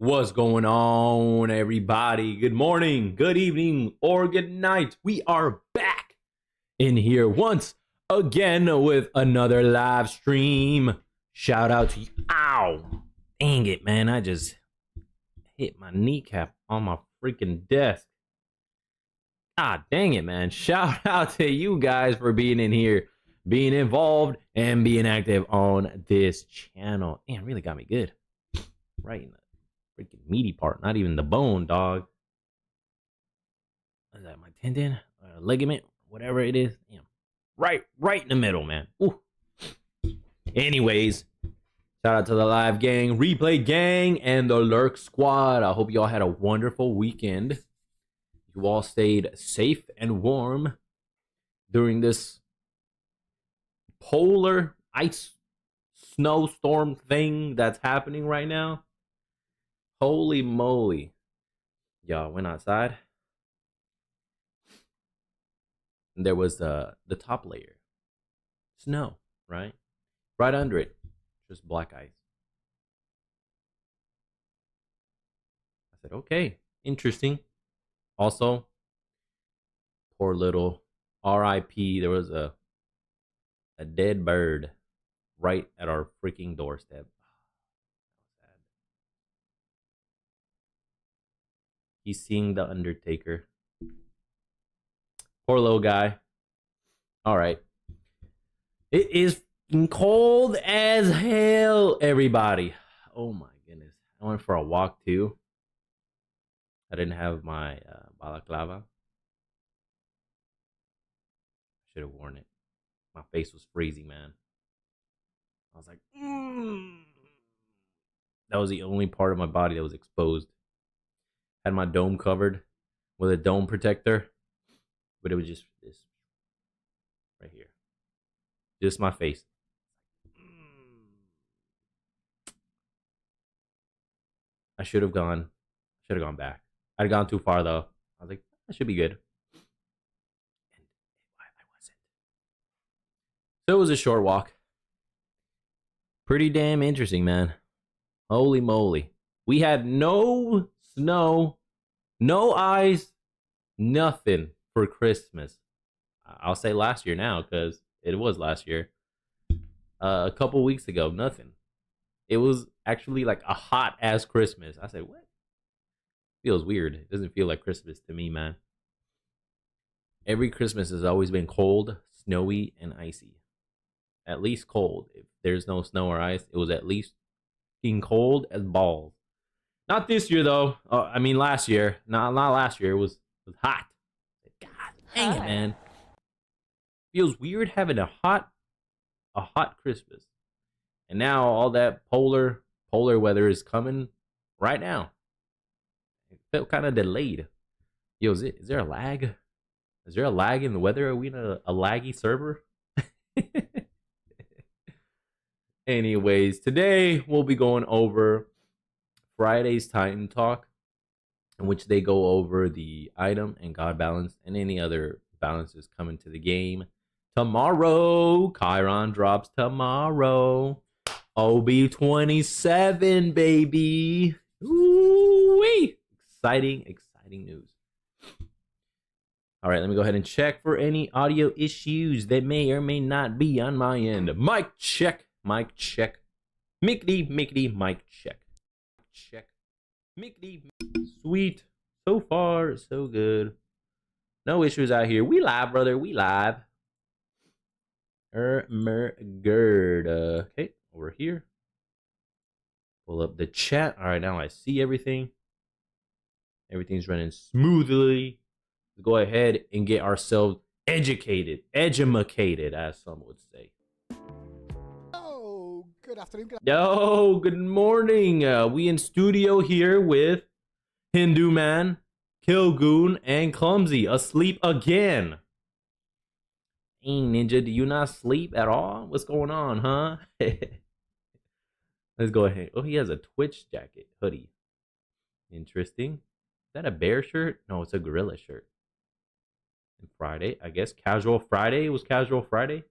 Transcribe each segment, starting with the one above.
What's going on, everybody? Good morning, good evening, or good night. We are back in here once again with another live stream. Shout out to you. Ow! Dang it, man. I just hit my kneecap on my freaking desk. Ah, dang it, man. Shout out to you guys for being in here, being involved, and being active on this channel. Man, really got me good. Right in the freaking meaty part, not even the bone, dog. What is that, my tendon, ligament, whatever it is? Damn. Right in the middle, man. Ooh. Anyways, shout out to the live gang, replay gang, and the lurk squad. I hope you all had a wonderful weekend. You all stayed safe and warm during this polar ice snowstorm thing that's happening right now. Holy moly. Y'all went outside. And there was the top layer. Snow, right? Right under it. Just black ice. I said, okay, interesting. Also, poor little RIP. There was a dead bird right at our freaking doorstep. He's seeing the Undertaker. Poor little guy. All right. It is cold as hell, everybody. Oh my goodness. I went for a walk too. I didn't have my balaclava. Should have worn it. My face was freezing, man. I was like, That was the only part of my body that was exposed. Had my dome covered with a dome protector, but it was just this right here. Just my face. I should have gone back. I'd gone too far though. I was like, that should be good. And I wasn't. So it was a short walk. Pretty damn interesting, man. Holy moly. We had no snow, no ice, nothing for Christmas. I'll say last year now because it was last year. A couple weeks ago, nothing. It was actually like a hot ass Christmas. I said, what? Feels weird. It doesn't feel like Christmas to me, man. Every Christmas has always been cold, snowy, and icy. At least cold. If there's no snow or ice, it was at least being cold as balls. Not this year though. I mean last year. Not last year. It was hot. God dang it, man. Feels weird having a hot Christmas. And now all that polar weather is coming right now. It felt kind of delayed. Yo, is there a lag? Is there a lag in the weather? Are we in a laggy server? Anyways, today we'll be going over Friday's Titan Talk, in which they go over the item and god balance and any other balances coming to the game. Tomorrow, Chiron drops tomorrow. OB27, baby. Ooh-wee. Exciting news. All right, let me go ahead and check for any audio issues that may or may not be on my end. Mic check. Mic check. Mickety, mic check. Check. Mickety. Sweet. So far, so good. No issues out here. We live, brother. We live. Okay, over here. Pull up the chat. All right, now I see everything. Everything's running smoothly. Let's go ahead and get ourselves educated, as some would say. Oh, good afternoon. Yo, good morning. We in studio here with Hindu Man, Kilgoon, and Clumsy. Asleep again. Hey, Ninja, do you not sleep at all? What's going on, huh? Let's go ahead. Oh, he has a Twitch jacket, hoodie. Interesting. Is that a bear shirt? No, it's a gorilla shirt. And Friday, I guess casual Friday. It was casual Friday.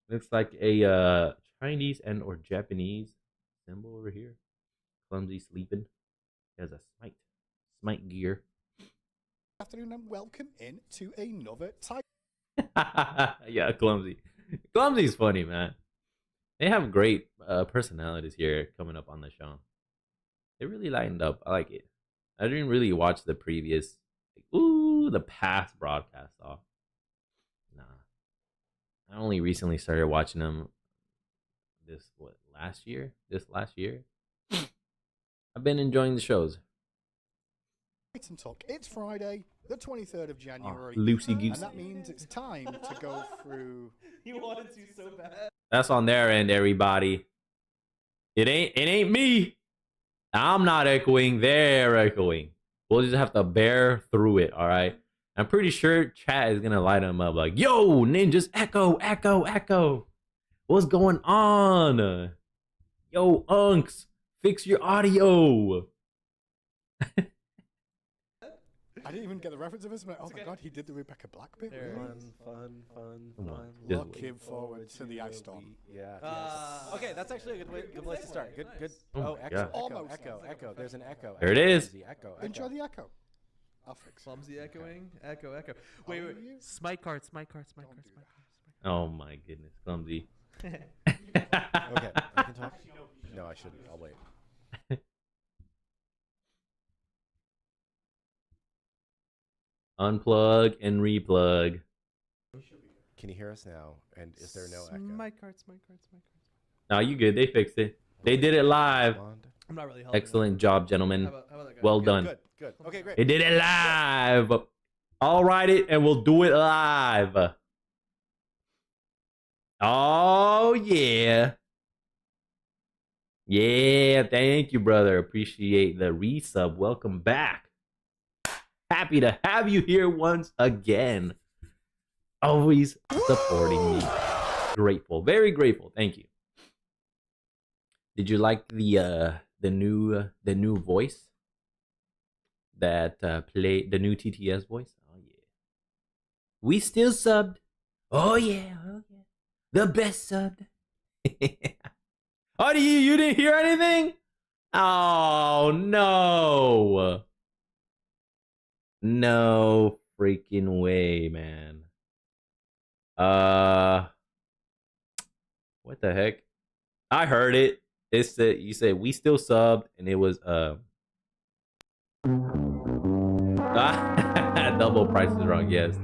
Looks like a Chinese and or Japanese symbol over here. Clumsy sleeping. He has a Smite gear. Afternoon and welcome into another type. Yeah, Clumsy. Clumsy's funny, man. They have great personalities here coming up on the show. They really lightened up. I like it. I didn't really watch the previous, the past broadcast off. Nah. I only recently started watching them last year? This last year? I've been enjoying the shows. Tunetank. It's Friday, the 23rd of January. Loosey goosey. And that means it's time to go through. You wanted to so bad. That's on their end, everybody. It ain't me. I'm not echoing, they're echoing. We'll just have to bear through it, all right? I'm pretty sure chat is gonna light them up like, yo, ninjas, echo. What's going on? Yo, unks, fix your audio. I didn't even get the reference of this, but oh my god, he did the Rebecca Black bit. Really? Fun. Looking forward to the ice storm. Yeah. Okay, that's actually a good place to start. Good. Oh, echo. Almost. Echo. There's an echo. There it is. Echo. Enjoy the echo. I'll fix. Clumsy echoing. Echo. Wait. Smite card. Oh my goodness, Clumsy. Okay, I can talk. No, I shouldn't. I'll wait. Unplug and replug. Can you hear us now? And is there no echo? Smite card. No, you good. They fixed it. They did it live. I'm not really helping. Excellent job, gentlemen. How about that guy? Well done. Good. Okay, great. They did it live. I'll write it and we'll do it live. Oh, yeah. Yeah, thank you, brother. Appreciate the resub. Welcome back. Happy to have you here once again. Always supporting me. Grateful. Very grateful. Thank you. Did you like the new voice that played the new TTS voice? Oh yeah. We still subbed. Oh yeah. The best subbed. Oh, you didn't hear anything? Oh no. No freaking way, man. What the heck? I heard it. It said, you said we still subbed, and it was double price is wrong. Yes.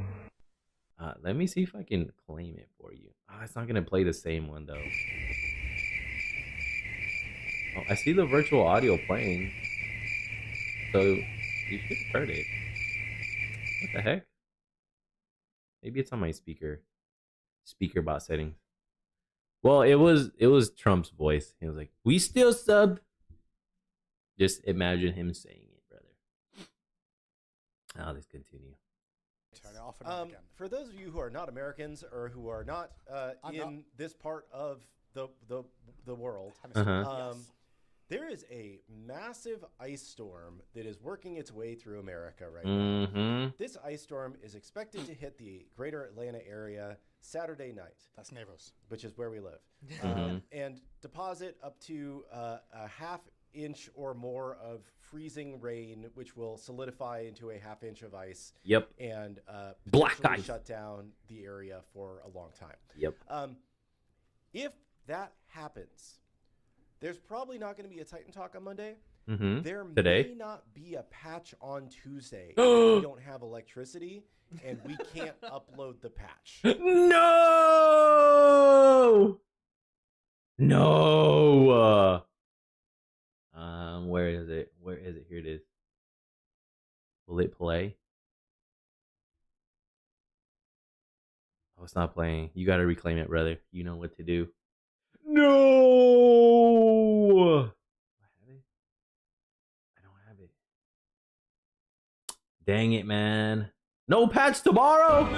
Let me see if I can claim it for you. It's not gonna play the same one though. Oh, I see the virtual audio playing, so you should have heard it. What the heck? Maybe it's on my speaker bot settings. Well, it was Trump's voice. He was like, "We still sub." Just imagine him saying it, brother. Let's continue. Turn it off and on again. For those of you who are not Americans or who are not in this part of the world, Yes. there is a massive ice storm that is working its way through America right now. This ice storm is expected to hit the greater Atlanta area Saturday night. That's Neros. Which is where we live. And deposit up to a half inch or more of freezing rain, which will solidify into a half inch of ice. Yep. And black potentially ice. shut down the area for a long time. Yep. If that happens, there's probably not going to be a Titan Talk on Monday. There Today? may not be a patch on Tuesday if we don't have electricity and we can't upload the patch. No. Where is it? Here it is. Will it play? Oh, it's not playing. You gotta reclaim it, brother. You know what to do. No. I don't have it. Dang it, man. No patch tomorrow?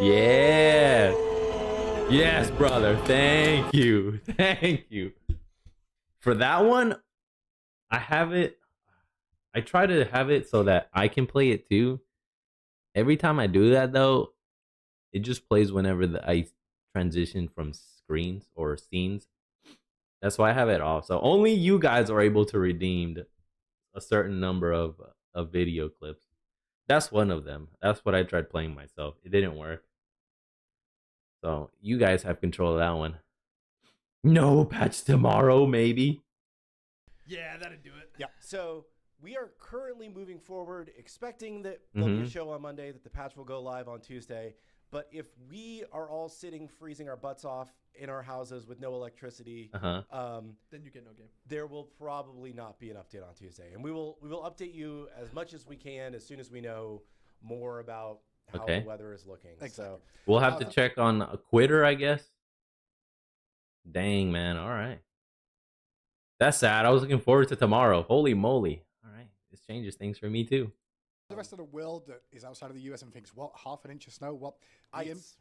Yeah. Yes, brother. Thank you. For that one, I have it. I try to have it so that I can play it too. Every time I do that, though, it just plays whenever I transition from screens or scenes. That's why I have it off. So only you guys are able to redeem a certain number of video clips. That's one of them. That's what I tried playing myself. It didn't work. So you guys have control of that one. No patch tomorrow, maybe. Yeah, that'd do it. Yeah. So we are currently moving forward, expecting that there'll be a show on Monday, that the patch will go live on Tuesday. But if we are all sitting, freezing our butts off in our houses with no electricity, then you get no game. There will probably not be an update on Tuesday, and we will update you as much as we can as soon as we know more about how the weather is looking. Exactly. So we'll have to check on a quitter, I guess. Dang, man. All right. That's sad. I was looking forward to tomorrow. Holy moly. All right. This changes things for me too. The rest of the world that is outside of the US and thinks, what, half an inch of snow? What? Ice.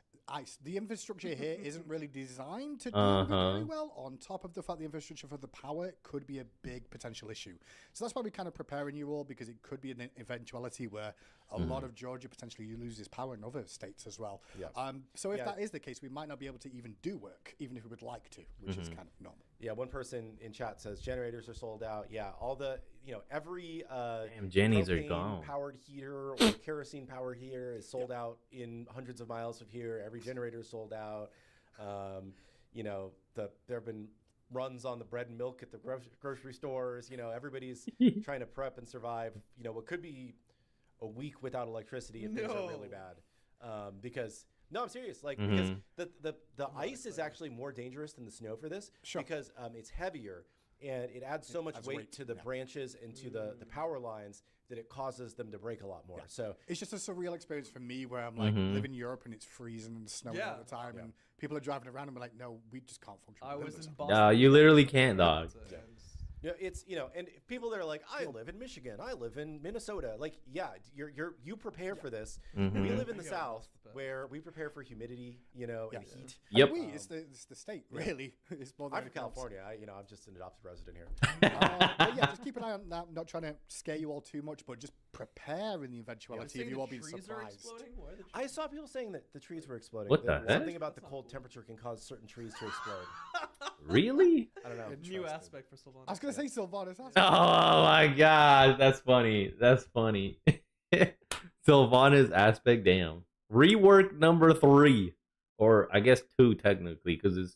The infrastructure here isn't really designed to deal with it very well, on top of the fact the infrastructure for the power could be a big potential issue. So that's why we're kind of preparing you all, because it could be an eventuality where a lot of Georgia potentially loses power in other states as well. Yeah. So if that is the case, we might not be able to even do work, even if we would like to, which is kind of normal. Yeah, one person in chat says generators are sold out. Yeah, all the, every Jennies are gone. Powered heater or kerosene powered heater is sold out in hundreds of miles of here. Every generator is sold out. There have been runs on the bread and milk at the grocery stores. Everybody's trying to prep and survive. What could be a week without electricity if things are really bad. Because no, I'm serious. Because the ice is actually more dangerous than the snow for this. Sure. Because it's heavier and it adds so much weight to the branches and to the power lines that it causes them to break a lot more. So it's just a surreal experience for me where I'm like living in Europe and it's freezing and snowing all the time and people are driving around and we're like, no, we just can't function. I was in Boston. No, you literally can't, dog. It's and people that are like, I live in Michigan, I live in Minnesota. Like, yeah, you prepare for this. We live in the South where we prepare for humidity, and heat. Yep. It's the state really. It's more than I'm from California. I'm just an adopted resident here. But yeah, just keep an eye on that. I'm not trying to scare you all too much, but just prepare in the eventuality of you all being surprised. I saw people saying that the trees were exploding. What the heck? Something about the cold temperature can cause certain trees to explode. Really? I don't know. New aspect for Sylvanas. I was going to say Sylvanas. Oh my god, that's funny. That's funny. Sylvanas aspect, damn. Rework number 3, or I guess 2 technically, because it's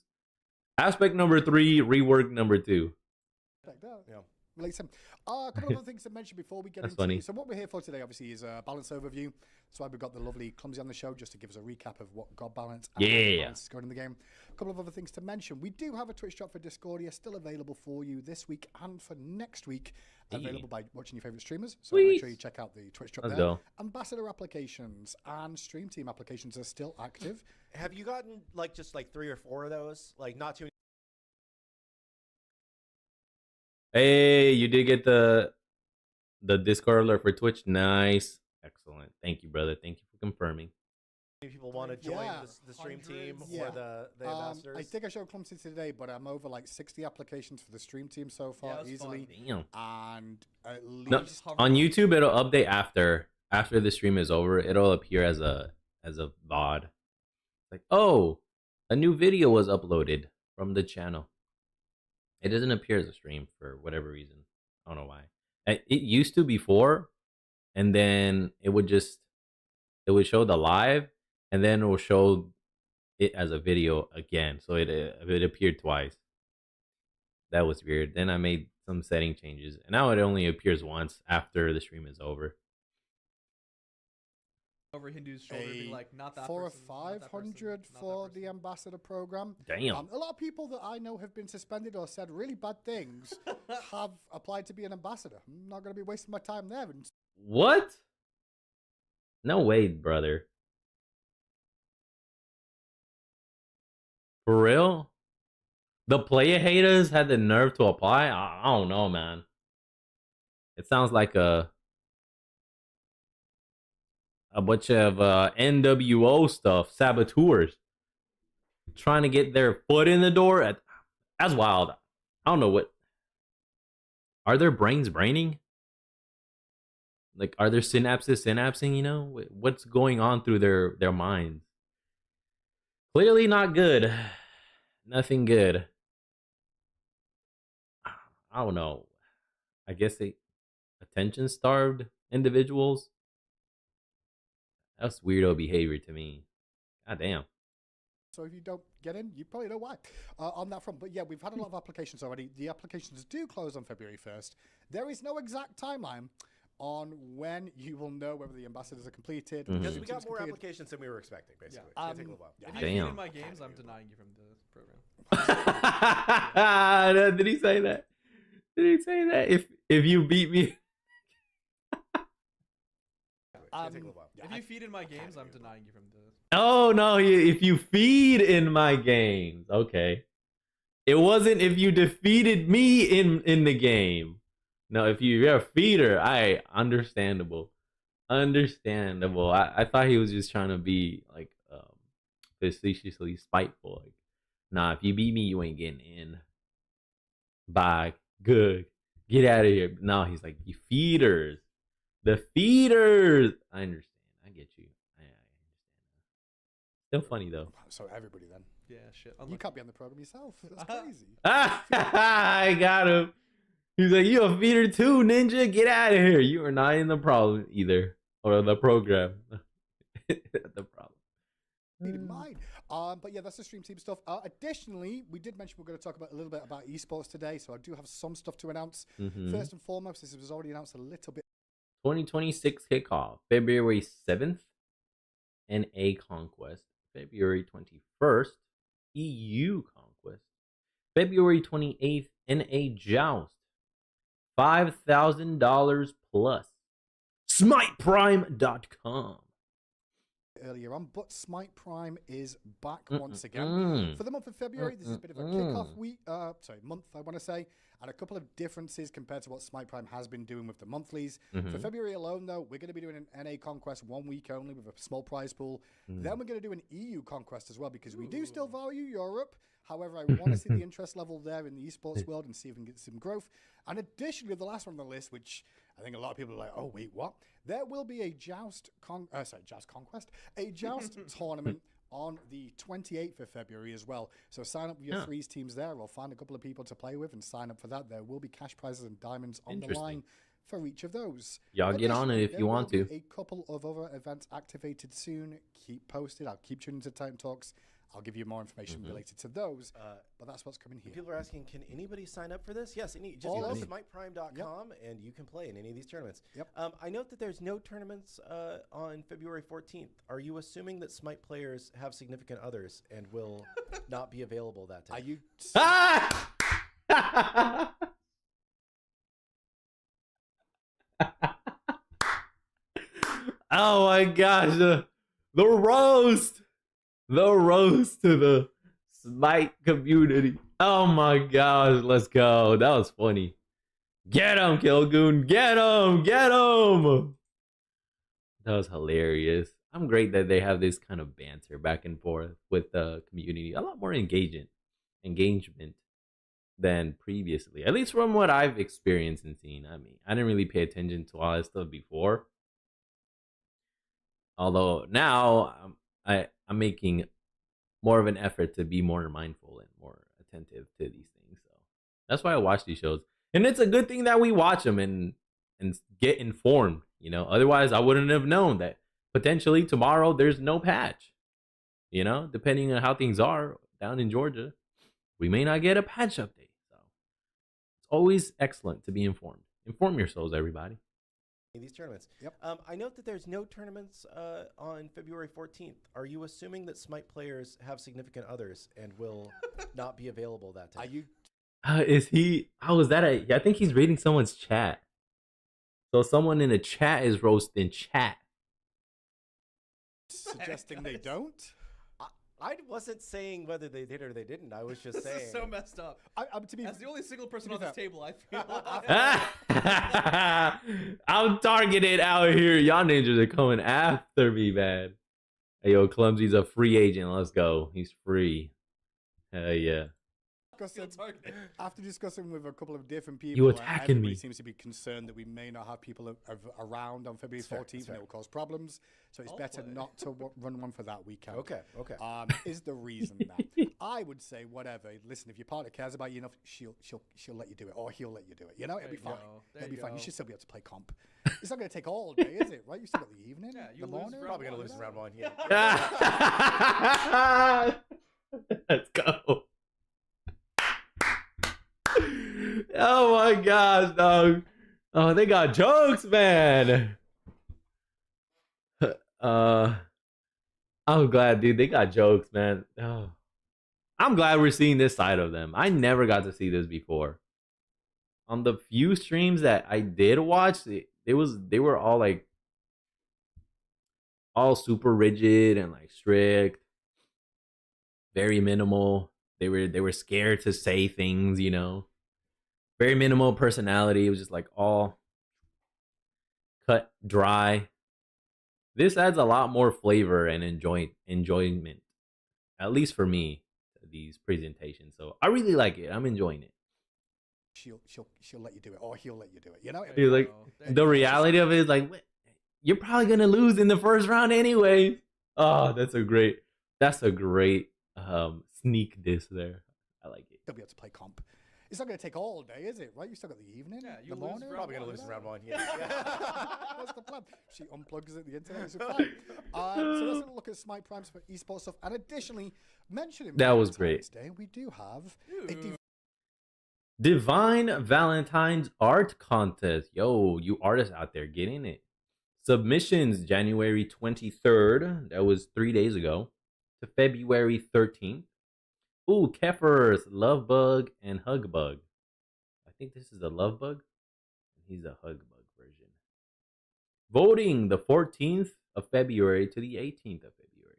aspect number 3, rework number 2. Yeah. A couple of other things to mention before we get into funny. So what we're here for today, obviously, is a balance overview. That's why we've got the lovely Clumsy on the show, just to give us a recap of what God balance and balance is going in the game. A couple of other things to mention. We do have a Twitch drop for Discordia still available for you this week and for next week, available by watching your favorite streamers. So make sure you check out the Twitch drop there. Ambassador applications and Stream Team applications are still active. Have you gotten just 3 or 4 of those? Like, not too many. Hey, you did get the Discord alert for Twitch. Nice. Excellent. Thank you, brother. Thank you for confirming. People want to join the stream team or the ambassadors? I think I showed Clumsy today, but I'm over 60 applications for the stream team so far easily. Damn. And at least on YouTube, it'll update after the stream is over. It'll appear as a VOD. Like, oh, a new video was uploaded from the channel. It doesn't appear as a stream for whatever reason. I don't know why. It used to before, and then it would show the live, and then it will show it as a video again. So it appeared twice. That was weird. Then I made some setting changes, and now it only appears once after the stream is over. Over Hindu's shoulder, being like, not that 4 or person, not that 500 person, for the ambassador program. Damn. A lot of people that I know have been suspended or said really bad things have applied to be an ambassador. I'm not going to be wasting my time there. What? No way, brother. For real? The player haters had the nerve to apply? I don't know, man. It sounds like a bunch of NWO stuff, saboteurs, trying to get their foot in the door. That's wild. I don't know what. Are their brains braining? Like, are their synapses synapsing? What's going on through their minds? Clearly not good. Nothing good. I don't know. I guess they attention starved individuals. That's weirdo behavior to me. God damn. So if you don't get in, you probably know why on that front. But yeah, we've had a lot of applications already. The applications do close on February 1st. There is no exact timeline on when you will know whether the ambassadors are completed. Because we got more applications than we were expecting, basically. It's going to take a little while. If you feed in my games, I'm denying you from the Did program. he say that? Did he say that? If you beat me. If you feed in my games, I'm denying you from the. Oh no! If you feed in my games, okay. It wasn't if you defeated me in the game. No, if you're a feeder, understandable. I thought he was just trying to be like facetiously spiteful. Like, nah, if you beat me, you ain't getting in. Bye. Good. Get out of here. No, he's like, you feeders. The feeders. I understand. I get you. I understand. Still funny though. So everybody then. Yeah, shit. You can't be on the program yourself. That's crazy. I got him. He's like, you a feeder too, ninja? Get out of here. You are not in the problem either. Or the program. The problem. In mind. But yeah, that's the stream team stuff. Additionally, we did mention we're going to talk about a little bit about esports today, so I do have some stuff to announce. First and foremost, this was already announced a little bit. 2026 kickoff, February 7th, NA Conquest. February 21st, EU Conquest. February 28th, NA Joust. $5,000 plus. SmitePrime.com. Earlier on, but Smite Prime is back once again for the month of February. This is a bit of a kickoff week, month, I want to say, and a couple of differences compared to what Smite Prime has been doing with the monthlies. For February alone, though, we're going to be doing an NA Conquest 1 week only with a small prize pool. Then we're going to do an EU Conquest as well because we do still value Europe. However, I want to see the interest level there in the esports world and see if we can get some growth. And additionally, the last one on the list, which I think a lot of people are like, oh, wait, what? There will be a Joust tournament on the 28th of February as well. So sign up with your threes teams there, or find a couple of people to play with and sign up for that. There will be cash prizes and diamonds on the line for each of those. Y'all get on it if you want to. A couple of other events activated soon. Keep posted. I'll keep tuning to Titan Talks. I'll give you more information related to those, but that's what's coming here. People are asking, can anybody sign up for this? Yes, just go to SmitePrime.com and you can play in any of these tournaments. I note that there's no tournaments on February 14th. Are you assuming that Smite players have significant others and will not be available that time? Are you... Oh my gosh, the roast! The roast to the Smite community. Oh my gosh, let's go. That was funny. Get him, Kilgoon. Get him. Get him. That was hilarious. I'm great that they have this kind of banter back and forth with the community. A lot more engagement than previously. At least from what I've experienced and seen. I mean, I didn't really pay attention to all that stuff before. Although now I'm making more of an effort to be more mindful and more attentive to these things. So that's why I watch these shows. And it's a good thing that we watch them and get informed, you know. Otherwise, I wouldn't have known that potentially tomorrow there's no patch. You know, depending on how things are down in Georgia, we may not get a patch update. So it's always excellent to be informed. Inform yourselves, everybody. These tournaments. I note that there's no tournaments on February 14th. Are you assuming that Smite players have significant others and will not be available that time? Are you... Is he... How is that? I think he's reading someone's chat. So someone in the chat is roasting chat. Suggesting they don't? I wasn't saying whether they did or they didn't. I was just saying. This is so messed up. As the only single person on this table, I feel. I'm targeted out here. Y'all ninjas are coming after me, man. Hey, yo, Clumsy's a free agent. Let's go. He's free. Hell yeah. discussing with a couple of different people, You attacking everybody me. seems to be concerned that we may not have people around on February 14th, and it will cause problems. So it's better not to run one for that weekend. Okay. Is the reason that I would say whatever. Listen, if your partner cares about you enough, she'll let you do it, or he'll let you do it. You know, it'll be fine. It'll be fine. You should still be able to play comp. It's not going to take all day, is it? Right? You still got the evening, the morning. Probably going to lose in round 1. Yeah. Let's go. Oh my gosh, dog. Oh, they got jokes, man. I'm glad, dude. They got jokes, man. Oh. I'm glad we're seeing this side of them. I never got to see this before. On the few streams that I did watch, they were all like all super rigid and like strict, very minimal. They were scared to say things, you know. Very minimal personality. It was just like all cut dry. This adds a lot more flavor and enjoyment, at least for me, these presentations. So I really like it. I'm enjoying it. She'll let you do it, or he'll let you do it. You know, like the reality of it is like, you're probably gonna lose in the first round anyway. Oh, that's a great sneak diss there. I like it. They'll be able to play comp. It's not going to take all day, is it? Right? You still got the evening, the morning. Probably going to lose in round 1. Yeah. That's the plan. She unplugs it, the internet. It's fine. So let's look at Smite Primes for esports stuff. And additionally, mentioning that was great. Day, we do have a Divine Valentine's Art Contest. Yo, you artists out there, get in it. Submissions January 23rd. That was 3 days ago. To February 13th. Ooh, Kefers, Love Bug, and Hug Bug. I think this is the Love Bug. He's a Hug Bug version. Voting the 14th of February to the 18th of February.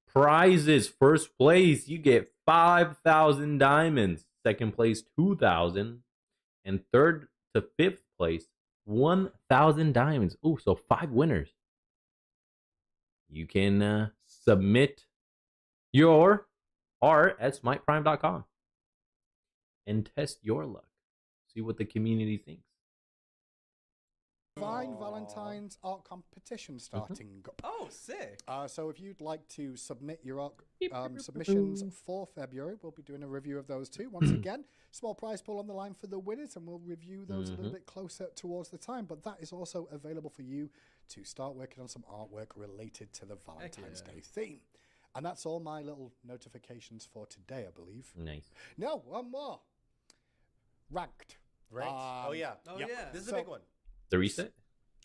Prizes, first place, you get 5,000 diamonds. Second place, 2,000. And third to fifth place, 1,000 diamonds. Ooh, so 5 winners. You can submit your art at smiteprime.com and test your luck. See what the community thinks. Divine Valentine's art competition starting up. Oh, sick. So if you'd like to submit your art submissions for February, we'll be doing a review of those too. Once again, small prize pool on the line for the winners, and we'll review those a little bit closer towards the time. But that is also available for you to start working on some artwork related to the Valentine's Day theme. And that's all my little notifications for today, I believe. Nice. No, one more. Ranked. Oh, yeah. This is a big one. The reset?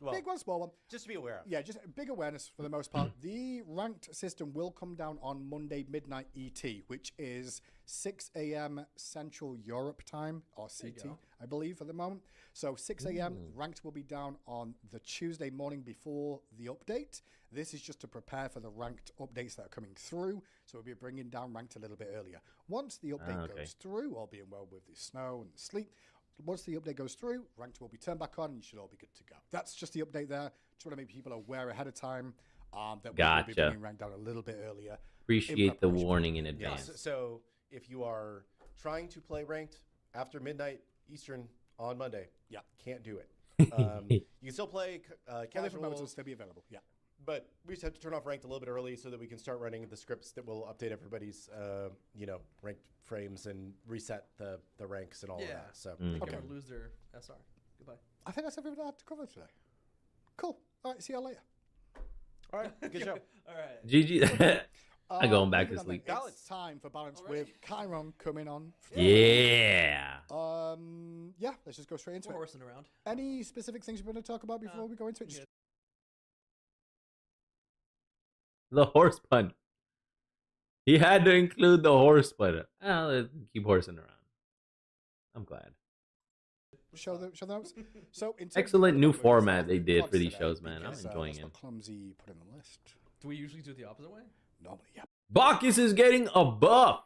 Well, big one, small one. Just to be aware of. Yeah, just big awareness for the most part. The ranked system will come down on Monday midnight ET, which is 6 a.m. Central Europe time, or CT, I believe, at the moment. So 6 a.m. ranked will be down on the Tuesday morning before the update. This is just to prepare for the ranked updates that are coming through. So we'll be bringing down ranked a little bit earlier. Once the update goes through, all being well with the snow and the sleet, once the update goes through, ranked will be turned back on and you should all be good to go. That's just the update there. Just want to make people aware ahead of time that we will be bringing ranked down a little bit earlier. Appreciate the warning in advance. So if you are trying to play ranked after midnight Eastern on Monday, can't do it. You can still play casual modes will still be available. Yeah. But we just have to turn off ranked a little bit early so that we can start running the scripts that will update everybody's, ranked frames and reset the ranks and all of that. So they can lose their SR. Goodbye. I think that's everything I had to cover today. Cool. All right. See you later. All right. Good show. All right. GG. I'm going back to sleep. It's time for balance with Chiron coming on. Yeah. Let's just go straight into it. Horsing around. Any specific things you want to talk about before we go into it? The horse pun. He had to include the horse pun. Let's keep horsing around. I'm glad. Show the notes. So excellent new format they did for these shows, man. I'm enjoying it. Clumsy put in the list. Do we usually do it the opposite way? Normally, yeah. Bacchus is getting a buff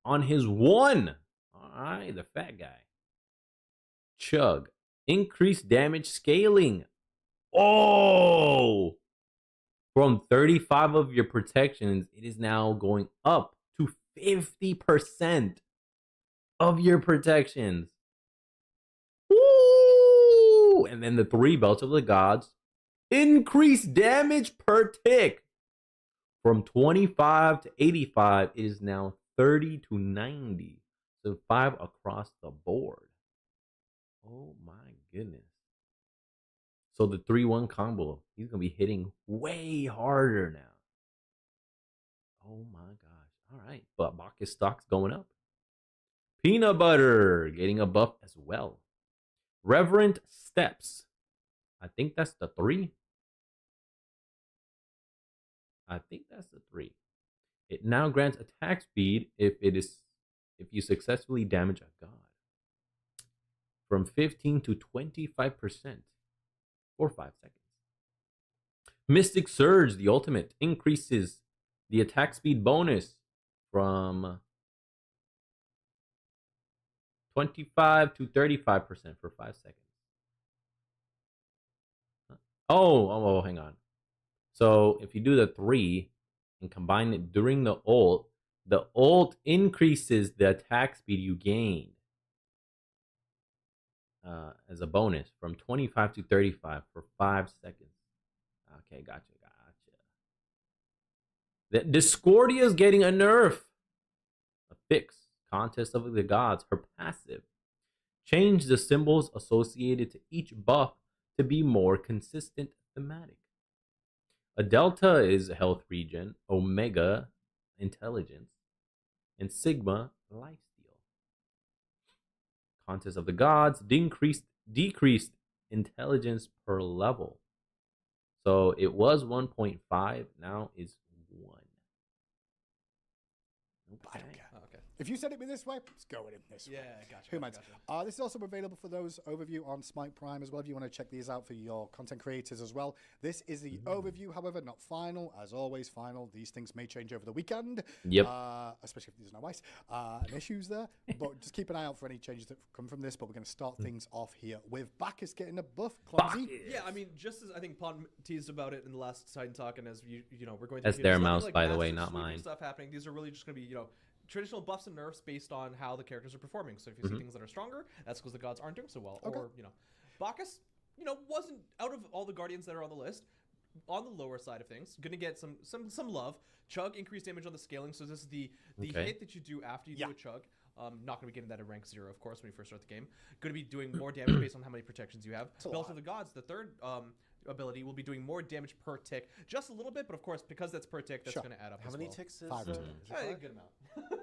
on his one. All right, the fat guy. Chug. Increased damage scaling. Oh! From 35 of your protections, it is now going up to 50%. of your protections. Woo! And then the 3 belts of the gods increase damage per tick. From 25 to 85, it is now 30 to 90. So 5 across the board. Oh my goodness. So the 3-1 combo, he's going to be hitting way harder now. Oh my gosh. All right. But Bacchus stock's going up. Peanut Butter getting a buff as well. Reverent Steps. I think that's the 3. I think that's the 3. It now grants attack speed if you successfully damage a god. From 15 to 25% for 5 seconds. Mystic Surge, the ultimate, increases the attack speed bonus from 25 to 35% for 5 seconds. Oh, hang on. So if you do the 3 and combine it during the ult increases the attack speed you gain as a bonus from 25 to 35 for 5 seconds. Okay, gotcha. The Discordia is getting a nerf. A fix. Contest of the Gods, her passive. Change the symbols associated to each buff to be more consistent thematic. A delta is health regen, omega intelligence, and sigma lifesteal. Contest of the Gods decreased intelligence per level. So it was 1.5, now is 1. Okay. I don't care. Oh, okay. If you said it this way, let's go with it this way. Yeah, gotcha. Who minds? This is also available for those overview on Smite Prime as well. If you want to check these out for your content creators as well. This is the overview, however, not final. As always, final. These things may change over the weekend. Yep. Especially if there's no ice and issues there. But just keep an eye out for any changes that come from this. But we're going to start things off here with Bacchus getting a buff. Clumsy. Yeah, I mean, just as I think Pon teased about it in the last Titan Talk, and as you know, we're going to. That's their mouse, by the way, not mine. Stuff happening. These are really just going to be, traditional buffs and nerfs based on how the characters are performing. So if you see things that are stronger, that's because the gods aren't doing so well. Okay. Or, Bacchus, wasn't out of all the guardians that are on the list, on the lower side of things, gonna get some love. Chug increased damage on the scaling, so this is the hit that you do after you do a chug. Not going to be getting that at rank 0, of course, when you first start the game. Going to be doing more damage based on how many protections you have. Belt of the Gods, the third ability, will be doing more damage per tick. Just a little bit, but of course, because that's per tick, that's going to add up. How many ticks is 5 it? A good amount.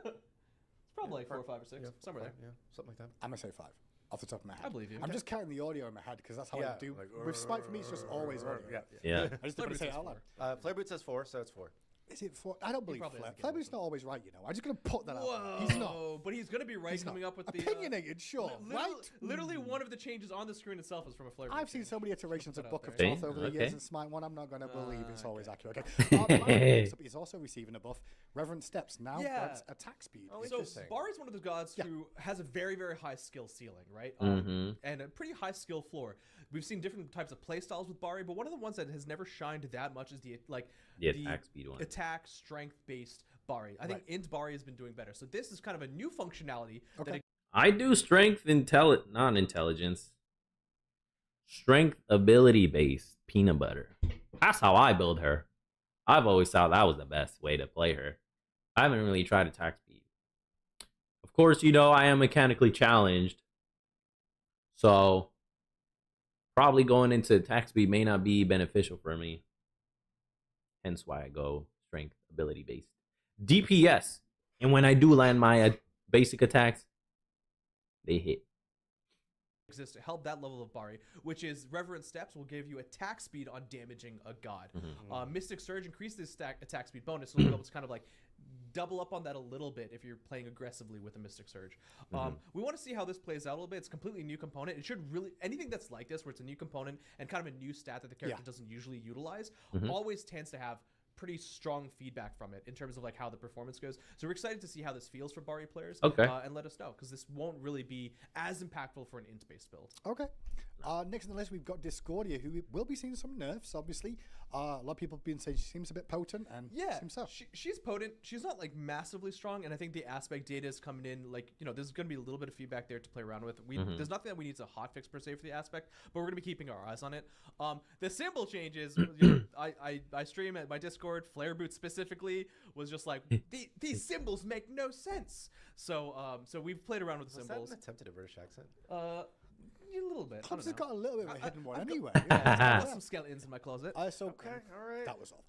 It's probably like 4 or 5 or 6, somewhere there. Yeah, something like that. I'm going to say 5. Off the top of my head. I believe you. I'm just counting the audio in my head because that's how I do. Like, with Smite, for me, it's just always audio. Yeah. I just didn't say it out loud. Flare Boot says 4, so it's 4. Is it 4? I don't believe Flare. Flare's not always right, I'm just going to put that out. He's not. But he's going to be right coming up with the... Opinionated, sure. Literally one of the changes on the screen itself is from a Flare. I've seen so many iterations of Book of Thoth over the years in Smite 1. I'm not going to believe it's always accurate. Okay. He's also receiving a buff. Reverent Steps now grants attack speed. So Bari is one of those gods who has a very, very high skill ceiling, right? And a pretty high skill floor. We've seen different types of play styles with Bari, but one of the ones that has never shined that much is the attack speed one. Attack strength based Bari. I think Int Bari has been doing better. So this is kind of a new functionality. Okay. I do strength non-intelligence. Strength ability based Peanut Butter. That's how I build her. I've always thought that was the best way to play her. I haven't really tried attack speed. Of course, I am mechanically challenged. So probably going into attack speed may not be beneficial for me. Hence why I go strength ability based. DPS. And when I do land my basic attacks, they hit. Exists to help that level of Bari, which is Reverent Steps will give you attack speed on damaging a god. Mystic Surge increases attack speed bonus, so it's kind of like double up on that a little bit if you're playing aggressively with a Mystic Surge. We want to see how this plays out a little bit. It's a completely new component. It should really, anything that's like this, where it's a new component and kind of a new stat that the character doesn't usually utilize, always tends to have pretty strong feedback from it in terms of like how the performance goes. So we're excited to see how this feels for Bari players. Okay. And let us know, because this won't really be as impactful for an int-based build. Okay. Next on the list, we've got Discordia, who will be seeing some nerfs, obviously. A lot of people have been saying she seems a bit potent, and seems so. She's potent. She's not like massively strong, and I think the aspect data is coming in. Like, you know, there's going to be a little bit of feedback there to play around with. There's nothing that we need to hotfix per se for the aspect, but we're going to be keeping our eyes on it. The symbol changes. I stream at my Discord. Flare Boot specifically was just like, these symbols make no sense. So we've played around with the symbols. Was that an attempted a British accent? A little bit. Hubbs has got a little bit of a hidden one anyway. I've got some skeletons in my closet. Okay, all right. that was all.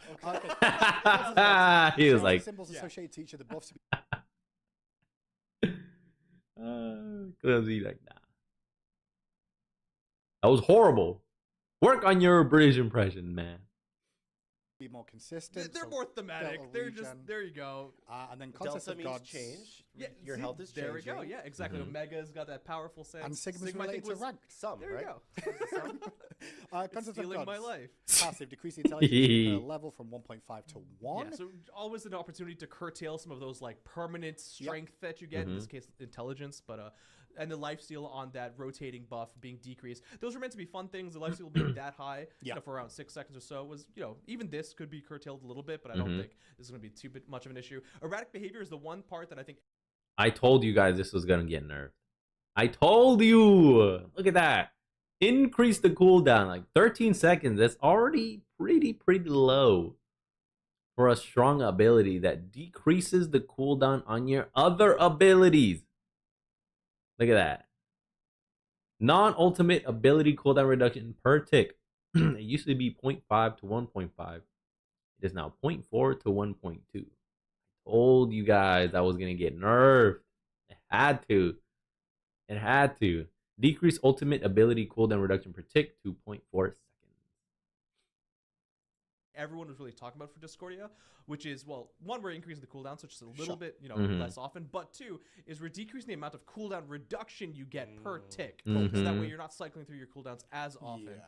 He was like, symbols associated to each of the buffs. Clumsy, like, nah. That was horrible. Work on your British impression, man. Be more consistent. They're more thematic. They're just, there you go. And then Contest of Gods change. Yeah, your health is changing. There we go. Yeah, exactly. Omega's got that powerful sense. And Sigma's Sigma, related to rank. Some, there right? You go. Contest of Stealing Gods. my life. Passive, decrease the intelligence level from 1.5 to 1. Yeah, so always an opportunity to curtail some of those like permanent strength that you get, in this case intelligence, but and the lifesteal on that rotating buff being decreased. Those were meant to be fun things. The lifesteal being that high, you know, for around 6 seconds or so was, you know, even this could be curtailed a little bit, but I don't think this is going to be too much of an issue. Erratic behavior is the one part that I think. I told you guys this was going to get nerfed. I told you. Look at that. Increase the cooldown like 13 seconds. That's already pretty low for a strong ability that decreases the cooldown on your other abilities. Look at that. Non-ultimate ability cooldown reduction per tick. It used to be 0.5 to 1.5. It is now 0.4 to 1.2. I told you guys that was going to get nerfed. It had to. It had to. Decrease ultimate ability cooldown reduction per tick to 0.4 seconds. Everyone was really talking about for Discordia, which is, well, one, we're increasing the cooldown, so just a little bit, you know, less often, but two, is we're decreasing the amount of cooldown reduction you get per tick, so that way you're not cycling through your cooldowns as often.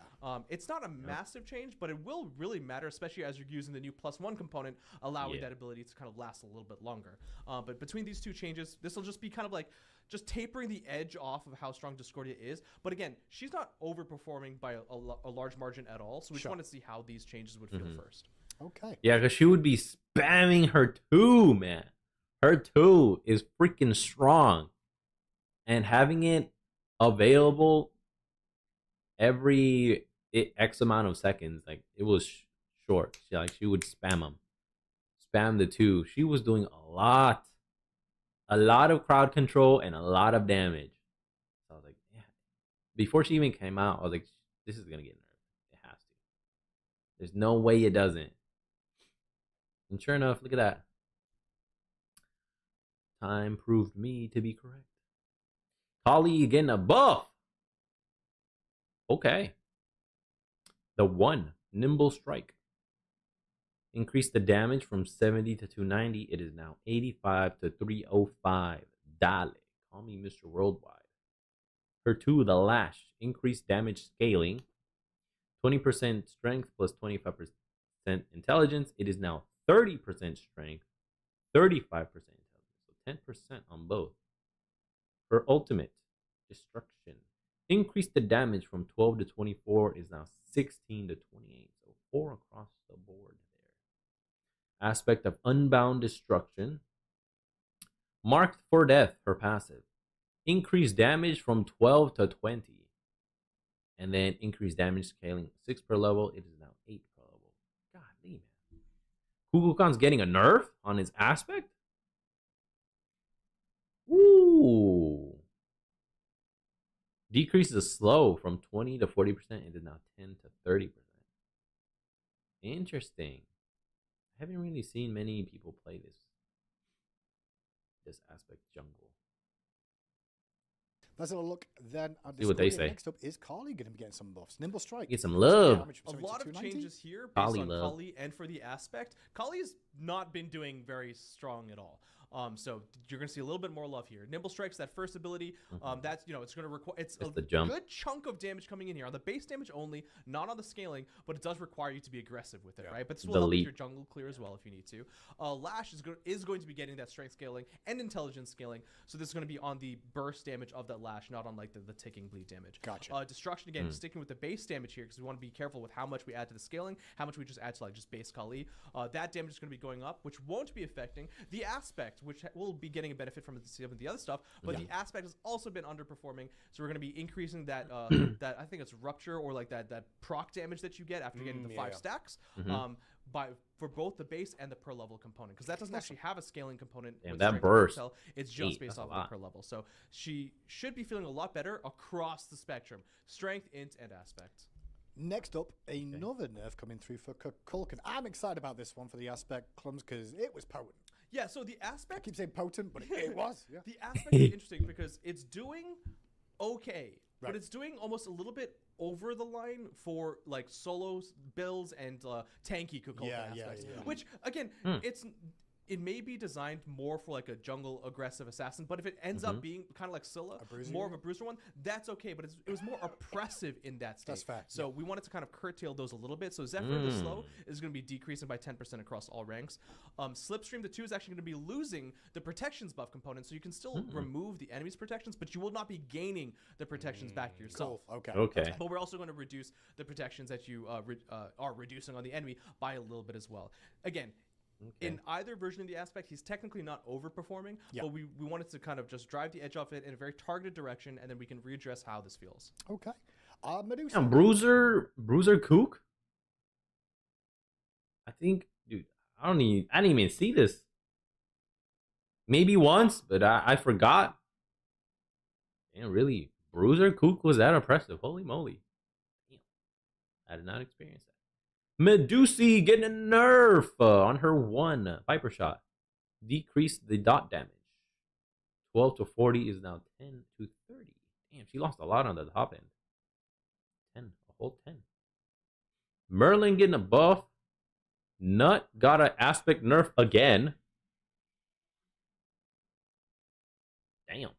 It's not a massive change, but it will really matter, especially as you're using the new +1 component, allowing that ability to kind of last a little bit longer. But between these two changes, this will just be kind of like just tapering the edge off of how strong Discordia is. But again, she's not overperforming by a large margin at all. So we just want to see how these changes would feel first. Okay. Yeah, because she would be spamming her 2, man. Her 2 is freaking strong. And having it available every X amount of seconds, like, it was short. She would spam them. Spam the 2. She was doing a lot of crowd control and a lot of damage. So I was like, yeah. Before she even came out, I was like, this is going to get nerfed. It has to. There's no way it doesn't. And sure enough, look at that. Time proved me to be correct. Kali getting a buff. Okay. The 1, Nimble Strike. Increase the damage from 70 to 290. It is now 85 to 305. Dale. Call me Mr. Worldwide. Her 2, the Lash. Increased damage scaling. 20% strength plus 25% intelligence. It is now 30% strength, 35% intelligence. So 10% on both. Her ultimate, Destruction. Increase the damage from 12 to 24 is now 16 to 28. So 4 across the board there. Aspect of Unbound Destruction. Marked for Death, her passive. Increase damage from 12 to 20. And then increase damage scaling 6 per level. It is now 8 per level. Golly, man. Kukulkan's getting a nerf on his aspect? Ooh. Decreases slow from 20 to 40%. It is now 10 to 30%. Interesting. I haven't really seen many people play this aspect jungle. Let's have a look then at See what they say. Next up is Kali going to be getting some buffs. Nimble Strike. Get some love. A lot of changes here based Kali on love. Kali and for the aspect. Kali's not been doing very strong at all. So you're going to see a little bit more love here. Nimble Strike's that first ability. That's, it's going to require, it's a the jump. good chunk of damage coming in here on the base damage only, not on the scaling, but it does require you to be aggressive with it, right? But this will help with your jungle clear as well if you need to. Lash is going to be getting that strength scaling and intelligence scaling. So this is going to be on the burst damage of that Lash, not on like the ticking bleed damage. Gotcha. Destruction, again, sticking with the base damage here because we want to be careful with how much we add to the scaling, how much we just add to like just base Kali. That damage is going to be going up, which won't be affecting the aspect, which will be getting a benefit from some of the other stuff, but the aspect has also been underperforming, so we're going to be increasing that that I think it's rupture or like that proc damage that you get after getting the 5 stacks for both the base and the per level component, because that doesn't actually have a scaling component. Damn, that burst, it's just based off of the per level, so she should be feeling a lot better across the spectrum, strength, int, and aspect. Next up, another nerf coming through for Kukulkan. I'm excited about this one for the aspect clumps because it was potent. Yeah, so the aspect... I keep saying potent, but it was. Yeah. The aspect is interesting because it's doing okay, but it's doing almost a little bit over the line for like solo builds and tanky Kukulkan aspects. Which, again, it may be designed more for like a jungle aggressive assassin, but if it ends up being kind of like Scylla, more of a bruiser one, that's okay. But it was more oppressive in that state. That's fact. So we wanted to kind of curtail those a little bit. So Zephyr the slow is going to be decreasing by 10% across all ranks. Slipstream the 2 is actually going to be losing the protections buff component, so you can still remove the enemy's protections, but you will not be gaining the protections back yourself. Cool. Okay. But we're also going to reduce the protections that you are reducing on the enemy by a little bit as well. Again, in either version of the aspect, he's technically not overperforming, but we wanted to kind of just drive the edge off it in a very targeted direction, and then we can readdress how this feels. Okay. Medusa. Bruiser Kook? I think, dude, I didn't even see this. Maybe once, but I forgot. Damn, really? Bruiser Kook was that impressive? Holy moly. Damn. I did not experience that. Medusa getting a nerf on her 1 Viper shot. Decreased the dot damage. 12 to 40 is now 10 to 30. Damn, she lost a lot on the top end. 10, a whole 10. Merlin getting a buff. Nut got an aspect nerf again. Damn.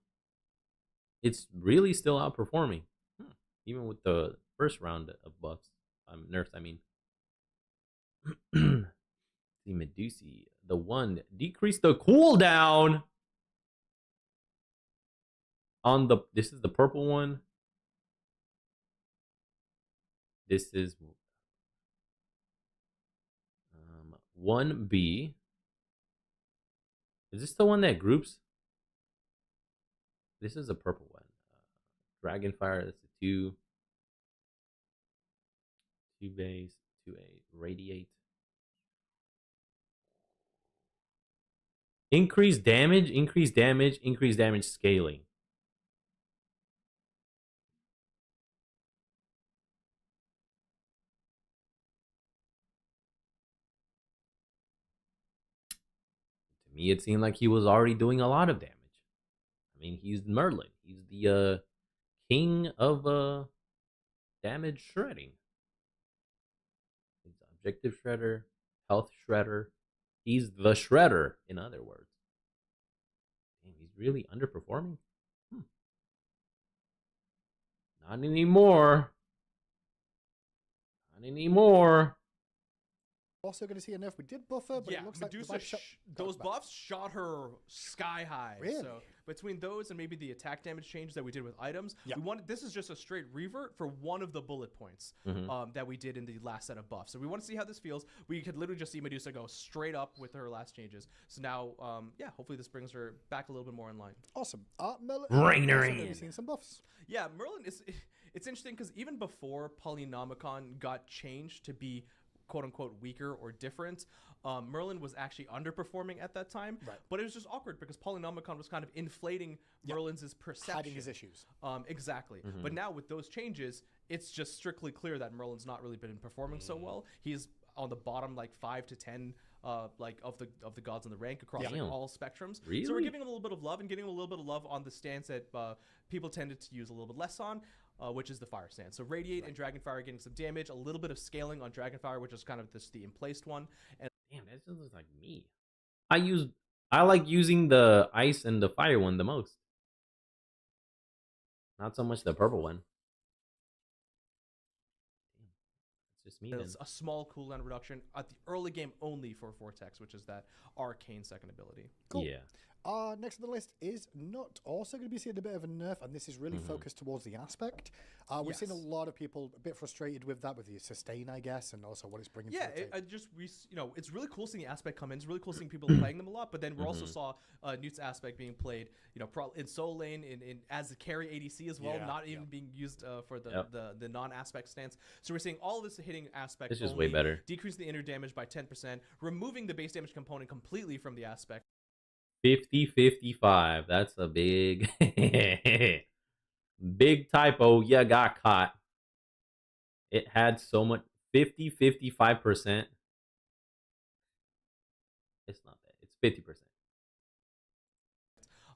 It's really still outperforming. Even with the first round of buffs. Nerfs, I mean. The Medusa, the 1 decreased the cooldown on the. This is the purple one. This is 1B. Is this the one that groups? This is the purple one. Dragonfire. That's the 2. 2 base. 2A. Radiate. Increased damage scaling. To me, it seemed like he was already doing a lot of damage. I mean, he's Merlin. He's the king of damage shredding. He's objective shredder, health shredder. He's the shredder, in other words. Damn, he's really underperforming? Not anymore. Not anymore. Also going to see a nerf. We did buff her, but it looks Medusa like those buffs shot her sky high. Really? So between those and maybe the attack damage change that we did with items, we wanted this is just a straight revert for one of the bullet points that we did in the last set of buffs. So we want to see how this feels. We could literally just see Medusa go straight up with her last changes. So now, hopefully this brings her back a little bit more in line. Awesome. Merlin. Bring her in. Maybe seen some buffs. Yeah, Merlin is. It's interesting because even before Polynomicon got changed to be quote-unquote weaker or different, Merlin was actually underperforming at that time, but it was just awkward because Polynomicon was kind of inflating Merlin's perception. Hiding his issues. Exactly. But now with those changes, it's just strictly clear that Merlin's not really been performing so well. He's on the bottom like 5 to 10 like of the gods in the rank across like, all spectrums. Really? So we're giving him a little bit of love and getting him a little bit of love on the stance that people tended to use a little bit less on. Which is the fire stance. So Radiate and Dragonfire getting some damage, a little bit of scaling on Dragonfire, which is kind of the emplaced one. And damn, that just looks like me. I used I like using the ice and the fire one the most. Not so much the purple one. It's just me then. It's a small cooldown reduction at the early game only for Vortex, which is that arcane second ability. Cool. Yeah. Next on the list is Nut. Also going to be seeing a bit of a nerf, and this is really focused towards the aspect. We've seen a lot of people a bit frustrated with that, with the sustain, I guess, and also what it's bringing to the table. It's really cool seeing the aspect come in. It's really cool seeing people playing them a lot, but then we also saw Newt's aspect being played, in soul lane, in as a carry ADC as well, not even being used for the non-aspect stance. So we're seeing all of this hitting aspect. This is way better. Decreasing the inner damage by 10%, removing the base damage component completely from the aspect. 50-55. That's a big, big typo. You got caught. It had so much 50-55%. It's not that. It's 50%.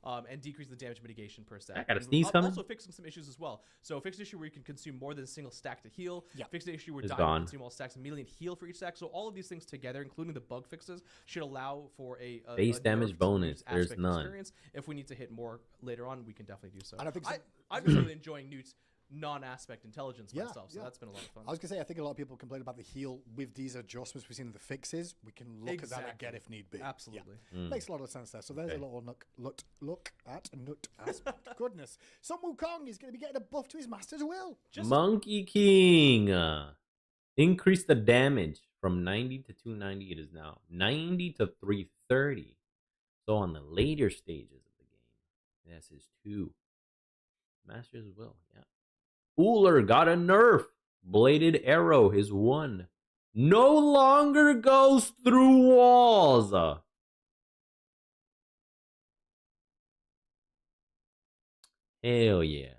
And decrease the damage mitigation per stack. I got a sneeze coming. Also fixing some issues as well. So fix the issue where you can consume more than a single stack to heal. Yeah. Fix the issue where It's die will gone. consume all stacks immediately and heal for each stack. So all of these things together, including the bug fixes, should allow for a Base damage nerf to bonus. Newt's There's aspect none. experience. If we need to hit more later on, we can definitely do so. And I think I'm just really enjoying Newt's non-aspect intelligence myself, so that's been a lot of fun. I was going to say, I think a lot of people complain about the heal with these adjustments we've seen in the fixes. We can look at that again if need be. Absolutely. Makes a lot of sense there. So there's a little look at Nut aspect. Goodness. Sun Wukong is going to be getting a buff to his master's will. Monkey King. Increase the damage from 90 to 290. It is now 90 to 330. So on the later stages of the game, that's his 2. Master's will, yeah. Uller got a nerf. Bladed arrow, his 1. No longer goes through walls. Hell yeah.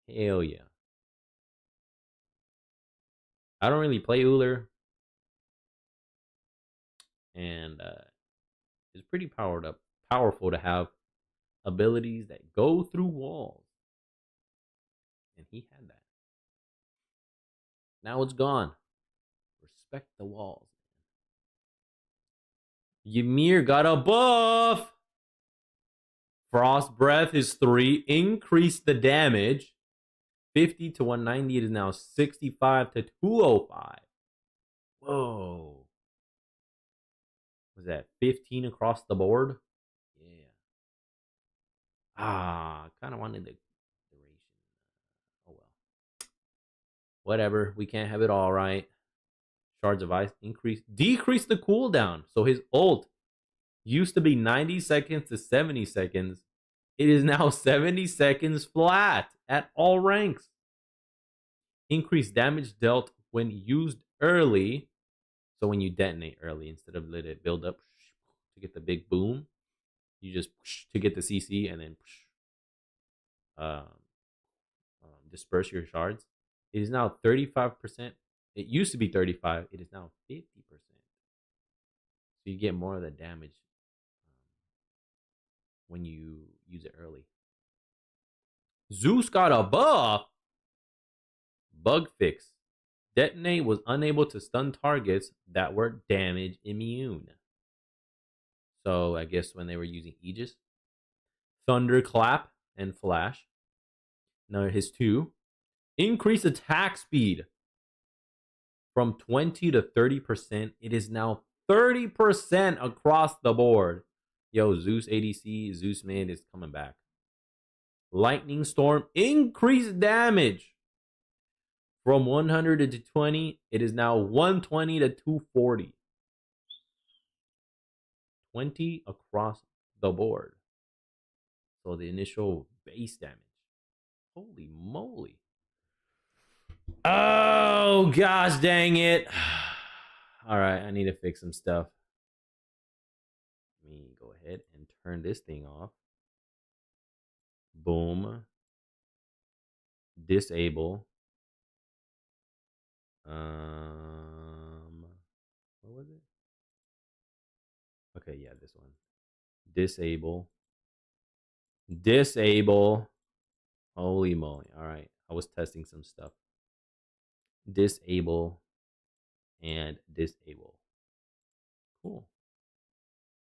Hell yeah. I don't really play Uller. And it's pretty powerful to have abilities that go through walls. And he had that. Now it's gone. Respect the walls. Ymir got a buff. Frost Breath is 3. Increase the damage. 50 to 190. It is now 65 to 205. Whoa. Was that 15 across the board? Yeah. Kind of wanted the duration. Oh well. Whatever. We can't have it all, right? Shards of Ice. Decrease the cooldown. So his ult used to be 90 seconds to 70 seconds. It is now 70 seconds flat at all ranks. Increase damage dealt when used early. So when you detonate early, instead of let it build up to get the big boom, you just to get the CC and then disperse your shards. It is now 35%. It used to be 35. It is now 50%. So you get more of the damage when you use it early. Zeus got a buff. Bug fix. Detonate was unable to stun targets that were damage immune. So I guess when they were using Aegis. Thunderclap and Flash. Now his 2. Increase attack speed from 20 to 30%. It is now 30% across the board. Yo, Zeus ADC, Zeus mid is coming back. Lightning Storm, increased damage from 100 to 20. It is now 120 to 240. 20 across the board. So the initial base damage. Holy moly. Oh, gosh dang it. All right, I need to fix some stuff. Let me go ahead and turn this thing off. Boom. Disable. What was it? Okay, yeah, this one. Disable. Disable. Holy moly. All right. I was testing some stuff. Disable and disable. Cool.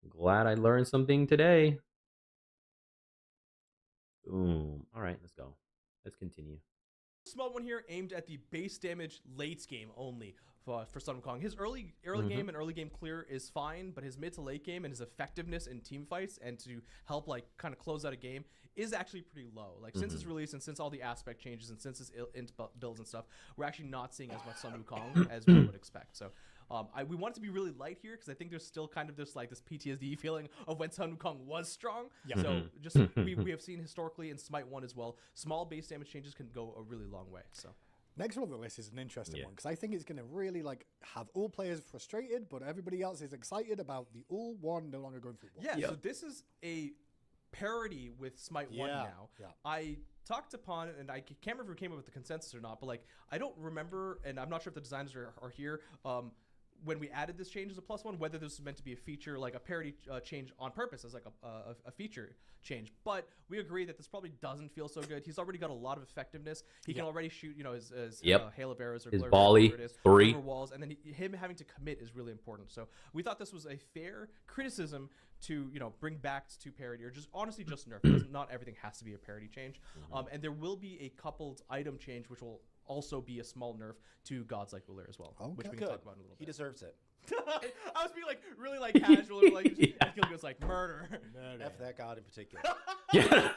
Glad I learned something today. Boom. All right, let's go. Let's continue. Small one here aimed at the base damage late game only for Sun Wukong. His early game and early game clear is fine, but his mid to late game and his effectiveness in team fights and to help like kind of close out a game is actually pretty low. Like since his release and since all the aspect changes and since his builds and stuff, we're actually not seeing as much Sun Wukong as we would expect. So we want it to be really light here because I think there's still kind of this PTSD feeling of when Sun Wukong was strong. Yeah. So just we have seen historically in Smite 1 as well, small base damage changes can go a really long way. So next one on the list is an interesting one because I think it's going to really like have all players frustrated, but everybody else is excited about the all one no longer going through. Yeah, so this is a parody with Smite 1 now. Yeah. I talked upon it, and I can't remember if we came up with the consensus or not, but like I don't remember, and I'm not sure if the designers are here. When we added this change as a +1, whether this was meant to be a feature, like a parity change on purpose as like a feature change. But we agree that this probably doesn't feel so good. He's already got a lot of effectiveness. He can already shoot, his hail of arrows or his blur volley, it is, 3 over walls, and then him having to commit is really important. So we thought this was a fair criticism to bring back to parity, or just honestly just nerf. Not everything has to be a parity change. And there will be a coupled item change, which will also be a small nerf to gods like Uller as well, which we can talk about in a little bit. He deserves it. I was being like really like casual, like Kill goes like murder. F that god in particular. Yeah.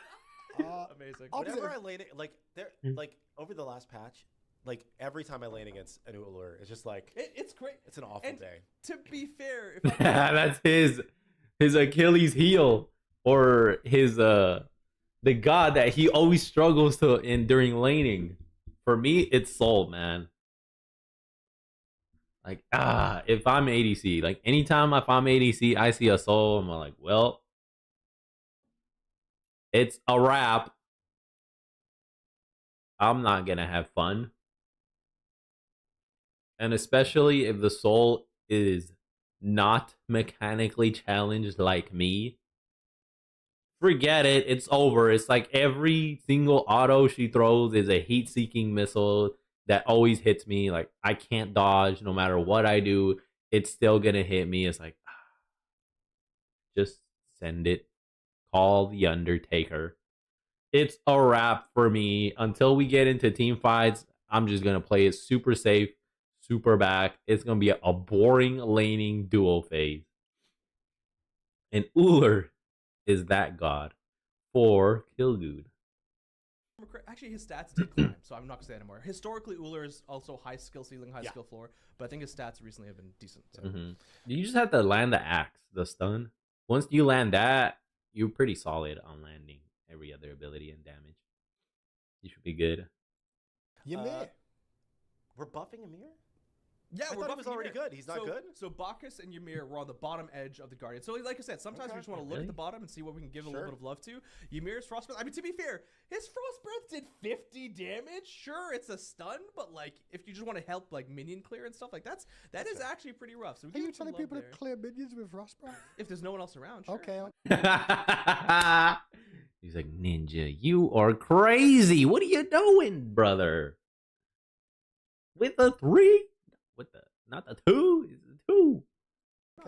Amazing. Whenever I lane it, like over the last patch, like every time I lane against an Uller, it's just like it's great. It's an awful day. To be fair, That's his Achilles heel, or his the god that he always struggles to in during laning. For me, it's Soul, man. Like, if I'm ADC, like anytime if I'm ADC, I see a Soul, I'm like, well, it's a wrap. I'm not gonna have fun. And especially if the Soul is not mechanically challenged like me, forget it. It's over. It's like every single auto she throws is a heat-seeking missile that always hits me. Like, I can't dodge no matter what I do. It's still gonna hit me. It's like, just send it. Call the Undertaker. It's a wrap for me. Until we get into team fights, I'm just gonna play it super safe, super back. It's gonna be a boring laning duo phase. And Uller is that god for Kilgood. Actually, his stats did climb, so I'm not gonna say that anymore. Historically, Uller is also high skill ceiling, high skill floor, but I think his stats recently have been decent. So. You just have to land the axe, the stun. Once you land that, you're pretty solid on landing every other ability and damage. You should be good. Ymir. We're buffing Ymir? Yeah, I thought he was already good. He's not good? So Bacchus and Ymir were on the bottom edge of the Guardian. So like I said, sometimes we just want to look at the bottom and see what we can give a little bit of love to. Ymir's Frost Breath, I mean, to be fair, his Frost Breath did 50 damage. Sure, it's a stun, but like if you just want to help like minion clear and stuff like that is actually pretty rough. So are you telling people to clear minions with Frost Breath? If there's no one else around, sure. Okay. He's like, Ninja, you are crazy. What are you doing, brother? With a 3? With the not the 2? Is it 2?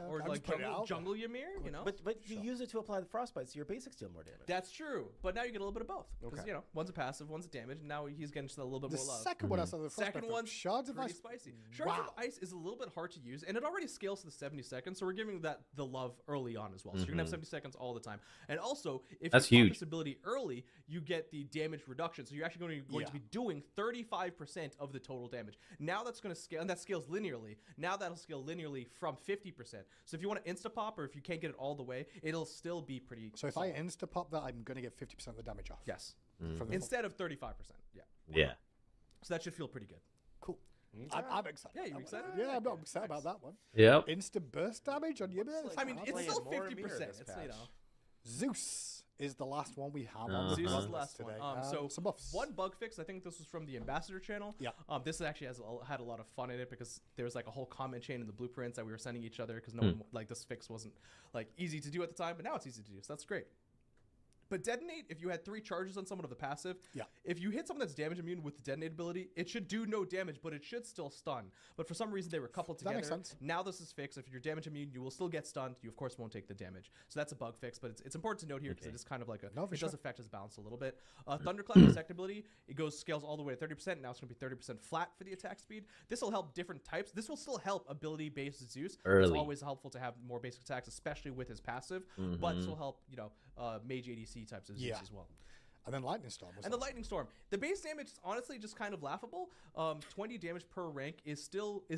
Or like jungle Ymir, But you use it to apply the frostbite, so your basics deal more damage. That's true, but now you get a little bit of both. Because one's a passive, one's a damage, and now he's getting just a little bit more love. The second one has the frostbite. Second one's Shards of pretty Ice. Spicy. Shards of Ice is a little bit hard to use, and it already scales to the 70 seconds, so we're giving that the love early on as well. So you're gonna have 70 seconds all the time. And also, if you pop this ability early, you get the damage reduction. So you're actually going to be doing 35% of the total damage. Now that's going to scale, and that scales linearly. Now that'll scale linearly from 50%. So if you want to insta-pop, or if you can't get it all the way, it'll still be pretty So if I insta-pop that, I'm going to get 50% of the damage off. Yes. Instead of 35%. Yeah. So that should feel pretty good. Cool. I'm excited. Yeah, you excited? Yeah, I'm not upset about that one. Yep. Instant burst damage on Ymir. I mean, it's still 50%. It's, Zeus is the last one we have on Zeus is the list last today. one. So some buffs. one bug fix, I think this was from the Ambassador channel. Yeah. This actually had a lot of fun in it because there was like a whole comment chain in the blueprints that we were sending each other because no one, like this fix wasn't like easy to do at the time, but now it's easy to do. So that's great. But Detonate, if you had 3 charges on someone of the passive, Yeah. if you hit someone that's damage immune with the Detonate ability, it should do no damage, but it should still stun. But for some reason, they were coupled That together. makes sense. Now this is fixed. If you're damage immune, you will still get stunned. You, of course, won't take the damage. So that's a bug fix, but it's important to note here because it is kind of like a... No, for it sure. does affect his balance a little bit. Thunderclap, the second ability, it scales all the way to 30%. Now it's going to be 30% flat for the attack speed. This will help different types. This will still help ability-based Zeus. Early. It's always helpful to have more basic attacks, especially with his passive. But this will help, you know, mage ADC types of Zeus as well. And then Lightning Storm. And the Lightning Storm. The base damage is honestly just kind of laughable. 20 damage per rank is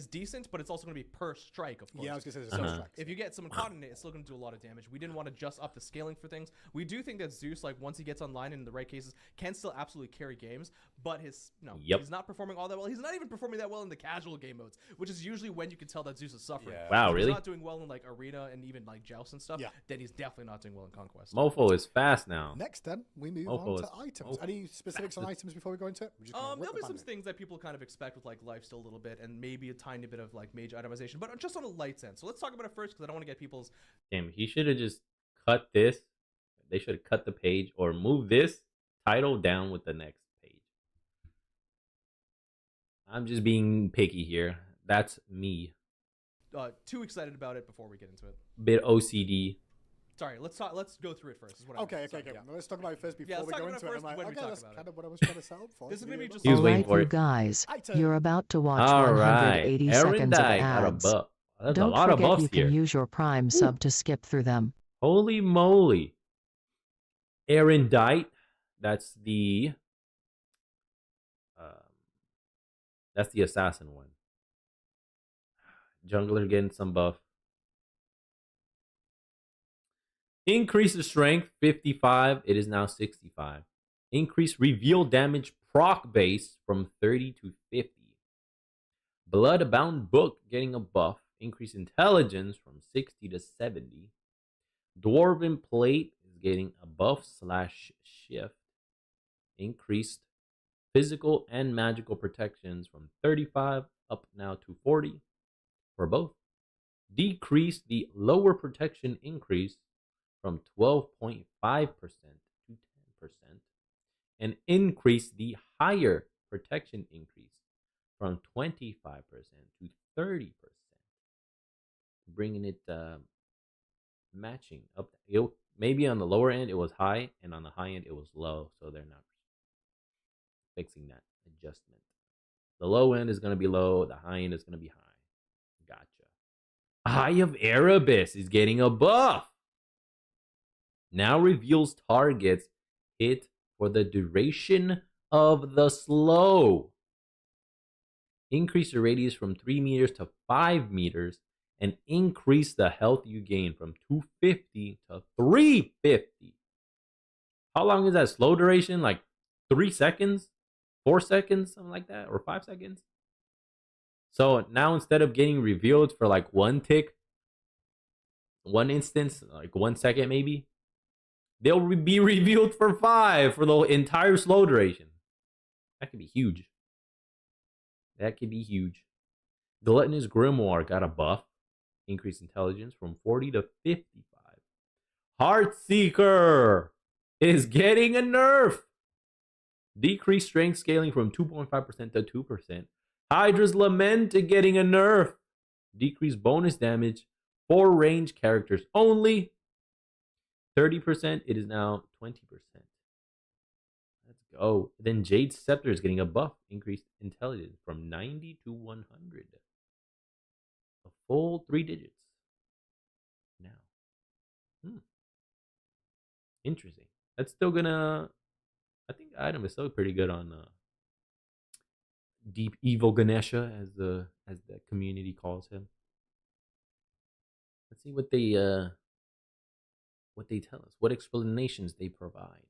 decent, but it's also going to be per strike, of course. Yeah, I was going to say there's strikes. If you get someone caught in it, it's still going to do a lot of damage. We didn't want to just up the scaling for things. We do think that Zeus, like once he gets online in the right cases, can still absolutely carry games, but he's not performing all that well. He's not even performing that well in the casual game modes, which is usually when you can tell that Zeus is suffering. Yeah. Wow, If really? he's not doing well in like arena and even like joust and stuff, then he's definitely not doing well in conquest. Mofo is fast now. Next, then, we move Mofo on to is- items. Mofo Any specifics on items before we go into it? We're just gonna whip There'll the be some band-aid. things that people kind of expect with like lifesteal a little bit, and maybe a tiny bit of like mage itemization, but just on a light sense. So let's talk about it first because I don't want to get people's. Damn, he should have just cut this. They should have cut the page or move this title down with the next page. I'm just being picky here. That's me. Too excited about it before we get into it. Bit OCD. Sorry, let's go through it first. Is what I Okay. meant. Sorry, yeah. Well, let's talk about it first Yeah, before let's we talk go about into it it. first I'm like, when we okay, talk that's about kind it. of what I was trying to set up for. This is gonna be just- He was All waiting right, for you it. guys, Item. you're about to watch All right. 180 seconds of Erendite got a ads. buff. That's Don't a lot of forget buffs you here. can use your Prime sub to skip through them. Holy moly. Erendite. That's the assassin one. Jungler getting some buff. Increase the strength 55. It is now 65. Increase reveal damage proc base from 30 to 50. Bloodbound book getting a buff. Increase intelligence from 60 to 70. Dwarven plate is getting a buff / shift. Increased physical and magical protections from 35 up now to 40 for both. Decrease the lower protection increase from 12.5% to 10%. And increase the higher protection increase from 25% to 30%. Bringing it matching up. Maybe on the lower end it was high, and on the high end it was low, so they're not fixing that adjustment. The low end is going to be low, the high end is going to be high. Gotcha. Eye of Erebus is getting a buff. Now reveals targets hit for the duration of the slow. Increase the radius from 3 meters to 5 meters and increase the health you gain from 250 to 350. How long is that slow duration? Like 3 seconds? 4 seconds? Something like that? Or 5 seconds? So now instead of getting revealed for like 1 tick, 1 instance, like 1 second maybe, they'll be revealed for 5 for the entire slow duration. That could be huge. That could be huge. Gluttonous Grimoire got a buff. Increased intelligence from 40 to 55. Heartseeker is getting a nerf. Decreased strength scaling from 2.5% to 2%. Hydra's Lament getting a nerf. Decreased bonus damage for range characters only. 30%, it is now 20%. Let's go. Then Jade's Scepter is getting a buff. Increased intelligence from 90 to 100. A full 3 digits. Now. Interesting. That's still gonna... I think the item is still pretty good on Deep Evil Ganesha, as the community calls him. Let's see what they tell us. What explanations they provide.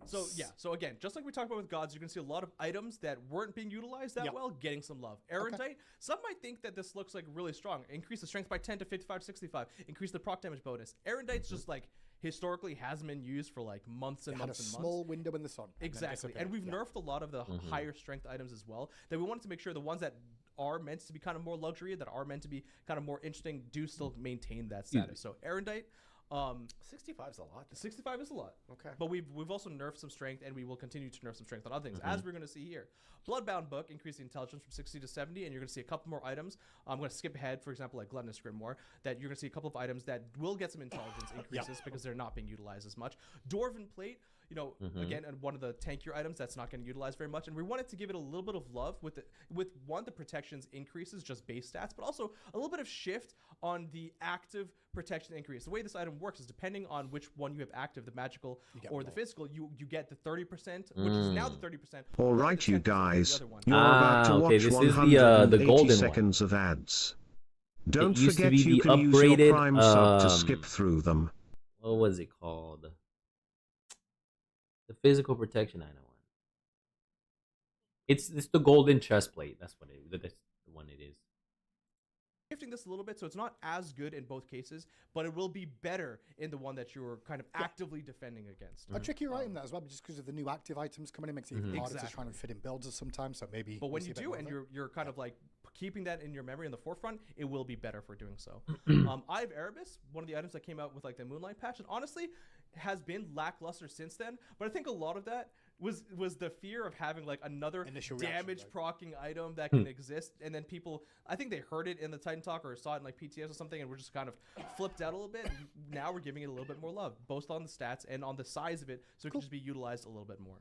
So yeah, so again, just like we talked about with gods, you're gonna see a lot of items that weren't being utilized that well getting some love. Erendite, some might think that this looks like really strong. Increase the strength by 10 to 55 to 65. Increase the proc damage bonus. Erendite's just like historically hasn't been used for like months and months and months. Small window in the sun. Exactly, and we've nerfed a lot of the higher strength items as well. That we wanted to make sure the ones that are meant to be kind of more luxury, that are meant to be kind of more interesting, do still maintain that status. So Erendite, 65 is a lot. 65 is a lot. Okay. But we've also nerfed some strength, and we will continue to nerf some strength on other things, as we're going to see here. Bloodbound Book increasing intelligence from 60 to 70, and you're going to see a couple more items. I'm going to skip ahead, for example, like Gluttonous Grimoire, that you're going to see a couple of items that will get some intelligence increases because they're not being utilized as much. Dwarven Plate, you know, again, and one of the tankier items that's not getting utilized very much, and we wanted to give it a little bit of love with the protections increases, just base stats, but also a little bit of shift on the active protection increase. The way this item works is depending on which one you have active, the magical or the physical, you get the 30%, which is now the 30%. All right, you guys, you're Ah, about to okay, watch this is the 180 golden one. seconds of ads. Don't used to forget be you the can use your upgraded, Prime sub to skip through them. What was it called? The physical protection item one. It's the golden chest plate. That's what that's the one it is. Shifting this a little bit, so it's not as good in both cases, but it will be better in the one that you're kind of actively defending against. A trickier item that as well, just because of the new active items coming in, makes it even harder to try and fit in builds sometimes. So maybe. But when you do, and you're kind of like keeping that in your memory in the forefront, it will be better for doing so. Eye of Erebus, one of the items that came out with like the Moonlight patch, and honestly has been lackluster since then. But I think a lot of that was the fear of having like another damage proccing item that can exist, and then people, I think they heard it in the Titan Talk or saw it in like PTS or something, and we're just kind of flipped out a little bit. And now we're giving it a little bit more love, both on the stats and on the size of it, so it can just be utilized a little bit more.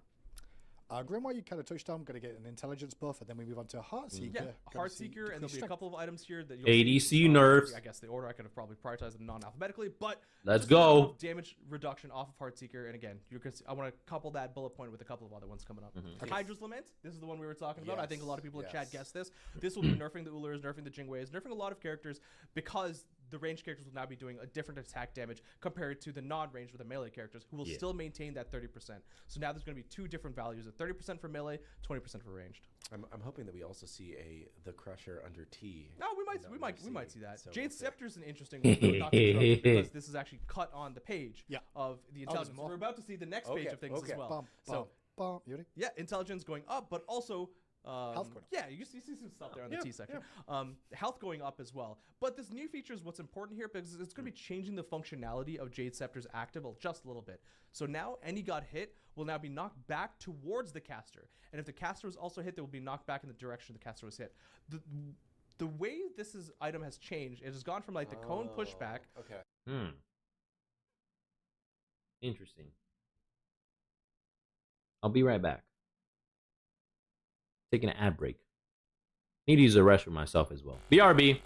Grimoire, you kind of touched on, going to get an intelligence buff, and then we move on to Heartseeker. Yeah, Heartseeker, and there'll be a couple of items here that you'll ADC see. nerfs. I guess the order I could have probably prioritized them non-alphabetically, but let's just a lot go. of damage reduction off of Heartseeker, and again, you're gonna see, I want to couple that bullet point with a couple of other ones coming up. Hydra's Lament, this is the one we were talking about. I think a lot of people in chat guessed this. This will be nerfing the Ulurs, nerfing the Jingweis, nerfing a lot of characters because the ranged characters will now be doing a different attack damage compared to the non-ranged with the melee characters, who will still maintain that 30%. So now there's going to be two different values of 30% for melee, 20% for ranged. I'm hoping that we also see the Crusher under T. No, we might see that. So Jade Scepter is an interesting one, not to interrupt, because this is actually cut on the page of the intelligence. We're about to see the next page of things as well. Yeah, intelligence going up, but also health going up. Yeah, you see some stuff there on the T section. Health going up as well. But this new feature is what's important here, because it's going to be changing the functionality of Jade Scepter's active just a little bit. So now any god hit will now be knocked back towards the caster. And if the caster was also hit, they will be knocked back in the direction the caster was hit. The way item has changed, it has gone from like the cone pushback. Okay. Interesting. I'll be right back. Taking an ad break. Need to use a restroom myself as well. BRB.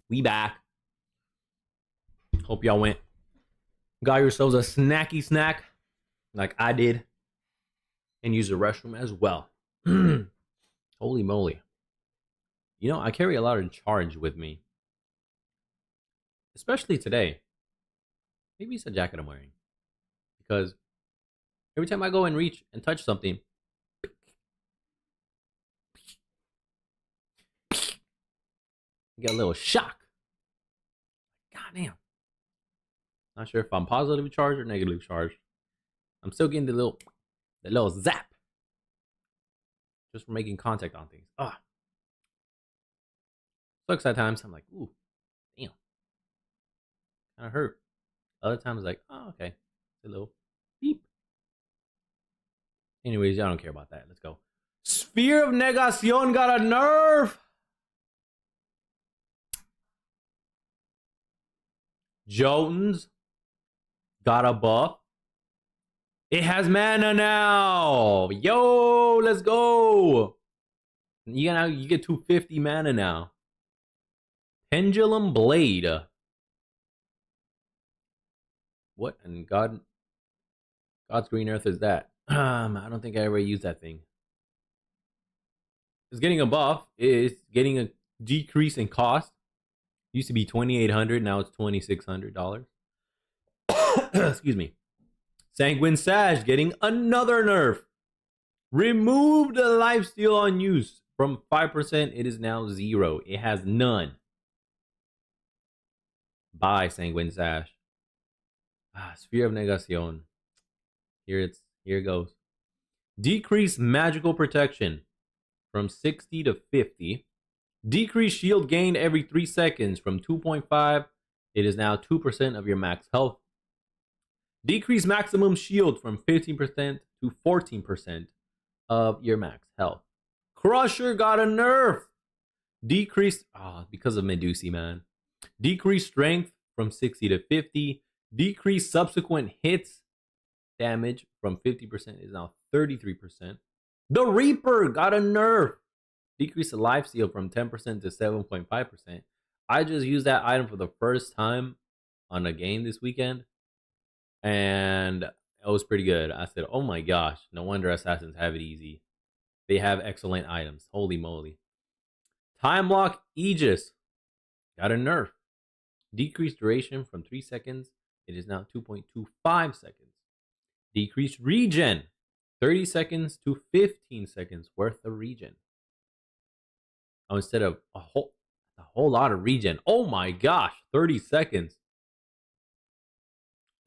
We back. Hope y'all got yourselves a snacky snack like I did, and use the restroom as well. Holy moly. You know, I carry a lot of charge with me, especially today. Maybe it's the jacket I'm wearing, because every time I go and reach and touch something, I get a little shock. God damn. Not sure if I'm positively charged or negatively charged. I'm still getting the little zap just from making contact on things. Ah, sucks at times. I'm like, ooh, damn, kind of hurt. Other times, like, oh, okay, a little beep. Anyways, y'all don't care about that. Let's go. Sphere of Negacion got a nerf. Jotuns got a buff. It has mana now. Yo, let's go. You get 250 mana now. Pendulum Blade. What in God's green earth is that? I don't think I ever used that thing. It's getting a buff. It's getting a decrease in cost. Used to be $2,800. Now it's $2,600. Excuse me. Sanguine Sash getting another nerf. Removed the lifesteal on use from 5%. It is now 0. It has none. Bye, Sanguine Sash. Sphere of Negacion. Here it goes. Decrease magical protection from 60 to 50. Decrease shield gain every 3 seconds from 2.5. It is now 2% of your max health. Decrease maximum shield from 15% to 14% of your max health. Crusher got a nerf. Decrease, because of Medusi, man. Decrease strength from 60 to 50. Decrease subsequent hits damage from 50% is now 33%. The Reaper got a nerf. Decrease the life steal from 10% to 7.5%. I just used that item for the first time on a game this weekend, and it was pretty good. I said, oh my gosh, no wonder assassins have it easy. They have excellent items. Holy moly. Time Lock Aegis got a nerf. Decreased duration from 3 seconds. It is now 2.25 seconds. Decreased regen. 30 seconds to 15 seconds worth of regen. Oh, instead of a whole lot of regen. Oh my gosh, 30 seconds.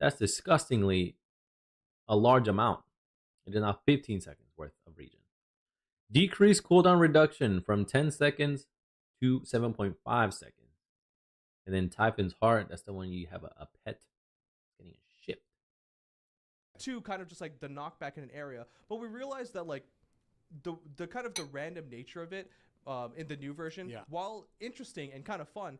That's disgustingly a large amount. It is now 15 seconds worth of regen. Decreased cooldown reduction from 10 seconds to 7.5 seconds. And then Typhon's Heart, that's the one you have a pet getting shipped. To kind of just like the knockback in an area, but we realized that like the kind of the random nature of it in the new version, while interesting and kind of fun,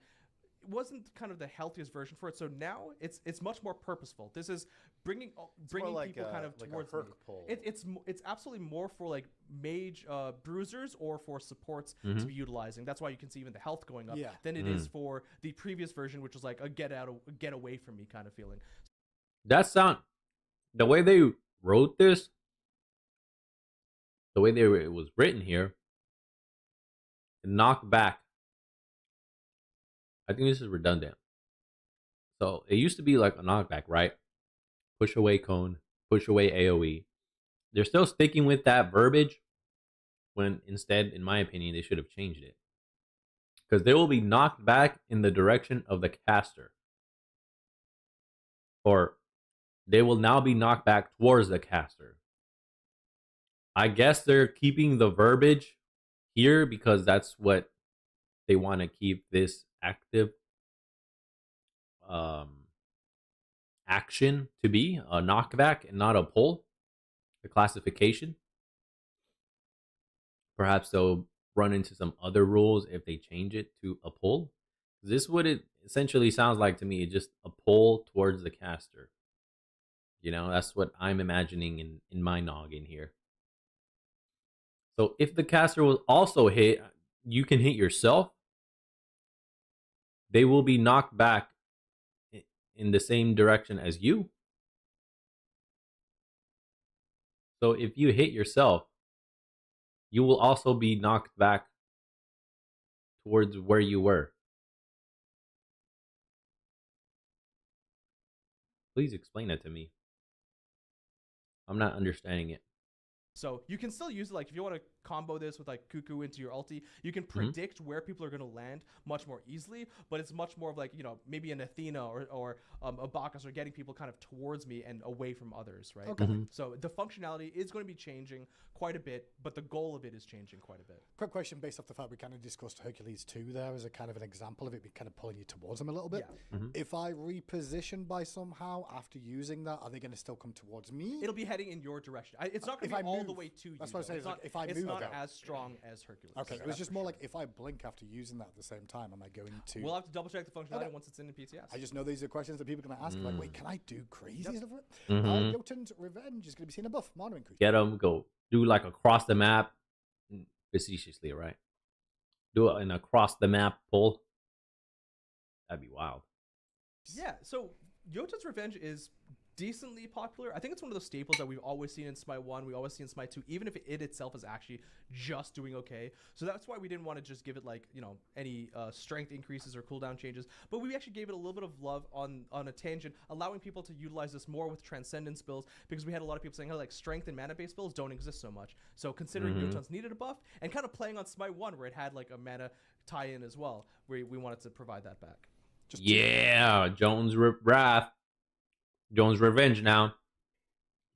it wasn't kind of the healthiest version for it. So now it's much more purposeful. This is bringing like people kind of like towards me. It's absolutely more for like mage bruisers or for supports to be utilizing. That's why you can see even the health going up than it is for the previous version, which was like a get away from me kind of feeling. The way they wrote this, the way it was written here, knock back. I think this is redundant. So it used to be like a knockback, right? Push away cone, push away AoE. They're still sticking with that verbiage when instead, in my opinion, they should have changed it. Because they will be knocked back in the direction of the caster. Or they will now be knocked back towards the caster. I guess they're keeping the verbiage here because that's what they want to keep this active action to be, a knockback and not a pull, the classification. Perhaps they'll run into some other rules if they change it to a pull. This is what it essentially sounds like to me, just a pull towards the caster. You know, that's what I'm imagining in my noggin here. So if the caster was also hit, you can hit yourself. they will be knocked back in the same direction as you. So if you hit yourself, you will also be knocked back towards where you were. Please explain it to me. I'm not understanding it. So you can still use it, like if you want to combo this with like Cuckoo into your ulti, you can predict where people are going to land much more easily, but it's much more of like, you know, maybe an Athena or a Bacchus are getting people kind of towards me and away from others, right? Okay. So the functionality is going to be changing quite a bit, but the goal of it is changing quite a bit. Quick question based off the fact we kind of discussed Hercules 2 there as a kind of an example of it be kind of pulling you towards him a little bit. Yeah. If I reposition by somehow after using that, are they going to still come towards me? It'll be heading in your direction. It's not going If to be I all move, the way to you. that's what I'm saying, It's is not, like, if I it's move, not I go. as strong as Hercules. Okay, it was That's just for more sure. like if I blink after using that at the same time, am I going to? We'll have to double check the functionality Okay. once it's in the PTS. I just know these are questions that people are going to ask. Like, wait, can I do crazy stuff with it? Mhm. Jotun's Revenge is going to be seeing a buff, mana increase. Get them, go do like across the map, facetiously, right? Do an across the map pull. That'd be wild. Yeah, so Jotun's Revenge is decently popular. I think it's one of those staples that we've always seen in Smite 1, we always see in Smite 2, even if it itself is actually just doing okay. So that's why we didn't want to just give it like, you know, any strength increases or cooldown changes, but we actually gave it a little bit of love on a tangent, allowing people to utilize this more with Transcendence builds, because we had a lot of people saying how like strength and mana-based builds don't exist so much. So considering Jotun's needed a buff, and kind of playing on Smite 1 where it had like a mana tie-in as well, where we wanted to provide that back. Yeah, Jones Wrath. Jones Revenge now.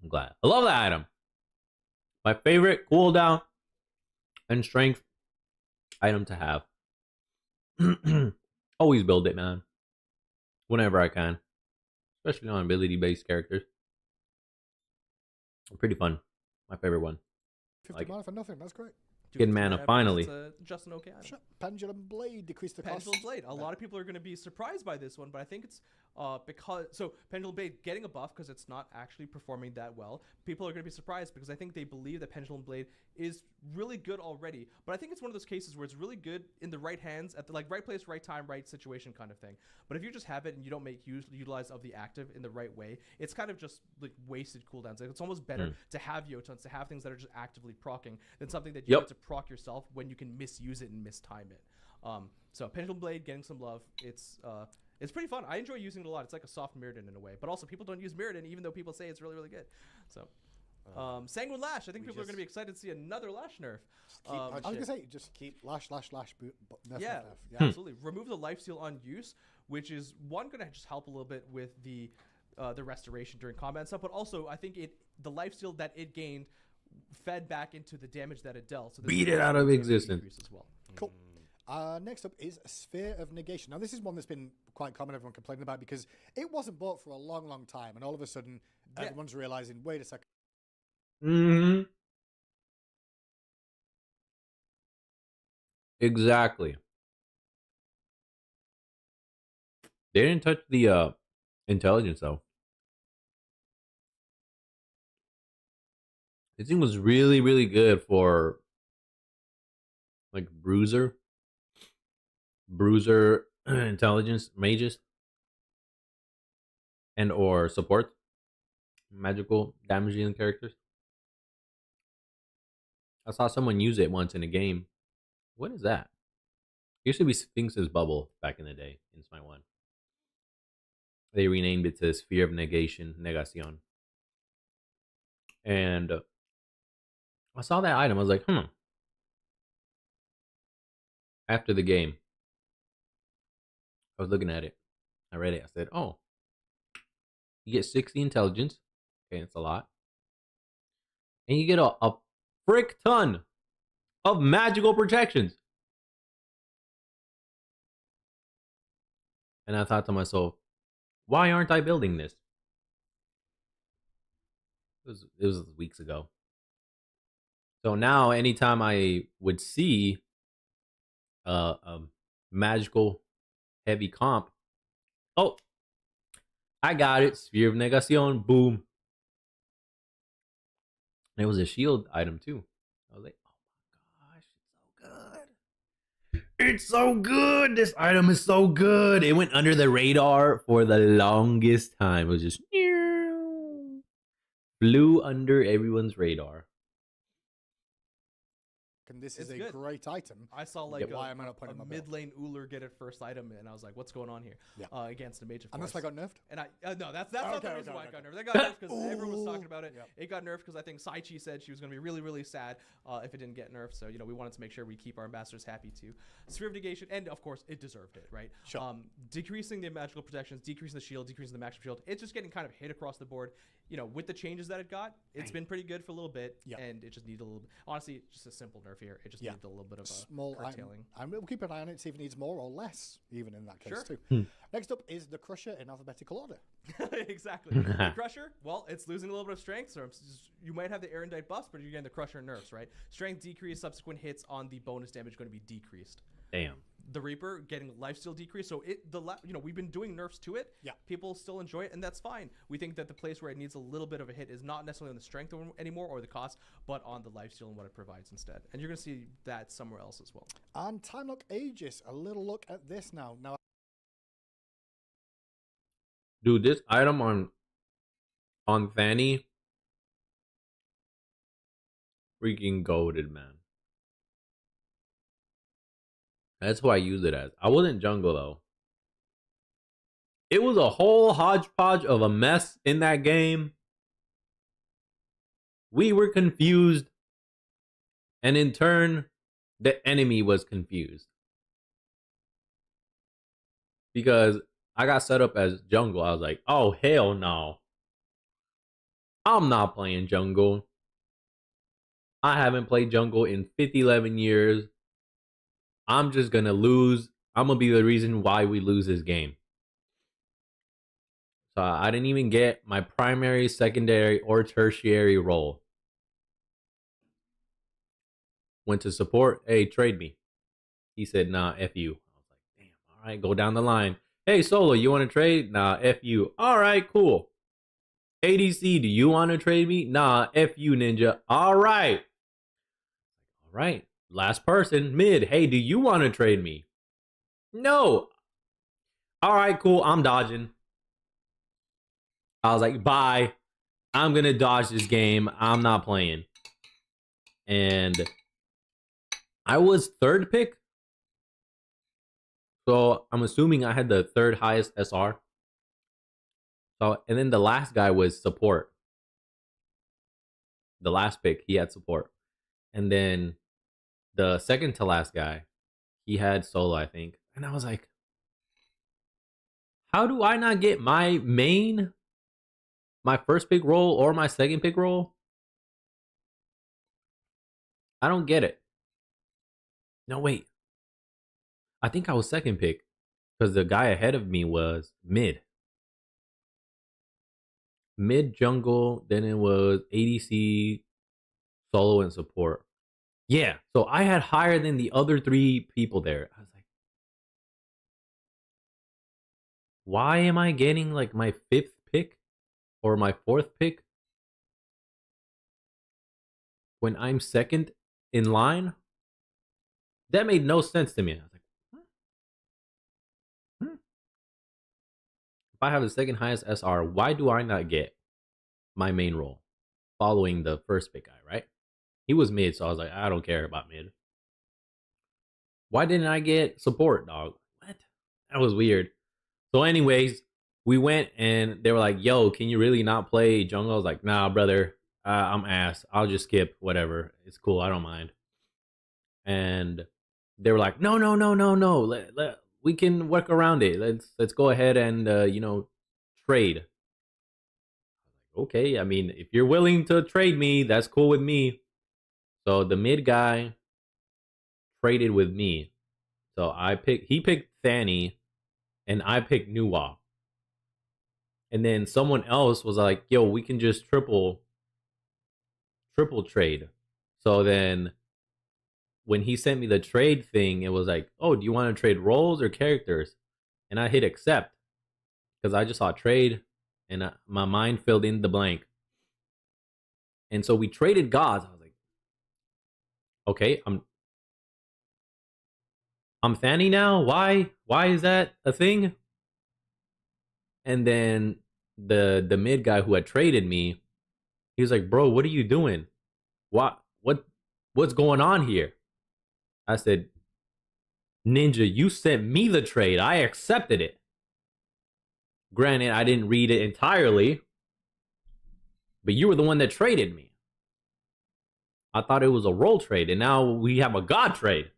I'm glad. I love that item. My favorite cooldown and strength item to have. Always build it, man. Whenever I can. Especially on ability-based characters. Pretty fun. My favorite one. 50 like mana for nothing, that's great. Get mana, finally. It's just an okay item. Sure. Pendulum Blade, decrease the cost. Pendulum Blade. A lot of people are going to be surprised by this one, but I think it's because so Pendulum Blade getting a buff because it's not actually performing that well. People are going to be surprised because I think they believe that Pendulum Blade is really good already. But I think it's one of those cases where it's really good in the right hands at the like right place, right time, right situation kind of thing. But if you just have it and you don't make utilize of the active in the right way, it's kind of just like wasted cooldowns. Like, it's almost better to have Jotuns, to have things that are just actively proccing than something that you get to proc yourself when you can misuse it and mistime it. So Pendulum Blade getting some love. It's pretty fun. I enjoy using it a lot. It's like a soft Mirrodin in a way, but also people don't use Mirrodin even though people say it's really, really good. So Sanguine Lash. I think people are going to be excited to see another Lash nerf. I was going to say, just keep lash, nerf, Yeah, nerf. absolutely. Remove the lifesteal on use, which is one going to just help a little bit with the restoration during combat and stuff, but also I think the lifesteal that it gained fed back into the damage that it dealt. So beat it out of existence as well. Cool. Next up is Sphere of Negation. Now, this is one that's been quite common, everyone complaining about, because it wasn't bought for a long, long time, and all of a sudden, everyone's realizing, wait a second. Exactly. They didn't touch the intelligence, though. This thing was really, really good for like bruiser intelligence mages and or support magical damage dealing characters. I saw someone use it once in a game. What is that? It used to be Sphinx's bubble back in the day in Smite 1. They renamed it to Sphere of Negacion. And I saw that item. I was like, After the game, I was looking at it. I read it. I said, oh, you get 60 intelligence. Okay, that's a lot. And you get a frick ton of magical protections. And I thought to myself, why aren't I building this? It was weeks ago. So now anytime I would see a magical heavy comp, oh, I got it. Sphere of Negacion, boom. And it was a shield item too. I was like, oh my gosh, it's so It's so good. This item is so good. It went under the radar for the longest time. It was just flew under everyone's radar. And this is It's a good. great item. I saw like Why am I not putting a my build? mid lane Uller get it first item, and I was like, "What's going on here?" Yeah. Against a mage, of And course. that's why I got nerfed. And no, that's not the Okay, reason okay, why okay. it got nerfed. It got nerfed because everyone was talking Ooh. about it. Yep. It got nerfed because I think Saichi said she was going to be really, really sad if it didn't get nerfed. So we wanted to make sure we keep our ambassadors happy too. Sphere of Negation, and of course, it deserved it, right? Sure. Decreasing the magical protections, decreasing the shield, decreasing the maximum shield. It's just getting kind of hit across the board. With the changes that it got, it's been pretty good for a little bit, Yeah. and it just needed a little. Honestly, just a simple nerf here. It just needed a little bit of a small curtailing. We'll keep an eye on it, see if it needs more or less, even in that case Sure. too. Next up is the Crusher in alphabetical order. Exactly. The Crusher, well, it's losing a little bit of strength, so you might have the Erendite buffs, but you're getting the Crusher nerfs, right? Strength decrease, subsequent hits on the bonus damage going to be decreased. Damn. The Reaper getting lifesteal decrease, so we've been doing nerfs to it. Yeah. People still enjoy it, and that's fine. We think that the place where it needs a little bit of a hit is not necessarily on the strength anymore or the cost, but on the lifesteal and what it provides instead. And you're going to see that somewhere else as well. And Time Lock Aegis, a little look at this now. Now, Dude, this item on Fanny, freaking goated, man. That's who I use it as. I wasn't jungle though. It was a whole hodgepodge of a mess in that game. We were confused. And in turn, the enemy was confused. Because I got set up as jungle. I was like, oh, hell no. I'm not playing jungle. I haven't played jungle in 11 years. I'm just going to lose. I'm going to be the reason why we lose this game. So I didn't even get my primary, secondary, or tertiary role. Went to support. Hey, trade me. He said, nah, F you. I was like, damn, all right, go down the line. Hey, Solo, you want to trade? Nah, F you. All right, cool. ADC, do you want to trade me? Nah, F you, Ninja. All right. All right. Last person, mid. Hey, do you want to trade me? No. All right, cool. I'm dodging. I was like, bye. I'm going to dodge this game. I'm not playing. And I was third pick. So I'm assuming I had the third highest SR. So, and then the last guy was support. The last pick, he had support. And then the second to last guy, he had solo, I think. And I was like, how do I not get my main, my first pick role or my second pick role? I don't get it. No, wait. I think I was second pick because the guy ahead of me was mid. Mid jungle, then it was ADC, solo, and support. Yeah, so I had higher than the other three people there. I was like, why am I getting like my fifth pick or my fourth pick when I'm second in line? That made no sense to me. I was like, if I have the second highest SR, why do I not get my main role following the first pick guy, right? He was mid, so I was like, I don't care about mid. Why didn't I get support, dog? What? That was weird. So anyways, we went and they were like, yo, can you really not play jungle? I was like, nah, brother, I'm ass. I'll just skip, whatever. It's cool. I don't mind. And they were like, no. We can work around it. Let's go ahead and, trade. Okay, I mean, if you're willing to trade me, that's cool with me. So the mid guy traded with me. So he picked Fanny, and I picked Nuwa. And then someone else was like, yo, we can just triple trade. So then when he sent me the trade thing, it was like, oh, do you want to trade roles or characters? And I hit accept because I just saw trade and my mind filled in the blank. And so we traded gods. I was like, okay, I'm Fanny now. Why is that a thing? And then the mid guy who had traded me, he was like, bro, what are you doing? What's going on here? I said, Ninja, you sent me the trade. I accepted it. Granted, I didn't read it entirely, but you were the one that traded me. I thought it was a roll trade, and now we have a god trade.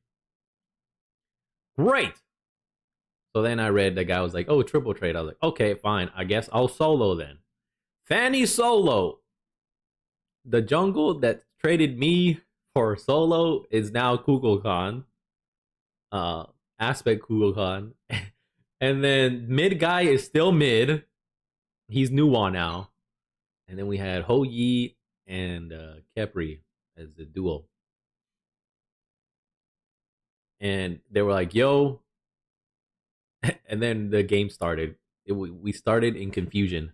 Great. So then I read the guy was like, oh, triple trade. I was like, okay, fine. I guess I'll solo then. Fanny solo. The jungle that traded me for solo is now Kukulkan. Aspect Kukulkan. And then mid guy is still mid. He's Nuwa now. And then we had Ho Yi and Kepri as the duo. And they were like, yo. And then the game started. We started in confusion.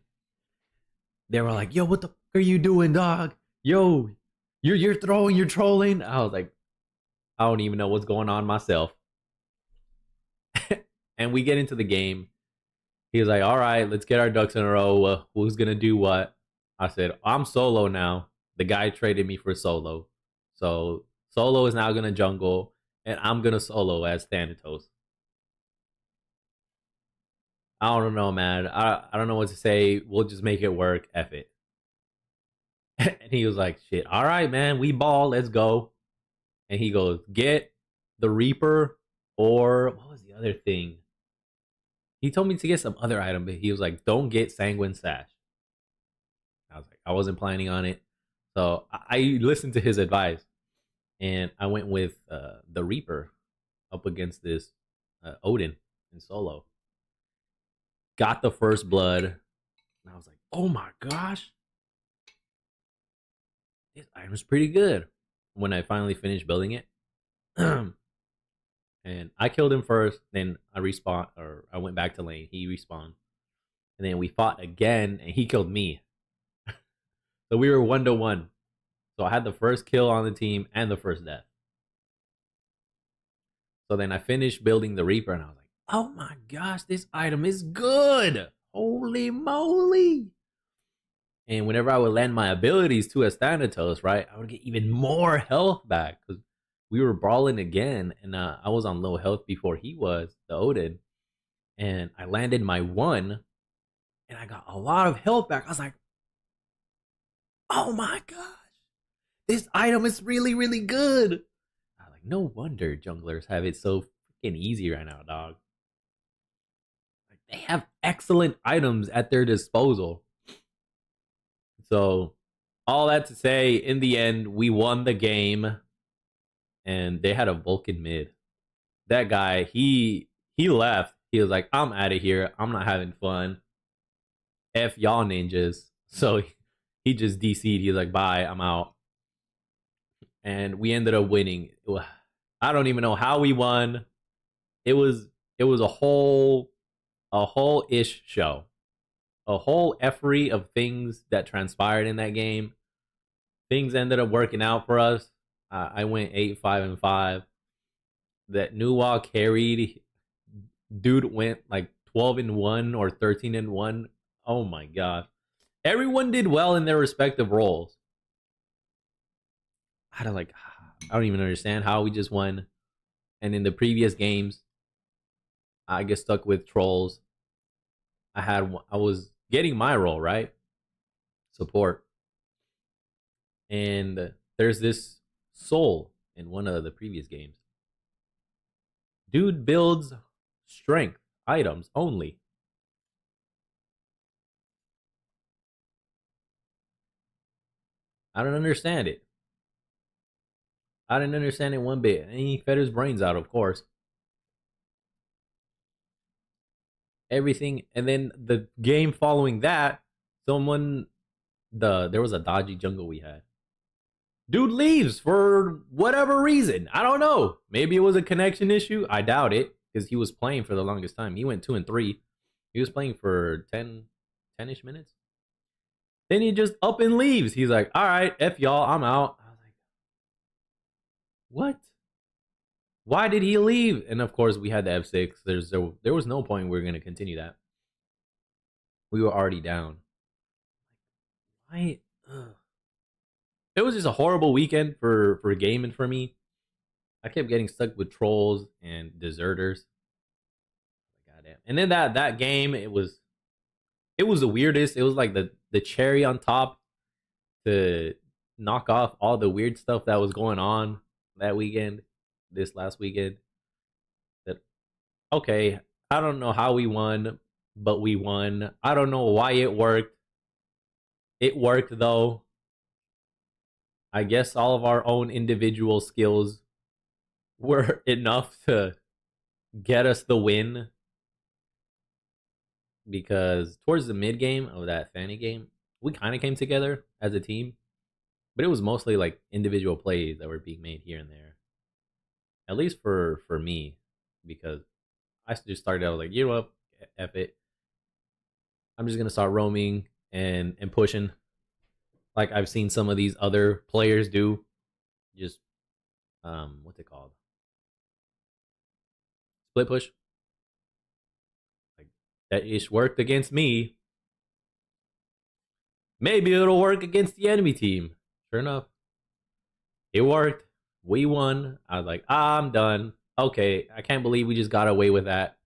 They were like, yo, what the fuck are you doing, dog? Yo, you're throwing, you're trolling. I was like, I don't even know what's going on myself. And we get into the game. He was like, all right, let's get our ducks in a row. Who's going to do what? I said, I'm solo now. The guy traded me for solo. So solo is now going to jungle, and I'm going to solo as Thanatos. I don't know, man. I don't know what to say. We'll just make it work. F it. And he was like, shit, all right, man. We ball. Let's go. And he goes, get the Reaper or what was the other thing? He told me to get some other item, but he was like, don't get Sanguine Sash. I was like, I wasn't planning on it. So I listened to his advice. And I went with the Reaper up against this Odin in solo. Got the first blood. And I was like, oh my gosh. This item's pretty good. When I finally finished building it. And I killed him first. Then I respawned, or I went back to lane. He respawned. And then we fought again, and he killed me. So we were 1-1. So I had the first kill on the team and the first death. So then I finished building the Reaper, and I was like, oh my gosh, this item is good. Holy moly. And whenever I would land my abilities too as Thanatos, right, I would get even more health back. Because we were brawling again, and I was on low health before he was, the Odin. And I landed my 1, and I got a lot of health back. I was like, oh my gosh. This item is really, really good. I was like, no wonder junglers have it so freaking easy right now, dog. Like, they have excellent items at their disposal. So, all that to say, in the end, we won the game. And they had a Vulcan mid. That guy, he left. He was like, I'm out of here. I'm not having fun. F y'all ninjas. So he just DC'd. He's like, bye, I'm out. And we ended up winning. I don't even know how we won. It was a whole ish show. A whole effery of things that transpired in that game. Things ended up working out for us. I went 8-5-5. That Nuwa carried. Dude went like 12-1 or 13-1. Oh my gosh. Everyone did well in their respective roles. I don't even understand how we just won. And in the previous games, I get stuck with trolls. I was getting my role, right? Support. And there's this soul in one of the previous games. Dude builds strength items only. I don't understand it. I didn't understand it one bit. And he fed his brains out, of course. Everything. And then the game following that, there was a dodgy jungle we had. Dude leaves for whatever reason. I don't know. Maybe it was a connection issue. I doubt it, because he was playing for the longest time. He went 2-3. He was playing for 10-ish minutes. Then he just up and leaves. He's like, all right, F y'all, I'm out. I was like, Why did he leave? And of course, we had the F6. There was no point we were going to continue that. We were already down. Why? It was just a horrible weekend for gaming for me. I kept getting stuck with trolls and deserters. Goddamn. And then that game, it was the weirdest. It was like the cherry on top to knock off all the weird stuff that was going on that weekend, this last weekend. That okay, I don't know how we won, but we won. I don't know why it worked. It worked though. I guess all of our own individual skills were enough to get us the win. Because towards the mid game of that Fanny game, we kind of came together as a team. But it was mostly like individual plays that were being made here and there. At least for me. Because I just started, I was like, you know what? F it. I'm just going to start roaming and pushing. Like I've seen some of these other players do. Just, what's it called? Split push. Like that ish worked against me. Maybe it'll work against the enemy team. Sure enough. It worked. We won. I was like, I'm done. Okay, I can't believe we just got away with that.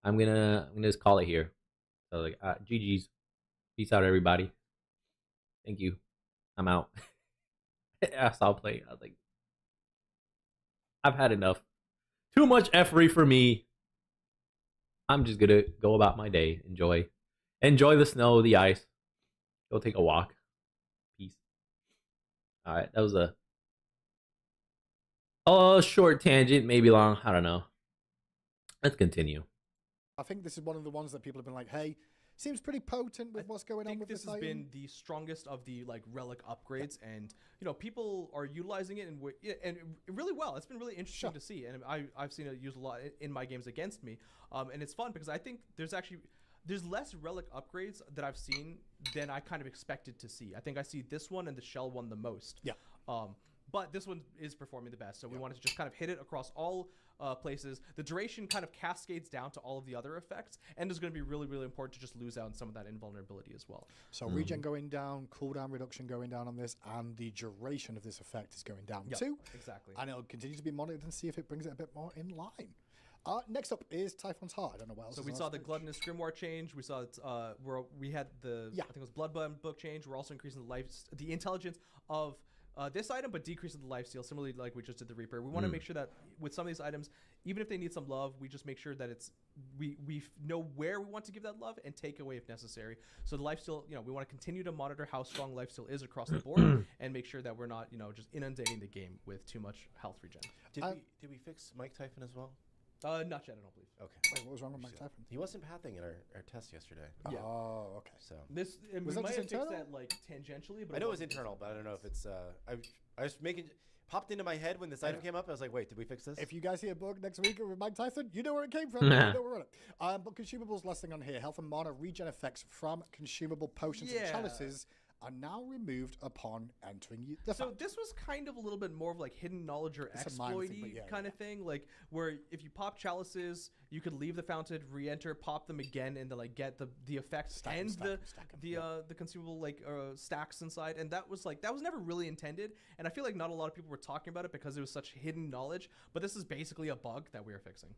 I'm gonna just call it here. So like, GG's. Peace out, everybody. Thank you. I'm out. I saw playing. I was like, I've had enough. Too much effery for me. I'm just gonna go about my day. Enjoy the snow, the ice. Go take a walk. Peace. All right, that was a short tangent, maybe long. I don't know. Let's continue. I think this is one of the ones that people have been like, "Hey, seems pretty potent with what's going on with this the has Titan." been the strongest of the like relic upgrades, and you know people are utilizing it and really well. It's been really interesting to see, and I've seen it used a lot in my games against me, and it's fun because I think there's less relic upgrades that I've seen than I kind of expected to see. I think I see this one and the shell one the most. Yeah. But this one is performing the best, so we wanted to just kind of hit it across all places. The duration kind of cascades down to all of the other effects, and it's going to be really, really important to just lose out on some of that invulnerability as well. So regen going down, cooldown reduction going down on this, and the duration of this effect is going down too. Exactly. And it'll continue to be monitored and see if it brings it a bit more in line. Next up is Typhon's Heart. I don't know what else. So we saw the Gluttonous Grimoire change. We saw it, where we had the I think it was Bloodbond book change. We're also increasing the intelligence of this item, but decreasing the lifesteal. Similarly, like we just did the Reaper. We want to make sure that with some of these items, even if they need some love, we just make sure that it's we know where we want to give that love and take away if necessary. So the lifesteal, we want to continue to monitor how strong lifesteal is across the board and make sure that we're not, just inundating the game with too much health regen. Did we fix Mike Typhon as well? Not yet, I don't believe. Okay. Wait, what was wrong with Mike Typhon? He wasn't pathing in our test yesterday. Yeah. Oh, okay. So this Was we that might just have fixed internal? that like tangentially, but I know it was internal, but I don't know if it's. I was popped into my head when this item came up. I was like, wait, did we fix this? If you guys see a bug next week with Mike Tyson, you know where it came from. You know where it. But consumables, last thing on here, health and mana regen effects from consumable potions and chalices are now removed upon entering the So fight. this was kind of a little bit more of like hidden knowledge or It's a minor thing, exploity but kind of thing, like where if you pop chalices, you could leave the fountain, re-enter, pop them again, and then like get the effects Stack 'em, and stack 'em, stack 'em, the consumable like stacks inside, and that was never really intended, and I feel like not a lot of people were talking about it because it was such hidden knowledge, but this is basically a bug that we are fixing.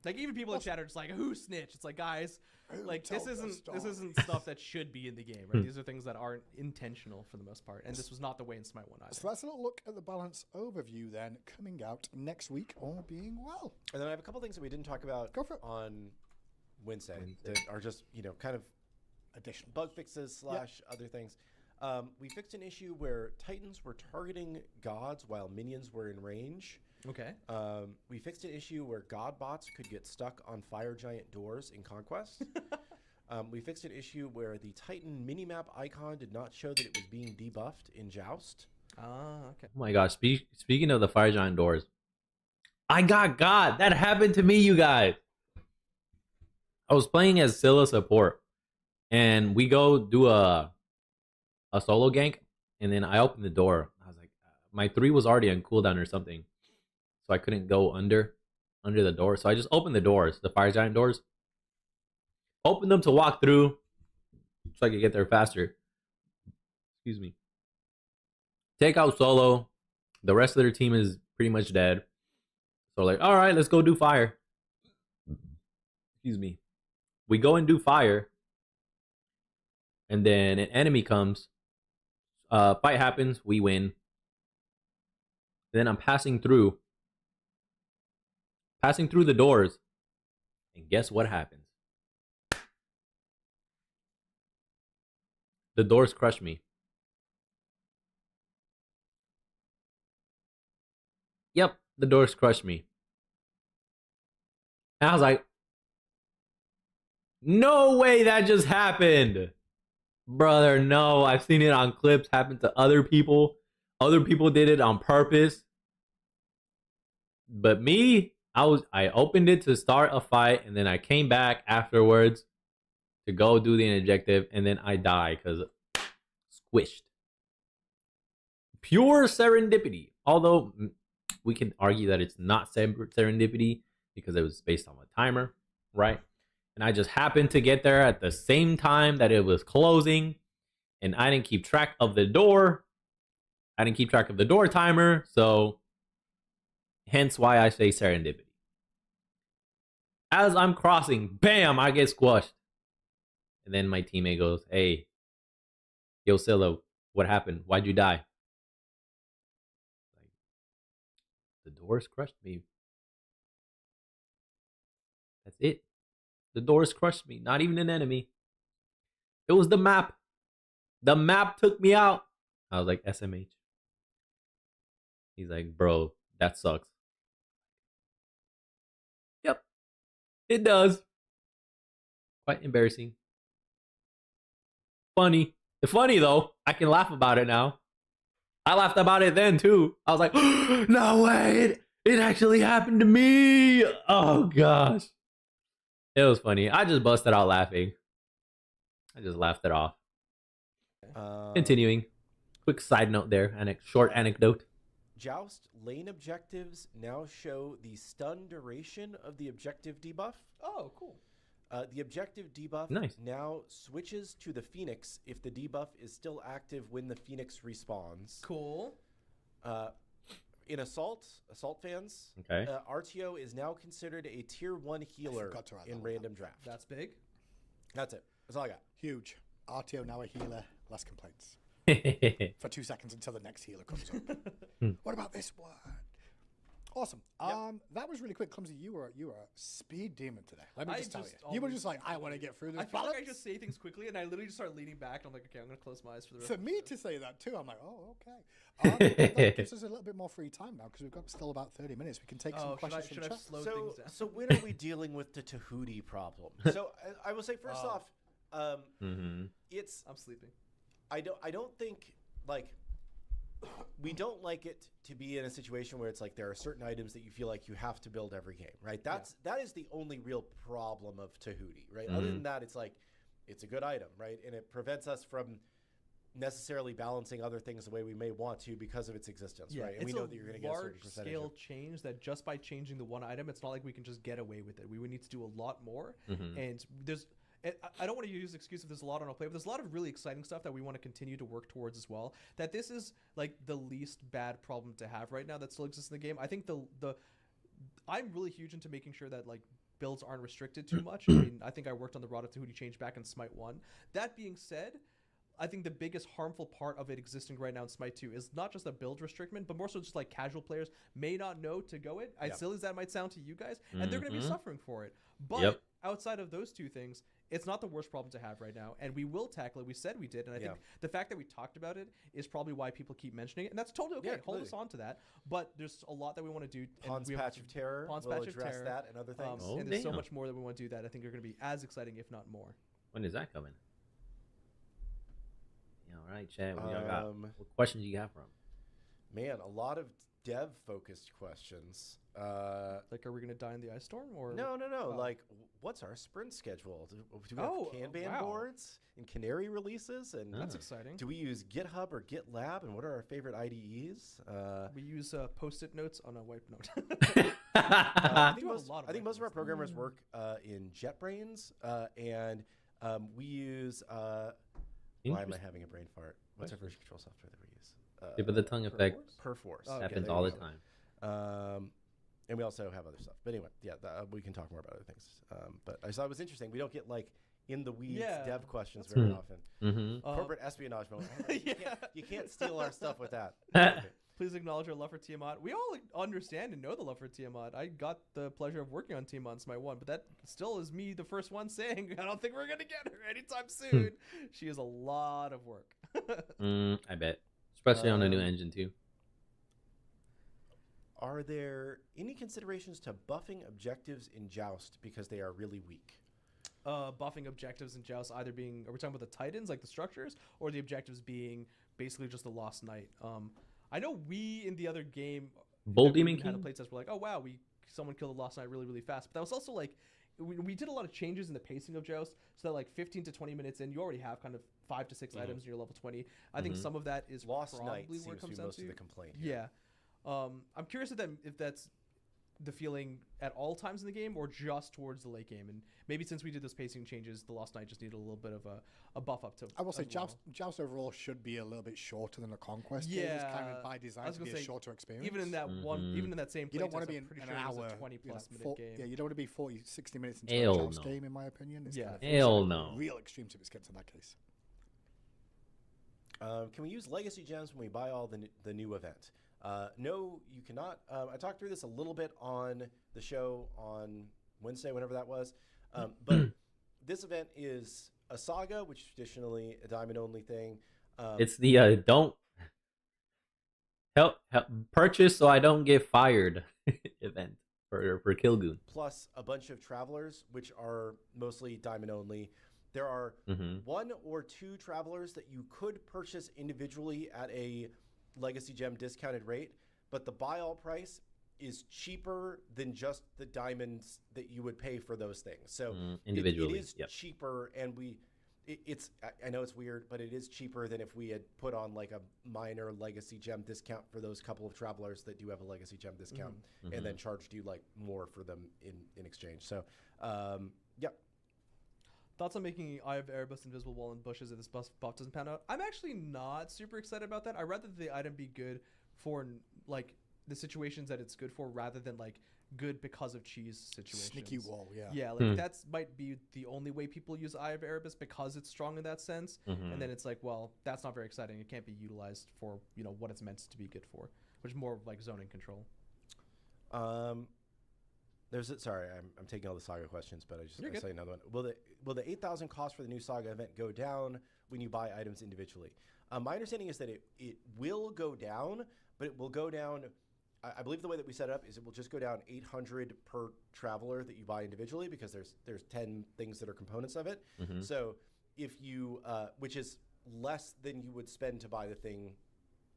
Like even people in chat are just like, who snitch? It's like, guys, like this isn't stuff that should be in the game, right? These are things that aren't intentional for the most part, and this was not the way in Smite 1 either. So let's have a look at the balance overview then, coming out next week, all being well. And then I have a couple things that we didn't talk about Go for it. on Wednesday that are just kind of Additional bug fixes / other things. We fixed an issue where Titans were targeting gods while minions were in range. Okay. We fixed an issue where god bots could get stuck on fire giant doors in Conquest. We fixed an issue where the Titan minimap icon did not show that it was being debuffed in Joust. Okay. Oh my gosh, speaking of the fire giant doors, I got God. That happened to me, you guys. I was playing as Scylla support, and we go do a solo gank, and then I open the door. I was like, my 3 was already on cooldown or something, so I couldn't go under the door. So I just opened the doors, the fire giant doors. Opened them to walk through, so I could get there faster. Excuse me. Take out solo. The rest of their team is pretty much dead. So like, all right, let's go do fire. Excuse me. We go and do fire, and then an enemy comes. Fight happens. We win. Then I'm passing through the doors, and guess what happens? The doors crush me. Yep, the doors crushed me. And I was like, no way that just happened. Brother, no. I've seen it on clips happen to other people. Other people did it on purpose. But me, I opened it to start a fight, and then I came back afterwards to go do the objective, and then I die because squished. Pure serendipity. Although we can argue that it's not serendipity because it was based on a timer, right? And I just happened to get there at the same time that it was closing, and I didn't keep track of the door. I didn't keep track of the door timer, so hence why I say serendipity. As I'm crossing, bam, I get squashed. And then my teammate goes, hey, yo, Silo, what happened? Why'd you die? Like, the doors crushed me. That's it. The doors crushed me. Not even an enemy. It was the map. The map took me out. I was like, SMH. He's like, bro, that sucks. Yep. It does. Quite embarrassing. Funny. Funny though. I can laugh about it now. I laughed about it then too. I was like, no way. It actually happened to me. Oh gosh. It was funny. I just busted out laughing. I just laughed it off. Continuing. Quick side note there. Short anecdote. Joust lane objectives now show the stun duration of the objective debuff. Oh, cool. The objective debuff now switches to the Phoenix if the debuff is still active when the Phoenix respawns. Cool. In Assault fans, okay. RTO is now considered a tier 1 healer in random draft. That's big. That's it. That's all I got. Huge. RTO now a healer. Less complaints. For 2 seconds until the next healer comes up. What about this one? Awesome. Yep. That was really quick. Clumsy, you were a speed demon today. Let me just tell you. You were just like, I want to get through this. I feel like I just say things quickly, and I literally just start leaning back, and I'm like, okay, I'm going to close my eyes for the rest For of me the to say that too, I'm like, oh, okay. That gives us a little bit more free time now because we've got still about 30 minutes. We can take some questions from chat. Slow things down? So when are we dealing with the Tahuti problem? So I will say first off, it's I'm sleeping. I don't think like we don't like it to be in a situation where it's like there are certain items that you feel like you have to build every game, right? That is the only real problem of Tahuti, right? Other than that, it's like it's a good item, right? And it prevents us from necessarily balancing other things the way we may want to because of its existence, right? And we know that you're going to get a certain percentage. Large scale change that just by changing the one item, it's not like we can just get away with it. We would need to do a lot more, and there's. I don't want to use the excuse if there's a lot on our plate, but there's a lot of really exciting stuff that we want to continue to work towards as well. That this is like the least bad problem to have right now that still exists in the game. I think I'm really huge into making sure that like builds aren't restricted too much. I mean, I think I worked on the Rod of Tahuti change back in Smite 1. That being said, I think the biggest harmful part of it existing right now in Smite 2 is not just a build restriction, but more so just like casual players may not know to go it. As silly as that might sound to you guys, and they're going to be suffering for it. But outside of those two things, it's not the worst problem to have right now, and we will tackle it. We said we did, and I think the fact that we talked about it is probably why people keep mentioning it, and that's totally okay. Hold us on to that. But there's a lot that we want to do. Pon's Patch of Terror. Pon's we'll Patch of Terror. That and other things. And there's so much more that we want to do that I think are going to be as exciting, if not more. When is that coming? Yeah, all right, Chad. What questions you got for him? Man, a lot of dev-focused questions. Like, are we gonna die in the ice storm or No. Oh. Like, what's our sprint schedule? Do we Oh, have Kanban wow. boards and Canary releases? And That's exciting. do we use GitHub or GitLab? And what are our favorite IDEs? We use Post-it notes on a white note. I think do have a most, lot of I think most of our whiteboards. programmers work in JetBrains, and we use. Why am I having a brain fart? What's our version control software that we use? Tip of the tongue effect Perforce. Oh, okay, happens there all you the go. time. And we also have other stuff. But anyway, yeah, we can talk more about other things. But I thought it was interesting. We don't get like in the weeds dev questions very often. Mm-hmm. Corporate espionage moment. You can't steal our stuff with that. Please acknowledge our love for Tiamat. We all understand and know the love for Tiamat. I got the pleasure of working on Tiamat on Smite 1, but that still is me, the first one, saying I don't think we're going to get her anytime soon. She is a lot of work. I bet. Especially on a new engine, too. Are there any considerations to buffing objectives in Joust because they are really weak? Buffing objectives in Joust either being, are we talking about the Titans, like the structures, or the objectives being basically just the Lost Knight? I know we in the other game, Bull that we Demon had a King? playtest, we're like, oh wow, someone killed the Lost Knight really, really fast. But that was also like, we did a lot of changes in the pacing of Joust, so that like 15 to 20 minutes in, you already have kind of 5 to 6 items in your level 20. I think some of that is Lost probably Knight where seems it to comes be down most to. of the complaint. Here. Yeah. I'm curious if that's the feeling at all times in the game or just towards the late game. And maybe since we did those pacing changes, the Lost Knight just needed a little bit of a buff up to. I will say as well. Joust overall should be a little bit shorter than a Conquest. It is kind of by I design was to be gonna a say, shorter experience. even in that even in that same you don't playtest, want to be I'm in pretty an sure it was hour, a 20 plus minute game. Yeah, you don't want to be 40, 60 minutes into Hell a Joust no. game, in my opinion. It's Yeah. kind of Hell no. real extreme if it's get to that case. Can we use legacy gems when we buy all the new event? No, you cannot. I talked through this a little bit on the show on Wednesday, whenever that was. But this event is a saga, which is traditionally a diamond only thing. It's the don't help purchase so I don't get fired event for Kilgoon. Plus a bunch of travelers, which are mostly diamond only. There are 1 or 2 travelers that you could purchase individually at a legacy gem discounted rate, but the buy all price is cheaper than just the diamonds that you would pay for those things. So individually, it is cheaper, and I know it's weird, but it is cheaper than if we had put on like a minor legacy gem discount for those couple of travelers that do have a legacy gem discount, and then charged you like more for them in exchange. So yeah. Thoughts on making Eye of Erebus invisible wall and bushes if this buff doesn't pan out? I'm actually not super excited about that. I'd rather the item be good for like the situations that it's good for rather than like good because of cheese situations. Sneaky wall, yeah. Yeah, like that's might be the only way people use Eye of Erebus because it's strong in that sense. And then it's like, well, that's not very exciting. It can't be utilized for, what it's meant to be good for, which is more of like zoning control. Sorry, I'm taking all the saga questions, but I say another one. Will the 8,000 cost for the new saga event go down when you buy items individually? My understanding is that it will go down, but it will go down. I believe the way that we set it up is it will just go down 800 per traveler that you buy individually because there's 10 things that are components of it. So if you, which is less than you would spend to buy the thing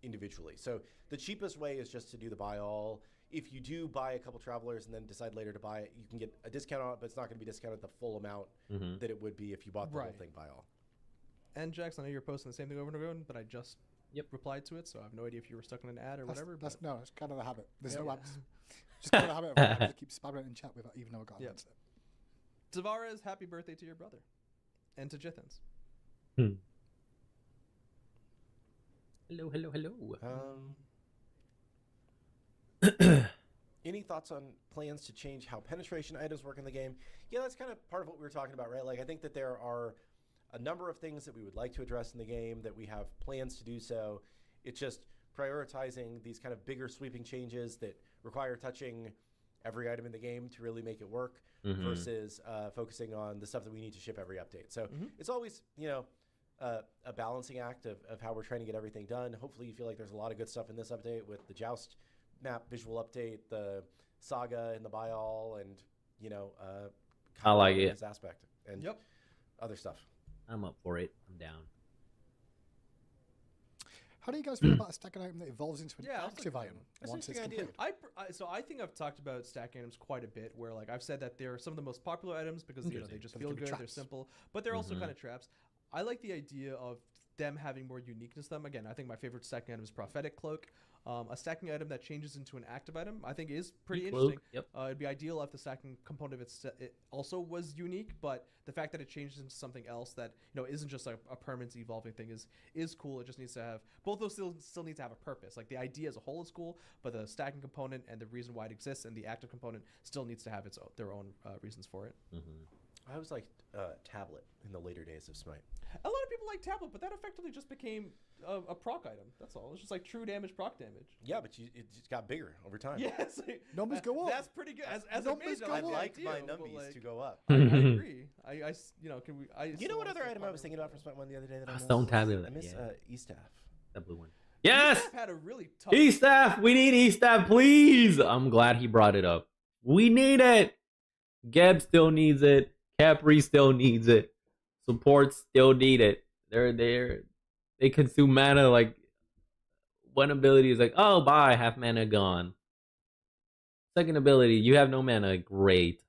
individually. So the cheapest way is just to do the buy all. If you do buy a couple travelers and then decide later to buy it, you can get a discount on it, but it's not going to be discounted the full amount that it would be if you bought the whole thing buy all. And Jax, I know you're posting the same thing over and over again, but I just replied to it, so I have no idea if you were stuck in an ad or whatever. It's kind of the habit. There's no ads. Just kind of the habit of I just keep spamming it in chat without even though I got an answer. Tavares, happy birthday to your brother. And to Jithens. Hello. Any thoughts on plans to change how penetration items work in the game? Yeah, that's kind of part of what we were talking about, right? Like, I think that there are a number of things that we would like to address in the game, that we have plans to do so. It's just prioritizing these kind of bigger sweeping changes that require touching every item in the game to really make it work versus focusing on the stuff that we need to ship every update. So it's always, a balancing act of how we're trying to get everything done. Hopefully you feel like there's a lot of good stuff in this update with the Joust map visual update, the saga and the buy all, and I like it. this aspect and other stuff. I'm up for it. I'm down. How do you guys feel about a stacking item that evolves into an Yeah, active item That's once an it's interesting idea. completed? So I think I've talked about stacking items quite a bit, where like I've said that they're some of the most popular items because they Interesting. just But they feel can be good, they're traps. simple, but they're also Mhm. kind of traps. I like the idea of them having more uniqueness to them. Again, I think my favorite stacking item is Prophetic Cloak. A stacking item that changes into an active item, I think, is pretty Cloak, interesting. yep. It'd be ideal if the stacking component of it also was unique, but the fact that it changes into something else that isn't just a permanent evolving thing is cool. It just needs to have both those still need to have a purpose. Like the idea as a whole is cool, but the stacking component and the reason why it exists and the active component still needs to have their own reasons for it. I was like tablet in the later days of Smite. A lot of people like tablet, but that effectively just became a proc item. That's all. It's just like true damage, proc damage. Yeah, but it just got bigger over time. Yes, Numbers go up. That's pretty good. As a Numbers mage, go I I'd up. like idea, my but, numbies like, to go up. I agree. Can we? You know what other item I was thinking about for Smite 1 the other day that I missed? Stone tablet. I miss Yeah. E-Staff. That blue one. Yes! Had a really tough. E-Staff! We need E-Staff, please! I'm glad he brought it up. We need it! Geb still needs it. Capri still needs it. Support still need it. They consume mana like one ability is like, oh, bye, half mana gone. Second ability, you have no mana. Great.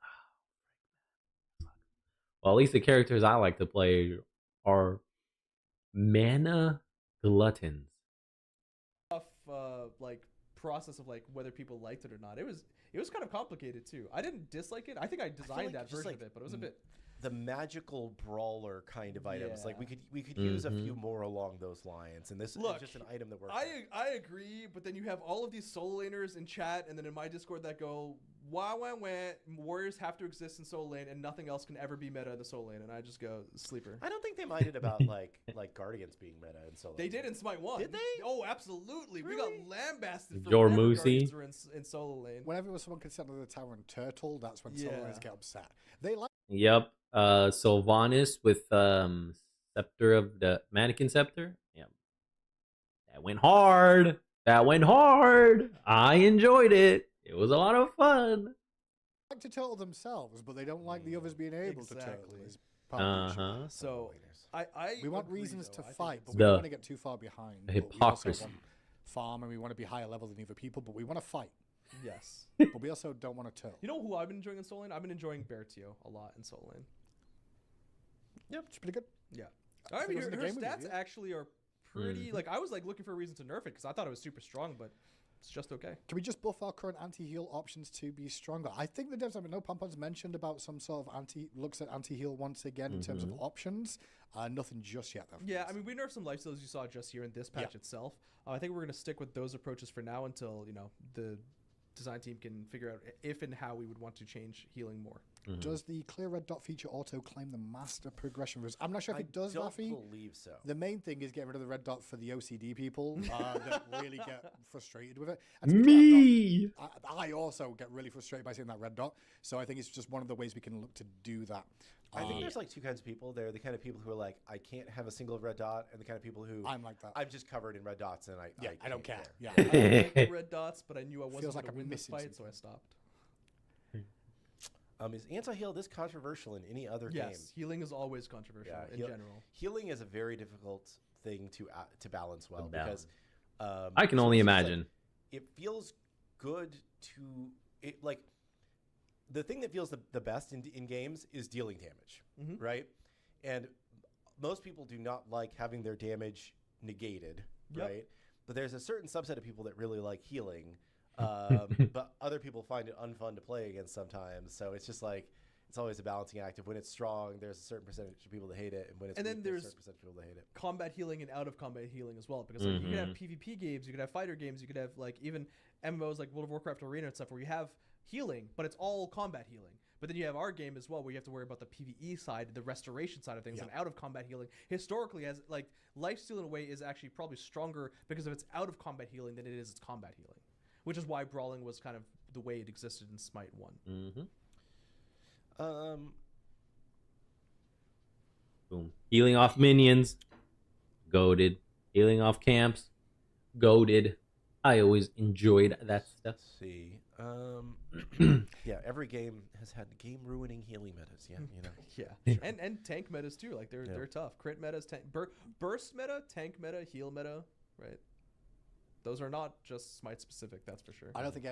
Well, at least the characters I like to play are mana gluttons. Tough like process of like whether people liked it or not. It was kind of complicated too. I didn't dislike it. I think I designed like that just, version like, of it, but it was a bit. The magical brawler kind of items. Like Yeah. we could use a few more along those lines. And this is just an item that works. I agree, but then you have all of these solo laners in chat, and then in my Discord that go, wah. Warriors have to exist in solo lane, and nothing else can ever be meta in the solo lane. And I just go sleeper. I don't think they minded about like Guardians being meta in solo. They did in Smite 1. Did they? Oh, absolutely. We Really? got lambasted for Your whenever Moosey. Guardians were in solo lane. Whenever someone can set another tower and turtle, that's when Yeah. solos get upset. They like Yep. Sylvanas with Scepter of the Mannequin Scepter. Yeah. That went hard. I enjoyed it. It was a lot of fun. to turtle themselves, but they don't like the others being able to turtle. Exactly. Is part of the issue. Uh-huh. So We want agree, reasons though. to I think fight, it's- but we The don't want to get too far behind. But we also hypocrisy. want farm, and we want to be higher level than other people, but we want to fight. Yes. But we also don't want to turtle. You know who I've been enjoying in solo lane? I've been enjoying Bertio a lot in solo lane. Yep, it's pretty good. Yeah. I I think mean, it was in the her game with you, stats yeah. actually are pretty. Like, I was like looking for a reason to nerf it because I thought it was super strong, but it's just okay. Can we just buff our current anti-heal options to be stronger? I think the devs, I mean, no Pompon's mentioned about some sort of looks at anti-heal once again in terms of options. Nothing just yet, though. Yeah, I mean, we nerfed some lifesteals you saw just here in this patch itself. I think we're going to stick with those approaches for now until, the design team can figure out if and how we would want to change healing more. Does the clear red dot feature auto-claim the master progression routes? I'm not sure if it does, I Rafi. don't believe so. The main thing is getting rid of the red dot for the OCD people that really get frustrated with it. And to be fair, I also get really frustrated by seeing that red dot. So I think it's just one of the ways we can look to do that. I think there's like two kinds of people. They're the kind of people who are like, I can't have a single red dot, and the kind of people who I'm like that. I'm just covered in red dots, and I don't can't care. Yeah. I like the red dots, but I knew I wasn't Feels going like to I'm win this missing fight, so I stopped. Is anti-heal this controversial in any other game? Yes, healing is always controversial in general. Healing is a very difficult thing to balance well because I can only imagine. It feels good to it like the thing that feels the best in games is dealing damage, right? And most people do not like having their damage negated, right? But there's a certain subset of people that really like healing. But other people find it unfun to play against sometimes. So it's just like it's always a balancing act. Of when it's strong, there's a certain percentage of people that hate it, and when it's weak, there's a certain percentage of people that hate it. Combat healing and out of combat healing as well, because like, you could have PvP games, you could have fighter games, you could have like even MMOs like World of Warcraft Arena and stuff where you have healing, but it's all combat healing. But then you have our game as well, where you have to worry about the PvE side, the restoration side of things, and out of combat healing. Historically, as like lifesteal in a way is actually probably stronger because of its out of combat healing than it is its combat healing. Which is why brawling was kind of the way it existed in Smite 1. Boom. Healing off minions. Goated. Healing off camps. Goated. I always enjoyed that stuff. Let's see. Yeah, every game has had game-ruining healing metas. Yeah, Yeah, and tank metas too. Like they're tough. Crit metas, burst meta, tank meta, heal meta, right? Those are not just Smite specific, that's for sure. I don't think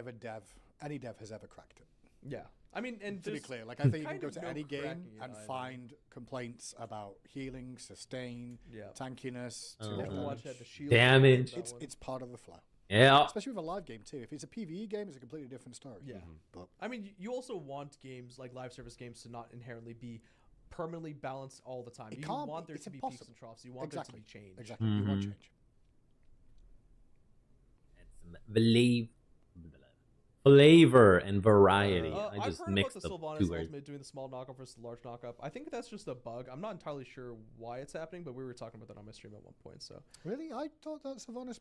any dev has ever cracked it. Yeah. I mean, and To be there's clear, like I think you can kind go of to no any game cracking it and either. find complaints about healing, sustain, Yeah. tankiness, Overwatch had the shield Damage. that one. It's part of the flow, Yeah. especially with a live game too. If it's a PvE game, it's a completely different story. Yeah. But I mean, you also want games like live service games to not inherently be permanently balanced all the time. It You can't want be. there It's to be impossible. peaks and troughs. You want exactly, there to be change. exactly. You want Mhm. change. Flavor and variety. I I've just heard about mixed the the Sylvanas two words. ultimate doing the small knockup versus the large knockup. I think that's just a bug. I'm not entirely sure why it's happening, but we were talking about that on my stream at one point. So Really, I thought that's Sylvanas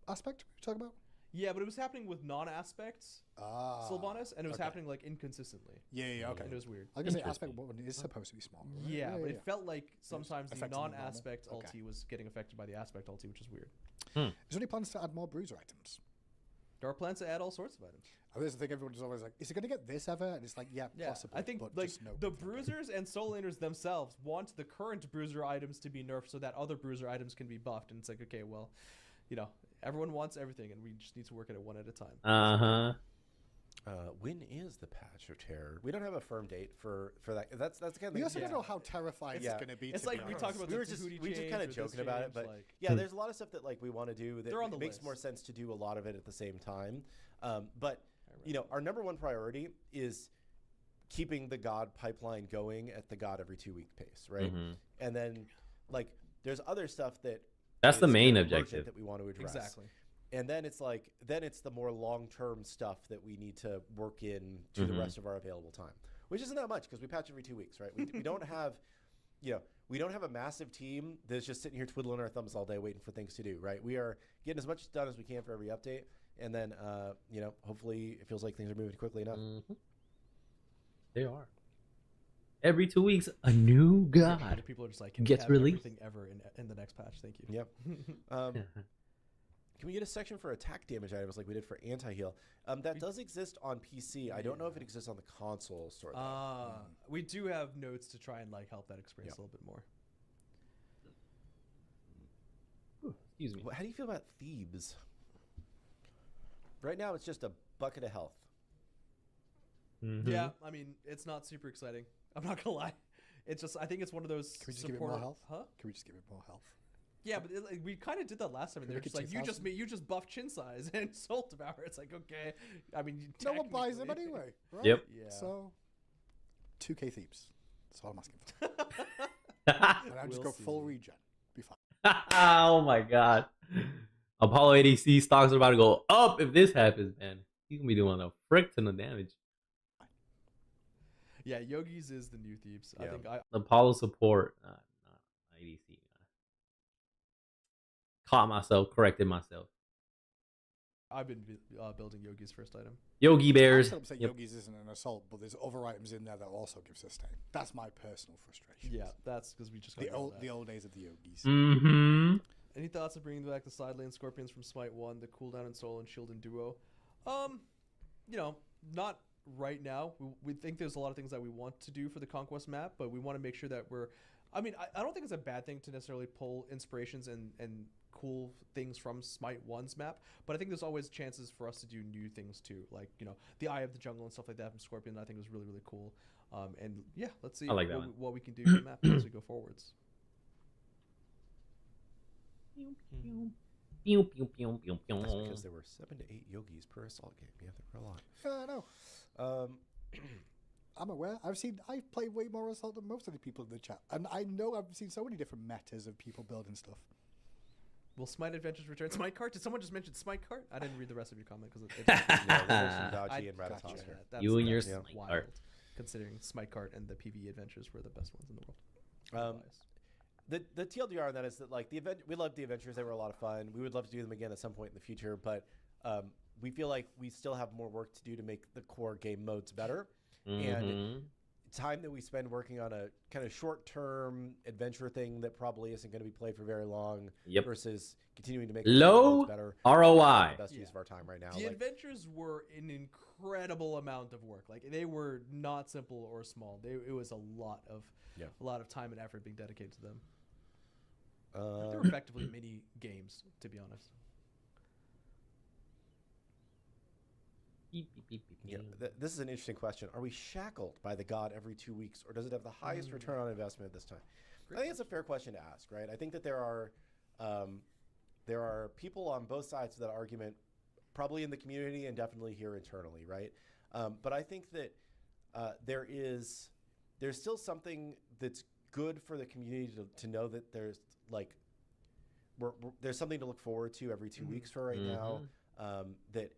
aspect we were talking about. yeah, but it was happening with non-aspects Sylvanas, and it was okay. happening like inconsistently. Yeah, okay. And it was weird. I was gonna say Interesting. aspect one is supposed to be small. right? Yeah, but it felt like sometimes the affecting the normal. non-aspect Okay. ulti was getting affected by the aspect ulti, which is weird. Is there any plans to add more bruiser items? There are plans to add all sorts of items. I always think everyone's always like, is it going to get this ever? And it's like, yeah, Yeah, possibly. I think but like just no. the bruisers and soul laners themselves want the current bruiser items to be nerfed so that other bruiser items can be buffed. And it's like, okay, well, you know, everyone wants everything, and we just need to work at it one at a time. When is the patch of terror? We don't have a firm date for that. That's the kind of We thing. also don't know how terrifying it's Yeah. going to be. It's to like be we honest. talked about we the were just Tahuti we just change kind or of this joking about it, change, but like- yeah, there's a lot of stuff that like we want to do that They're on the makes list. more sense to do a lot of it at the same time. But you know, our number one priority is keeping the God pipeline going at the God every 2 week pace, right? And then like there's other stuff that That's the is main kind of emergent objective. that we want to address. Exactly. And then it's like it's the more long-term stuff that we need to work in to the rest of our available time, which isn't that much because we patch every 2 weeks, right? We don't have, you know, we don't have a massive team that's just sitting here twiddling our thumbs all day waiting for things to do, right? We are getting as much done as we can for every update, and then you know, hopefully it feels like things are moving quickly enough. They are. Every 2 weeks, a new god. People are just like, can gets we have released. everything ever in the next patch? Thank you. Yep. Can we get a section for attack damage items like we did for anti-heal? That does exist on PC. I don't know if it exists on the console store. We do have notes to try and like help that experience a little bit more. Excuse me. How do you feel about Thebes? Right now, it's just a bucket of health. Yeah, I mean, it's not super exciting. I'm not gonna lie. It's just, I think it's one of those. Can we just give it more health? Huh? Can we just give it more health? Yeah, but like, we kind of did that last time. And they're make it just like, 2,000? you just buff chin size and soul devour. It's like, okay. I mean, No one buys them technically- anyway, right? Yep. Yeah. So, 2K Thebes. That's all I'm asking for. And I'll just We'll go full see. regen. Be fine. Oh my god. Apollo ADC stocks are about to go up if this happens, man. He's gonna be doing a frick ton of damage. Yeah, Yogi's is the new Thebes. I Yeah. think Apollo support, not ADC. Caught myself, corrected myself. I've been building Yogi's first item. Yogi Bears. I'm saying Yep. Yogi's isn't an assault, but there's other items in there that also give sustain. That's my personal frustration. Yeah, that's because we just got The old days of the Yogis. Mm-hmm. Any thoughts of bringing back the side lane scorpions from Smite 1, the cooldown and soul and shield and duo? You know, not right now. We think there's a lot of things that we want to do for the Conquest map, but we want to make sure that we're... I mean, I don't think it's a bad thing to necessarily pull inspirations and cool things from Smite 1's map, but I think there's always chances for us to do new things too. Like, you know, the Eye of the Jungle and stuff like that from Scorpion, I think was really, really cool. And yeah, let's see I like that one. what we can do with the map as we go forwards. Pew, pew, pew, pew, pew. That's because there were 7 to 8 Yogis per assault game. Yeah, there were a lot. I know. I'm aware. I've played way more assault than most of the people in the chat, and I know I've seen so many different metas of people building stuff. Will Smite Adventures return? Smite Cart? Did someone just mention Smite Cart? I didn't read the rest of your comment because it No, there was some Dodgy and Gotcha. Ratatosker. that's, You and your that's Smite wild, Cart. considering Smite Cart and the PvE adventures were the best ones in the world. The TLDR on that is that like we loved the adventures. They were a lot of fun. We would love to do them again at some point in the future, but we feel like we still have more work to do to make the core game modes better. And time that we spend working on a kind of short-term adventure thing that probably isn't going to be played for very long Yep. versus continuing to make Low modes better. ROI. The best use of our time right now. The Like, adventures were an incredible amount of work. Like they were not simple or small. It was a lot of time and effort being dedicated to them. They're effectively mini games, to be honest. Yeah, this is an interesting question. Are we shackled by the god every 2 weeks, or does it have the highest return on investment at this time? I think it's a fair question to ask, right? I think that there are people on both sides of that argument, probably in the community and definitely here internally, right? But I think that there's still something that's good for the community to know that there's like there's something to look forward to every 2 weeks for right now. That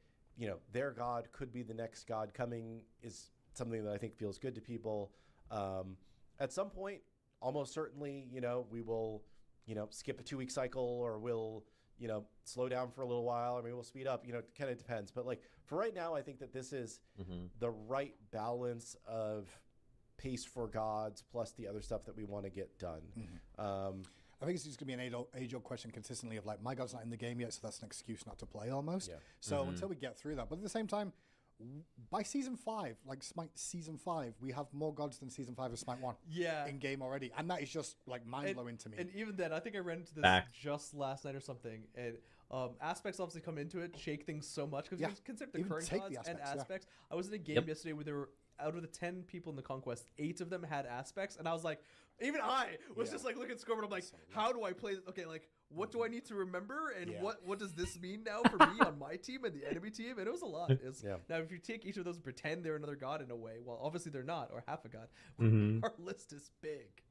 their god could be the next god coming is something that I think feels good to people. At some point, almost certainly, we will, skip a 2-week cycle, or we'll, slow down for a little while, or maybe we'll speed up. It kind of depends. But like for right now, I think that this is the right balance of pace for gods plus the other stuff that we want to get done. I think it's just going to be an age-old question consistently of like, my god's not in the game yet, so that's an excuse not to play almost. Yeah. So until we get through that. But at the same time, by Season 5, like Smite Season 5, we have more gods than Season 5 of Smite 1 in game already. And that is just like mind-blowing to me. And even then, I think I ran into this just last night or something. And aspects obviously come into it, shake things so much, because you consider the current gods and aspects. I was in a game yesterday where there were, out of the 10 people in the conquest, 8 of them had aspects, and I was like, even I was just like looking at Scorpion. I'm like, how do I play? Okay, like what do I need to remember, and what does this mean now for me on my team and the enemy team? And it was a lot. Now, if you take each of those and pretend they're another god in a way, well, obviously they're not, or half a god. Our list is big.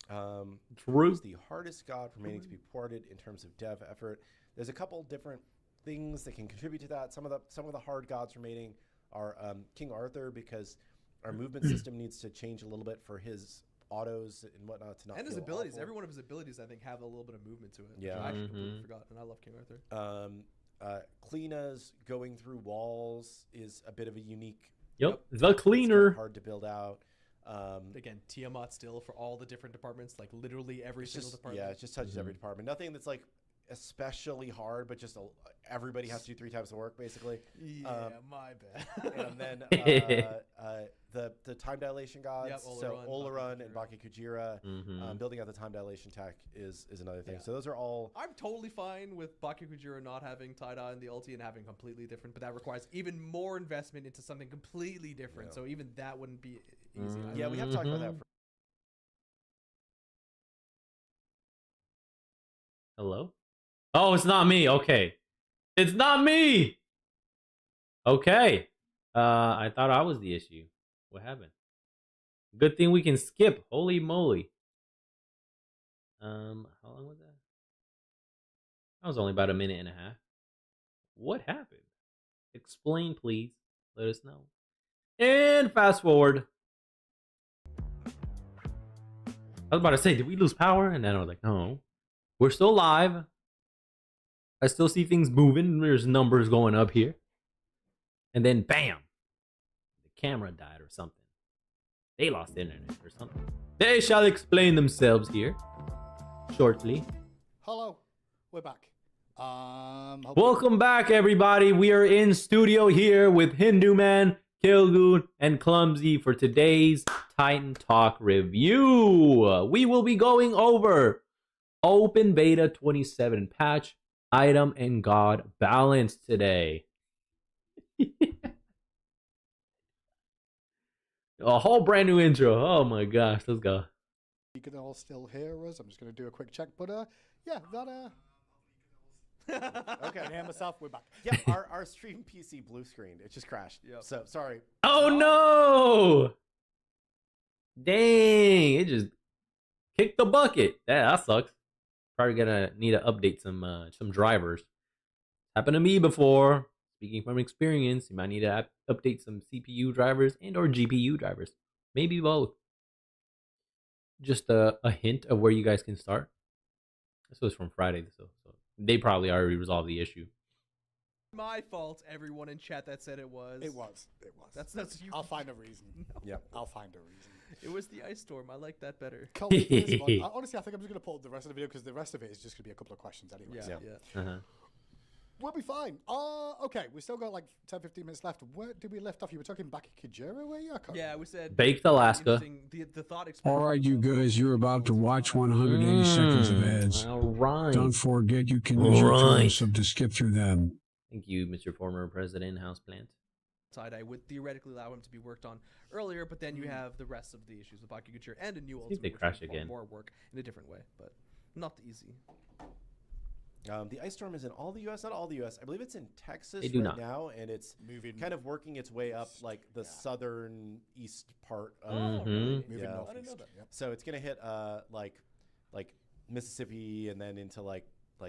True. Who's the hardest god remaining to be ported in terms of dev effort? There's a couple different things that can contribute to that. Some of the hard gods remaining are King Arthur, because our movement system needs to change a little bit for his autos and whatnot to not and his feel abilities. awful. Every one of his abilities, I think, have a little bit of movement to it. Yeah, which I actually completely forgot, and I love King Arthur. Kleina's going through walls is a bit of a unique. The cleaner. It's hard to build out. Again, Tiamat still for all the different departments, like literally every single department. Yeah, it just touches every department. Nothing that's like especially hard, but just everybody has to do 3 times the work, basically. Yeah, my bad. And then the time dilation gods, so Oleron and Baki Kujira, building out the time dilation tech is another thing. So those are all. I'm totally fine with Baki Kujira not having tie-dye in the ulti and having completely different, but that requires even more investment into something completely different. So even that wouldn't be easy. Yeah, we have talked about that. Hello? Oh, it's not me. Okay. It's not me. Okay. I thought I was the issue. What happened? Good thing we can skip. Holy moly. How long was that? That was only about a minute and a half. What happened? Explain, please. Let us know. And fast forward. I was about to say, did we lose power? And then I was like, no. We're still live. I still see things moving. There's numbers going up here. And then, bam. The camera died or something. They lost internet or something. They shall explain themselves here shortly. Hello. We're back. Welcome back, everybody. We are in studio here with Hindu Man, Kilgoon, and Clumsy for today's Titan Talk review. We will be going over Open Beta 27 patch, item, and god balance today. A whole brand new intro. Oh my gosh, let's go. You can all still hear us. I'm just going to do a quick check, but yeah, that okay, I myself, we're back. Yeah, our stream PC blue screened. It just crashed. So sorry. Oh no! Dang, it just kicked the bucket. That sucks. Probably gonna need to update some drivers. Happened to me before. Speaking from experience, you might need to update some CPU drivers and or GPU drivers. Maybe both. Just a hint of where you guys can start. This was from Friday, so they probably already resolved the issue. My fault, everyone in chat that said it was. It was. That's you. I'll find a reason. No. Yeah, I'll find a reason. It was the ice storm. I like that better. Honestly, I think I'm just going to pull the rest of the video because the rest of it is just going to be a couple of questions anyway. Yeah. We'll be fine. Okay, we still got like 10, 15 minutes left. Where did we left off? You were talking back at Kajira, were you? Yeah, we said Baked Alaska. The thought All right, you experiment guys, you're about to watch 180 seconds of ads. All right. Don't forget you can use your Prime sub to skip through them. Thank you, Mr. Former President Houseplant. side I would theoretically allow him to be worked on earlier, but then you have the rest of the issues with Bakuguchi and a new See if ultimate they which crash will require again. more work in a different way, but not easy. The ice storm is in all the U.S., not all the U.S. I believe it's in Texas They do right not. now, and it's Moving kind of working its way up like the southern east part of Mhm. really? moving Yeah. northeast. I didn't know that. Yep. So it's gonna hit like Mississippi and then into like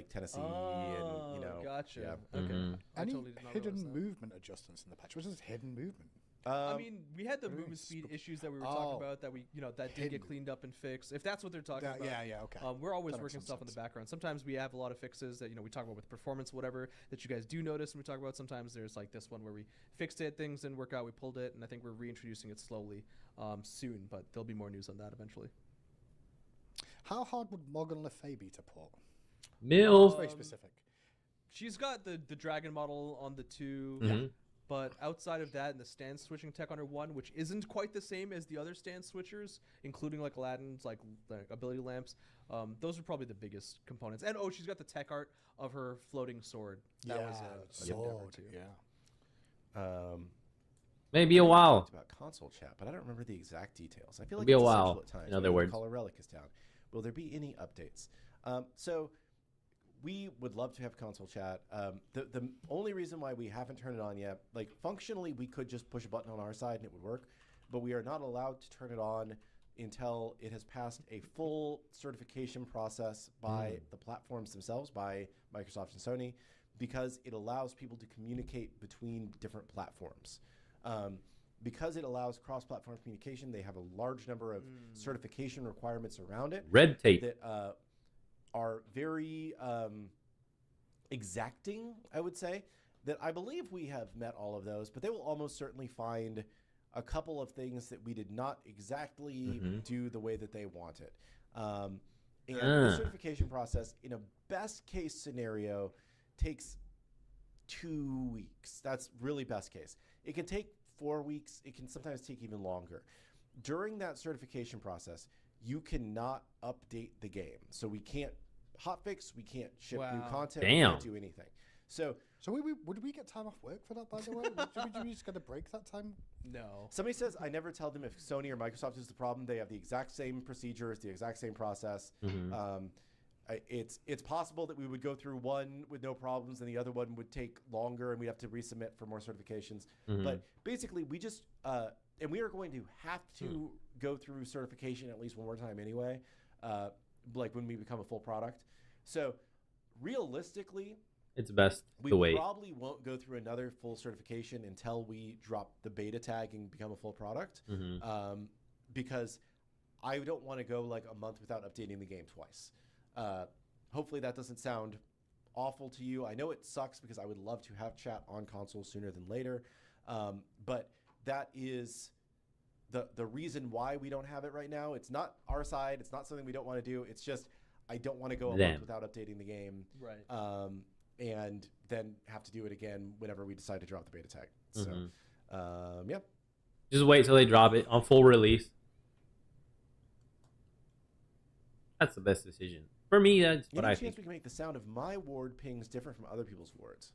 Tennessee and you know Gotcha. yeah. Okay. Mhm. I Any totally did not hidden realize that. movement adjustments in the patch? What is hidden movement? I mean, we had the what do you mean movement speed spook- issues that we were Oh. talking about that we, that did Hidden. get cleaned up and fixed. If that's what they're talking about. Yeah, okay. We're always That makes working some stuff in the sense. background. Sometimes we have a lot of fixes that we talk about with performance, whatever that you guys do notice and we talk about. Sometimes there's like this one where we fixed it, things didn't work out, we pulled it, and I think we're reintroducing it slowly soon. But there'll be more news on that eventually. How hard would Morgan Le Fay be to port? Mills. It's very specific. She's got the dragon model on the 2, Mhm. but outside of that and the stance switching tech on her 1, which isn't quite the same as the other stance switchers, including like Aladdin's like ability lamps, those are probably the biggest components. And she's got the tech art of her floating sword. That was a big endeavor, sword. too. Yeah. Maybe a while. Talked about console chat, but I don't remember the exact details. I feel like Be a it's while, essential at times. in other Maybe words. Call a relic is down. Will there be any updates? So we would love to have console chat. The only reason why we haven't turned it on yet, like functionally, we could just push a button on our side and it would work, but we are not allowed to turn it on until it has passed a full certification process by the platforms themselves, by Microsoft and Sony, because it allows people to communicate between different platforms. Because it allows cross-platform communication, they have a large number of certification requirements around it Red tape. that are very exacting, I would say, that I believe we have met all of those, but they will almost certainly find a couple of things that we did not exactly do the way that they wanted. And the certification process, in a best case scenario, takes 2 weeks. That's really best case. It can take 4 weeks. It can sometimes take even longer. During that certification process, you cannot update the game. So we can't hotfix, we can't ship new Wow. content, we Damn. can't do anything. So So would we get time off work for that, by the way? Would we just get a break that time? No. somebody says, I never tell them if Sony or Microsoft is the problem. They have the exact same procedures, the exact same process. It's possible that we would go through one with no problems and the other one would take longer and we'd have to resubmit for more certifications. But basically, we just and we are going to have to go through certification at least one more time anyway, like when we become a full product. So realistically, It's best we to wait. probably won't go through another full certification until we drop the beta tag and become a full product, because I don't want to go like a month without updating the game twice. Hopefully that doesn't sound awful to you. I know it sucks because I would love to have chat on console sooner than later, but that is the reason why we don't have it right now. It's not our side. It's not something we don't want to do. It's just I don't want to go a Them. month without updating the game. Right. And then have to do it again whenever we decide to drop the beta tag. So, yeah. Just wait till they drop it on full release. That's the best decision. For me, that's what Any I chance think. we can make the sound of my ward pings different from other people's wards?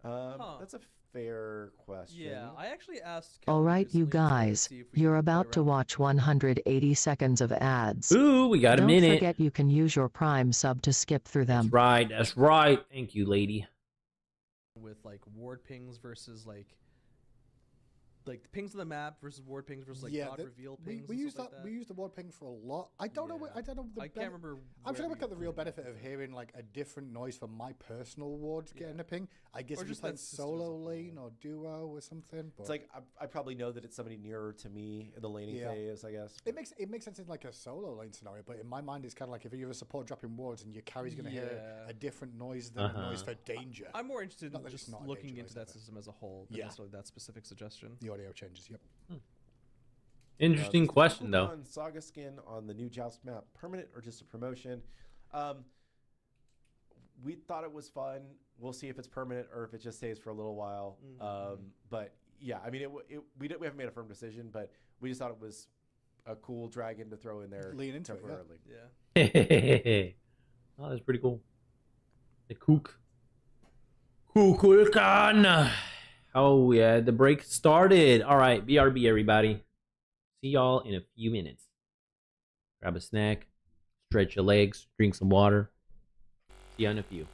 That's a fair question. Yeah, I actually asked. All Kelly right, you recently to guys, see if we you're could play about to around. watch 180 seconds of ads. Ooh, we got a Don't minute. forget you can use your Prime sub to skip through them. That's right. That's right. Thank you, lady. With like ward pings versus like the pings on the map versus ward pings versus like dot reveal pings. We and use stuff that. like We use the word ping for a lot. I don't know. I don't know. I can't remember. I'm where trying to we look at the real included benefit of that. hearing like a different noise from my personal ward getting a ping. I guess Or if you're just playing that system as a solo whole. lane or duo or something. But It's like I probably know that it's somebody nearer to me in the laning Yeah. phase, I guess. it makes sense in like a solo lane scenario. But in my mind, it's kind of like if you're a support dropping wards and your carry's going to hear Yeah. a different noise than a noise for danger. I'm more interested Not in that it's just not a looking danger into noise, that is it? system as a whole, than Yeah. necessarily that specific suggestion. The audio changes. Yep. Interesting Is the question, though. Pokemon Saga skin on the new Joust map permanent or just a promotion? we thought it was fun. We'll see if it's permanent or if it just stays for a little while. But yeah, I mean, we haven't made a firm decision, but we just thought it was a cool dragon to throw in there Lean into temporarily. Yeah. Oh, that's pretty cool. The kook. Kukulkan. Oh, yeah, the break started. All right, BRB, everybody. See y'all in a few minutes. Grab a snack, stretch your legs, drink some water. See you in a few.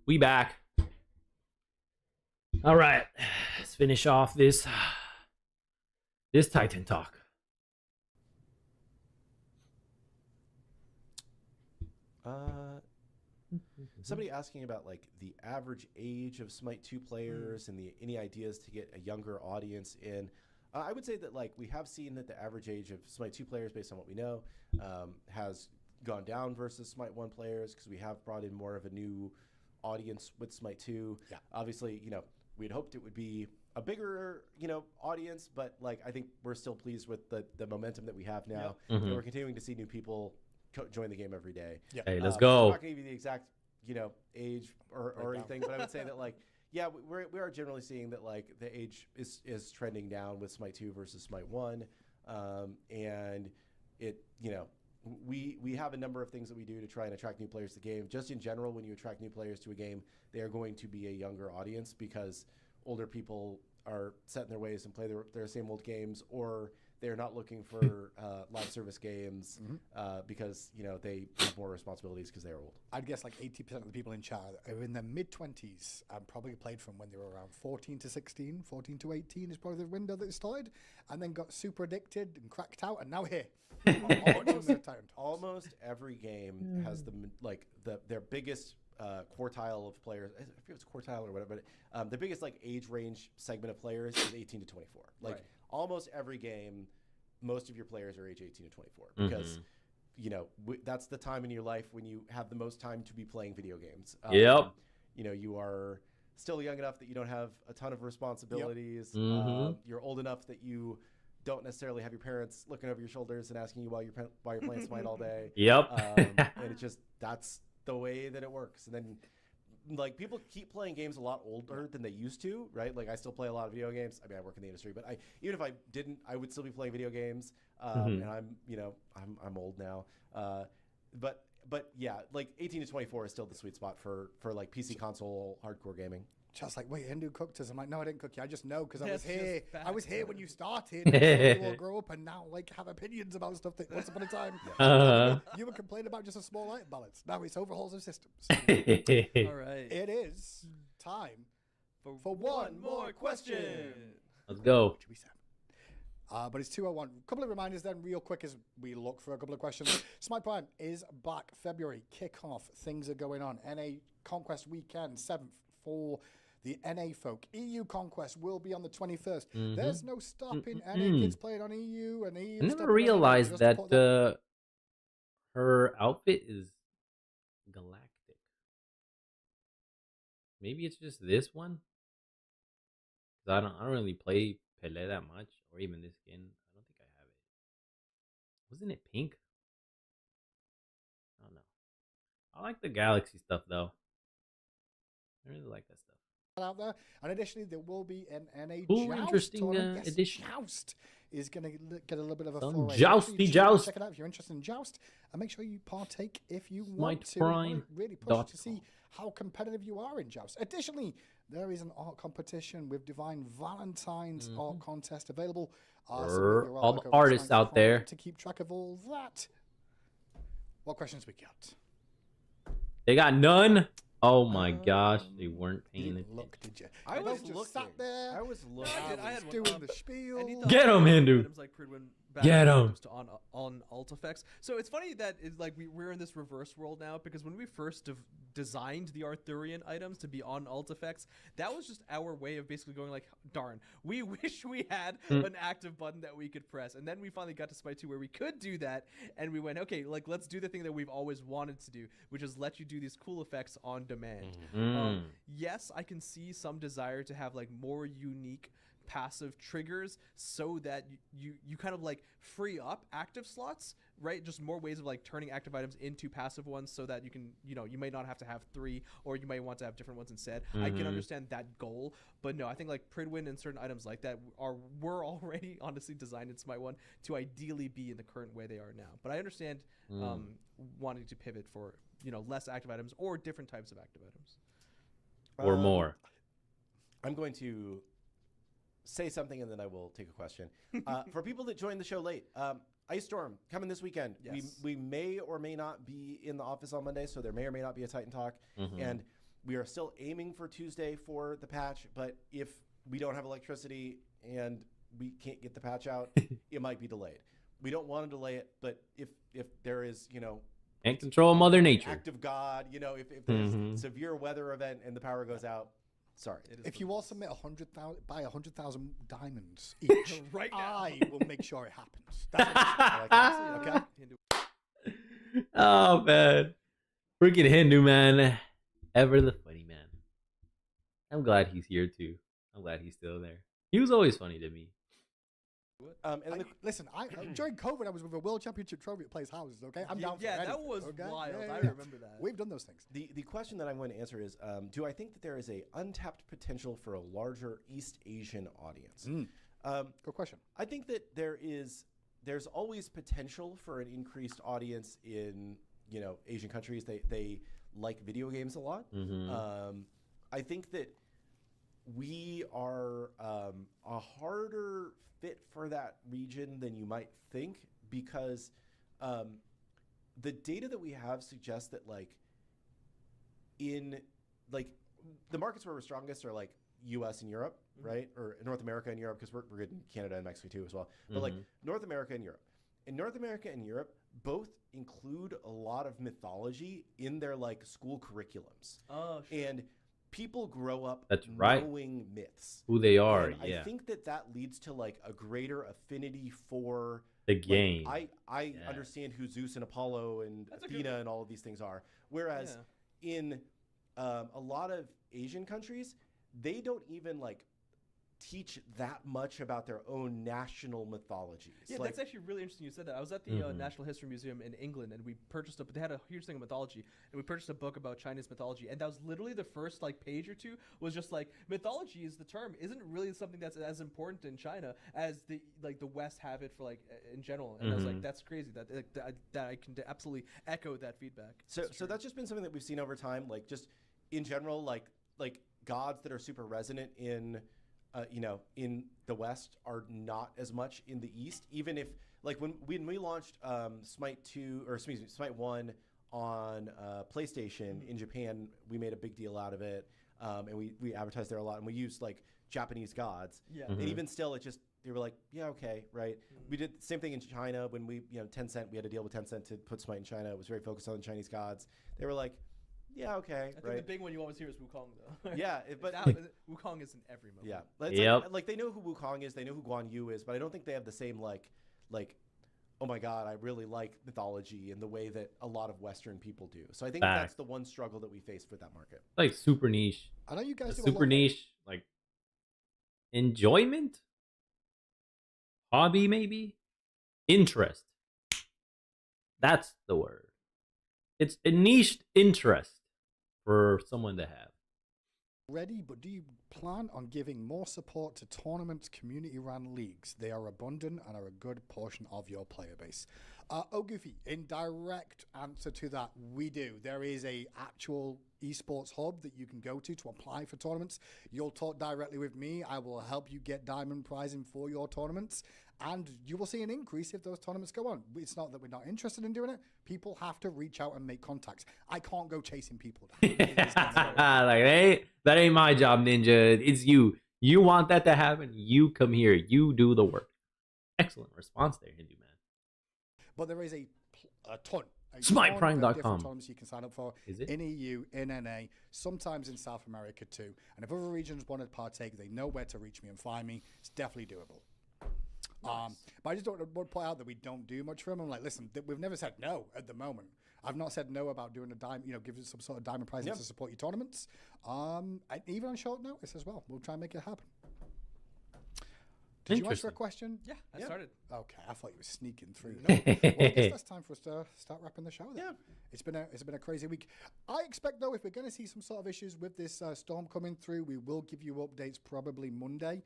We back. All right, let's finish off this Titan talk. Somebody asking about like the average age of Smite 2 players and any ideas to get a younger audience in. I would say that like we have seen that the average age of Smite 2 players, based on what we know, has gone down versus Smite 1 players because we have brought in more of a new audience with Smite 2. Yeah. Obviously, we had hoped it would be a bigger, audience, but like I think we're still pleased with the momentum that we have now. Yep. And we're continuing to see new people join the game every day. Yeah. Hey, let's I'm go. not going to give you the exact, age or anything, but I would say that like, yeah, we are generally seeing that like the age is trending down with Smite 2 versus Smite 1, and it, we have a number of things that we do to try and attract new players to the game. Just in general, when you attract new players to a game, they are going to be a younger audience because older people are set in their ways and play their same old games, or they're not looking for live service games because they have more responsibilities because they're old. I'd guess like 80% of the people in chat are in their mid-20s and probably played from when they were around 14 to 16, 14 to 18 is probably the window that it started, and then got super addicted and cracked out, and now here. Almost every game has their biggest quartile of players. I forget if it's quartile or whatever, but the biggest like age range segment of players is 18 to 24. Like almost every game, most of your players are age 18 to 24 because you know that's the time in your life when you have the most time to be playing video games. Yep. You know, you are still young enough that you don't have a ton of responsibilities. You're old enough that you don't necessarily have your parents looking over your shoulders and asking you why you're playing Smite all day. And it's just that's the way that it works. And then like people keep playing games a lot older than they used to, right? Like I still play a lot of video games. I mean, I work in the industry, but even if I didn't, I would still be playing video games. And I'm old now. But yeah, like 18 to 24 is still the sweet spot for like PC console hardcore gaming. Just like, wait, Hindu cooked us. I'm like, no, I didn't cook you. I just know because I was That's here. just I was facts, here man. when you started. You all grow up and now like have opinions about stuff that once upon a time you were complaining about just a small light balance. Now it's overhauls of systems. All right. It is time For one more question. Let's go. Which we said. But it's 2:01. A couple of reminders then, real quick, as we look for a couple of questions. Smite Prime is back. February kickoff. Things are going on. NA Conquest weekend 7th for the NA folk. EU Conquest will be on the 21st. There's no stopping NA kids playing on EU and EU. I never realized that her outfit is galactic. Maybe it's just this one. 'Cause I don't really play Pele that much, or even this skin. I don't think I have it. Wasn't it pink? I don't know. I like the galaxy stuff though. I really like that stuff. out there. And additionally, there will be an NA Ooh, Joust interesting tournament. Yes, addition. Joust is going to get a little bit of a Some foray. jousty joust. Check it out if you're interested in Joust, and make sure you partake if you Smite want to. Prime Really push dot to see how competitive you are in Joust. Additionally, there is an art competition with Divine Valentine's art contest available. Submit your all the artwork over artists Smite out Prime there. to keep track of all that. What questions we got? They got none. Oh my gosh, they weren't You paying didn't attention. look, did you? I was just looking. sat there. I was looking. I had one. doing the spiel. And he thought Get 'em, Hindu. items like Pridwin back Get when it 'em. comes to on alt effects. So it's funny that it's like we're in this reverse world now, because when we first designed the Arthurian items to be on alt effects, that was just our way of basically going like, darn, we wish we had an active button that we could press. And then we finally got to Smite 2 where we could do that, and we went, okay, like let's do the thing that we've always wanted to do, which is let you do these cool effects on demand. Yes, I can see some desire to have like more unique passive triggers so that you kind of like free up active slots, right? Just more ways of like turning active items into passive ones so that you can, you may not have to have 3, or you may want to have different ones instead. I can understand that goal, but no, I think like Pridwin and certain items like that were already honestly designed in Smite 1 to ideally be in the current way they are now. But I understand wanting to pivot for, less active items or different types of active items. Or more. I'm going to say something and then I will take a question. For people that joined the show late, Ice Storm coming this weekend. Yes. We may or may not be in the office on Monday, so there may or may not be a Titan Talk. And we are still aiming for Tuesday for the patch, but if we don't have electricity and we can't get the patch out, it might be delayed. We don't want to delay it, but if there is, Can't control Mother Nature. act of God, if there's severe weather event and the power goes out, sorry. If you all submit 100,000 diamonds each, Right now. I will make sure it happens. That's okay. Oh man, freaking Hindu man, ever the funny man. I'm glad he's here too. I'm glad he's still there. He was always funny to me. Listen, during COVID, I was with a world championship trophy at Play's houses. Okay, I'm down for that anything, was okay? wild. Yeah, I yeah. remember that. We've done those things. The question that I'm going to answer is, do I think that there is a untapped potential for a larger East Asian audience? Good question. I think that there's always potential for an increased audience in Asian countries. They like video games a lot. I think that we are a harder fit for that region than you might think, because the data that we have suggests that in the markets where we're strongest are like US and Europe, right? Or North America and Europe, because we're good in Canada and Mexico too as well. But like North America and Europe. in North America and Europe, both include a lot of mythology in their like school curriculums. Oh, sure. And people grow up knowing myths. Who they are, And yeah. I think that leads to like a greater affinity for the game. Like, I understand who Zeus and Apollo and Athena and all of these things are. Whereas in a lot of Asian countries, they don't even like teach that much about their own national mythologies. Yeah, like, that's actually really interesting you said that. I was at the National History Museum in England, and we purchased they had a huge thing of mythology, and we purchased a book about Chinese mythology, and that was literally the first like page or two was just like mythology is the term isn't really something that's as important in China as the West have it for like in general, and I was like, that's crazy. That I can absolutely echo that feedback. So that's just been something that we've seen over time, like just in general, like gods that are super resonant in in the West are not as much in the East. Even if, like, when we launched Smite 2, or excuse me, Smite 1 on PlayStation in Japan, we made a big deal out of it, and we advertised there a lot, and we used like Japanese gods. Yeah. And even still, they were like, yeah, okay, right. We did the same thing in China when Tencent, we had a deal with Tencent to put Smite in China. It was very focused on the Chinese gods. They were like, yeah, okay, I think the big one you always hear is Wukong, though. Yeah, but Wukong is in every movie. Yeah, like they know who Wukong is, they know who Guan Yu is, but I don't think they have the same like, oh my god, I really like mythology in the way that a lot of Western people do. So I think that's the one struggle that we face with that market. Like super niche. I know you guys do super niche, like enjoyment, hobby, maybe interest. That's the word. It's a niche interest for someone to have. Ready, but do you plan on giving more support to tournaments, community-run leagues? They are abundant and are a good portion of your player base. Oh, Goofy, in direct answer to that, we do. There is a actual esports hub that you can go to apply for tournaments. You'll talk directly with me. I will help you get diamond prizing for your tournaments, and you will see an increase if those tournaments go on. It's not that we're not interested in doing it. People have to reach out and make contacts. I can't go chasing people down. Like, hey, that ain't my job, Ninja. It's you. You want that to happen? You come here. You do the work. Excellent response there, Hindu man. But there is a ton. SmitePrime.com. Tournaments you can sign up for. Is it? In EU, in NA, sometimes in South America too. And if other regions want to partake, they know where to reach me and find me. It's definitely doable. Nice. But I just don't want to point out that we don't do much for them. I'm like, listen, we've never said no at the moment. I've not said no about doing giving some sort of diamond prizes to support your tournaments. And even on short notice as well. We'll try and make it happen. Did you answer a question? Yeah, I started. Okay, I thought you were sneaking through. No. Well, I guess that's time for us to start wrapping the show then. Yeah. It's been a crazy week. I expect, though, if we're going to see some sort of issues with this storm coming through, we will give you updates probably Monday.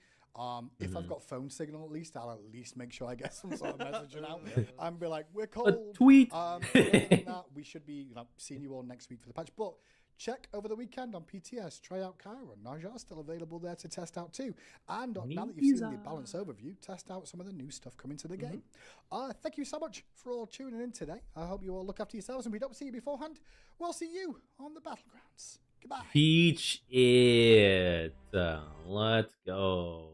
If I've got phone signal, at least I'll at least make sure I get some sort of messaging out and be like, we're cold. A tweet. Other than that, we should be seeing you all next week for the patch. But check over the weekend on PTS. Try out Chiron. Najar's still available there to test out too. And now that you've seen the balance overview, test out some of the new stuff coming to the game. Thank you so much for all tuning in today. I hope you all look after yourselves, and we don't see you beforehand. We'll see you on the battlegrounds. Goodbye. Peach it. Let's go.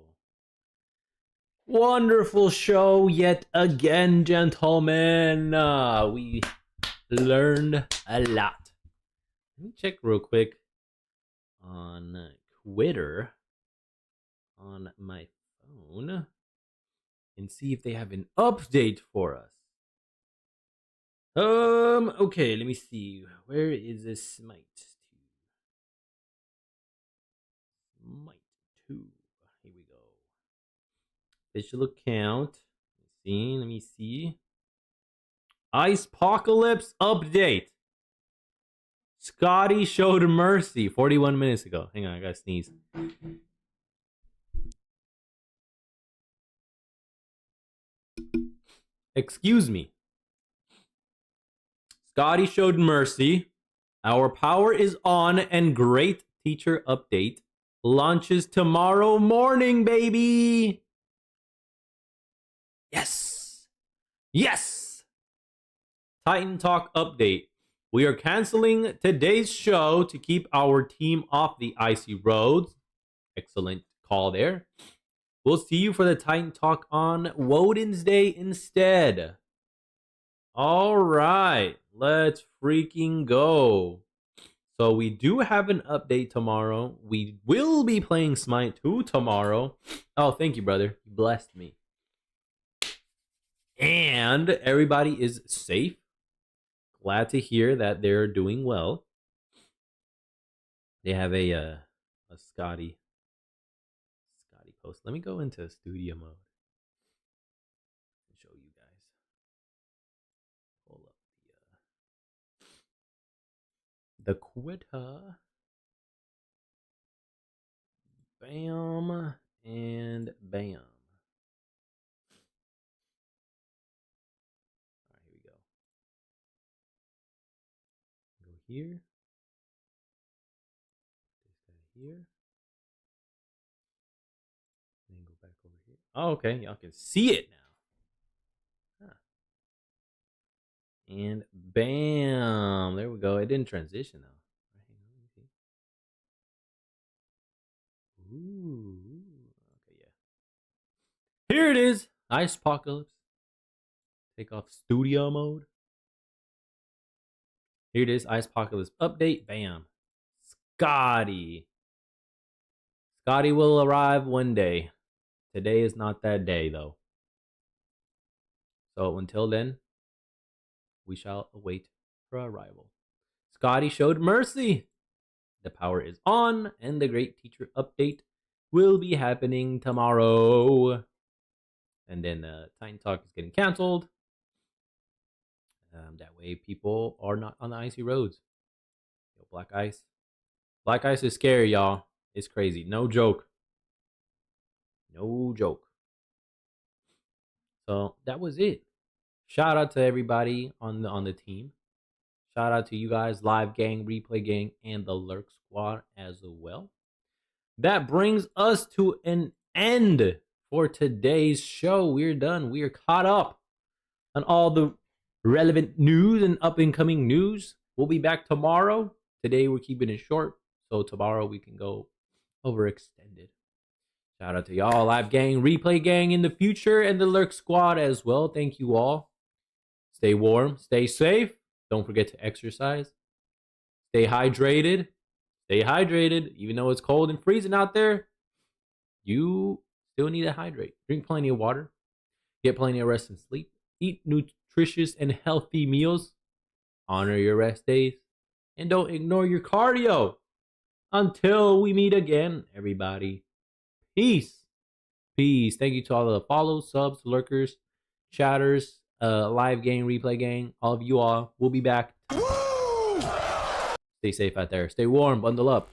Wonderful show yet again, gentlemen. We learned a lot. Let me check real quick on Twitter on my phone and see if they have an update for us. Okay, let me see. Where is this Smite 2? Smite 2. Here we go. Official account. Let me see. Icepocalypse update. Scotty showed mercy 41 minutes ago. Hang on, I gotta sneeze. Excuse me. Scotty showed mercy. Our power is on, and great teacher update launches tomorrow morning, baby. Yes. Yes. Titan Talk update. We are canceling today's show to keep our team off the icy roads. Excellent call there. We'll see you for the Titan Talk on Woden's Day instead. All right, let's freaking go. So we do have an update tomorrow. We will be playing Smite 2 tomorrow. Oh, thank you, brother. You blessed me. And everybody is safe. Glad to hear that they're doing well. They have a Scotty post. Let me go into studio mode and show you guys. Pull up the Quetta. Bam and bam. All right, here we go. Go here. This guy here. Then go back over here. Oh, okay. Y'all can see it now. Huh. And bam. There we go. It didn't transition though. Ooh. Okay, yeah. Here it is. Ice Apocalypse. Take off studio mode. Here it is. Ice Apocalypse update. Bam. Scotty. Scotty will arrive one day. Today is not that day, though. So until then, we shall await her arrival. Scotty showed mercy. The power is on, and the Great Teacher update will be happening tomorrow. And then Titan Talk is getting canceled. That way people are not on the icy roads. Yo, Black Ice. Black Ice is scary, y'all. It's crazy. No joke. No joke. So that was it. Shout out to everybody on the team. Shout out to you guys, Live Gang, Replay Gang, and the Lurk Squad as well. That brings us to an end for today's show. We're done. We are caught up on all the relevant news and up-and-coming news. We'll be back tomorrow. Today we're keeping it short, so tomorrow we can go overextended. Shout out to y'all, Live Gang, Replay Gang in the future, and the Lurk Squad as well. Thank you all. Stay warm, stay safe. Don't forget to exercise. Stay hydrated. Stay hydrated. Even though it's cold and freezing out there, you still need to hydrate. Drink plenty of water. Get plenty of rest and sleep. Eat nutritious and healthy meals. Honor your rest days. And don't ignore your cardio. Until we meet again, everybody. Peace. Peace. Thank you to all the follows, subs, lurkers, chatters, Live Gang, Replay Gang, all of you all. We'll be back. Woo! Stay safe out there. Stay warm. Bundle up.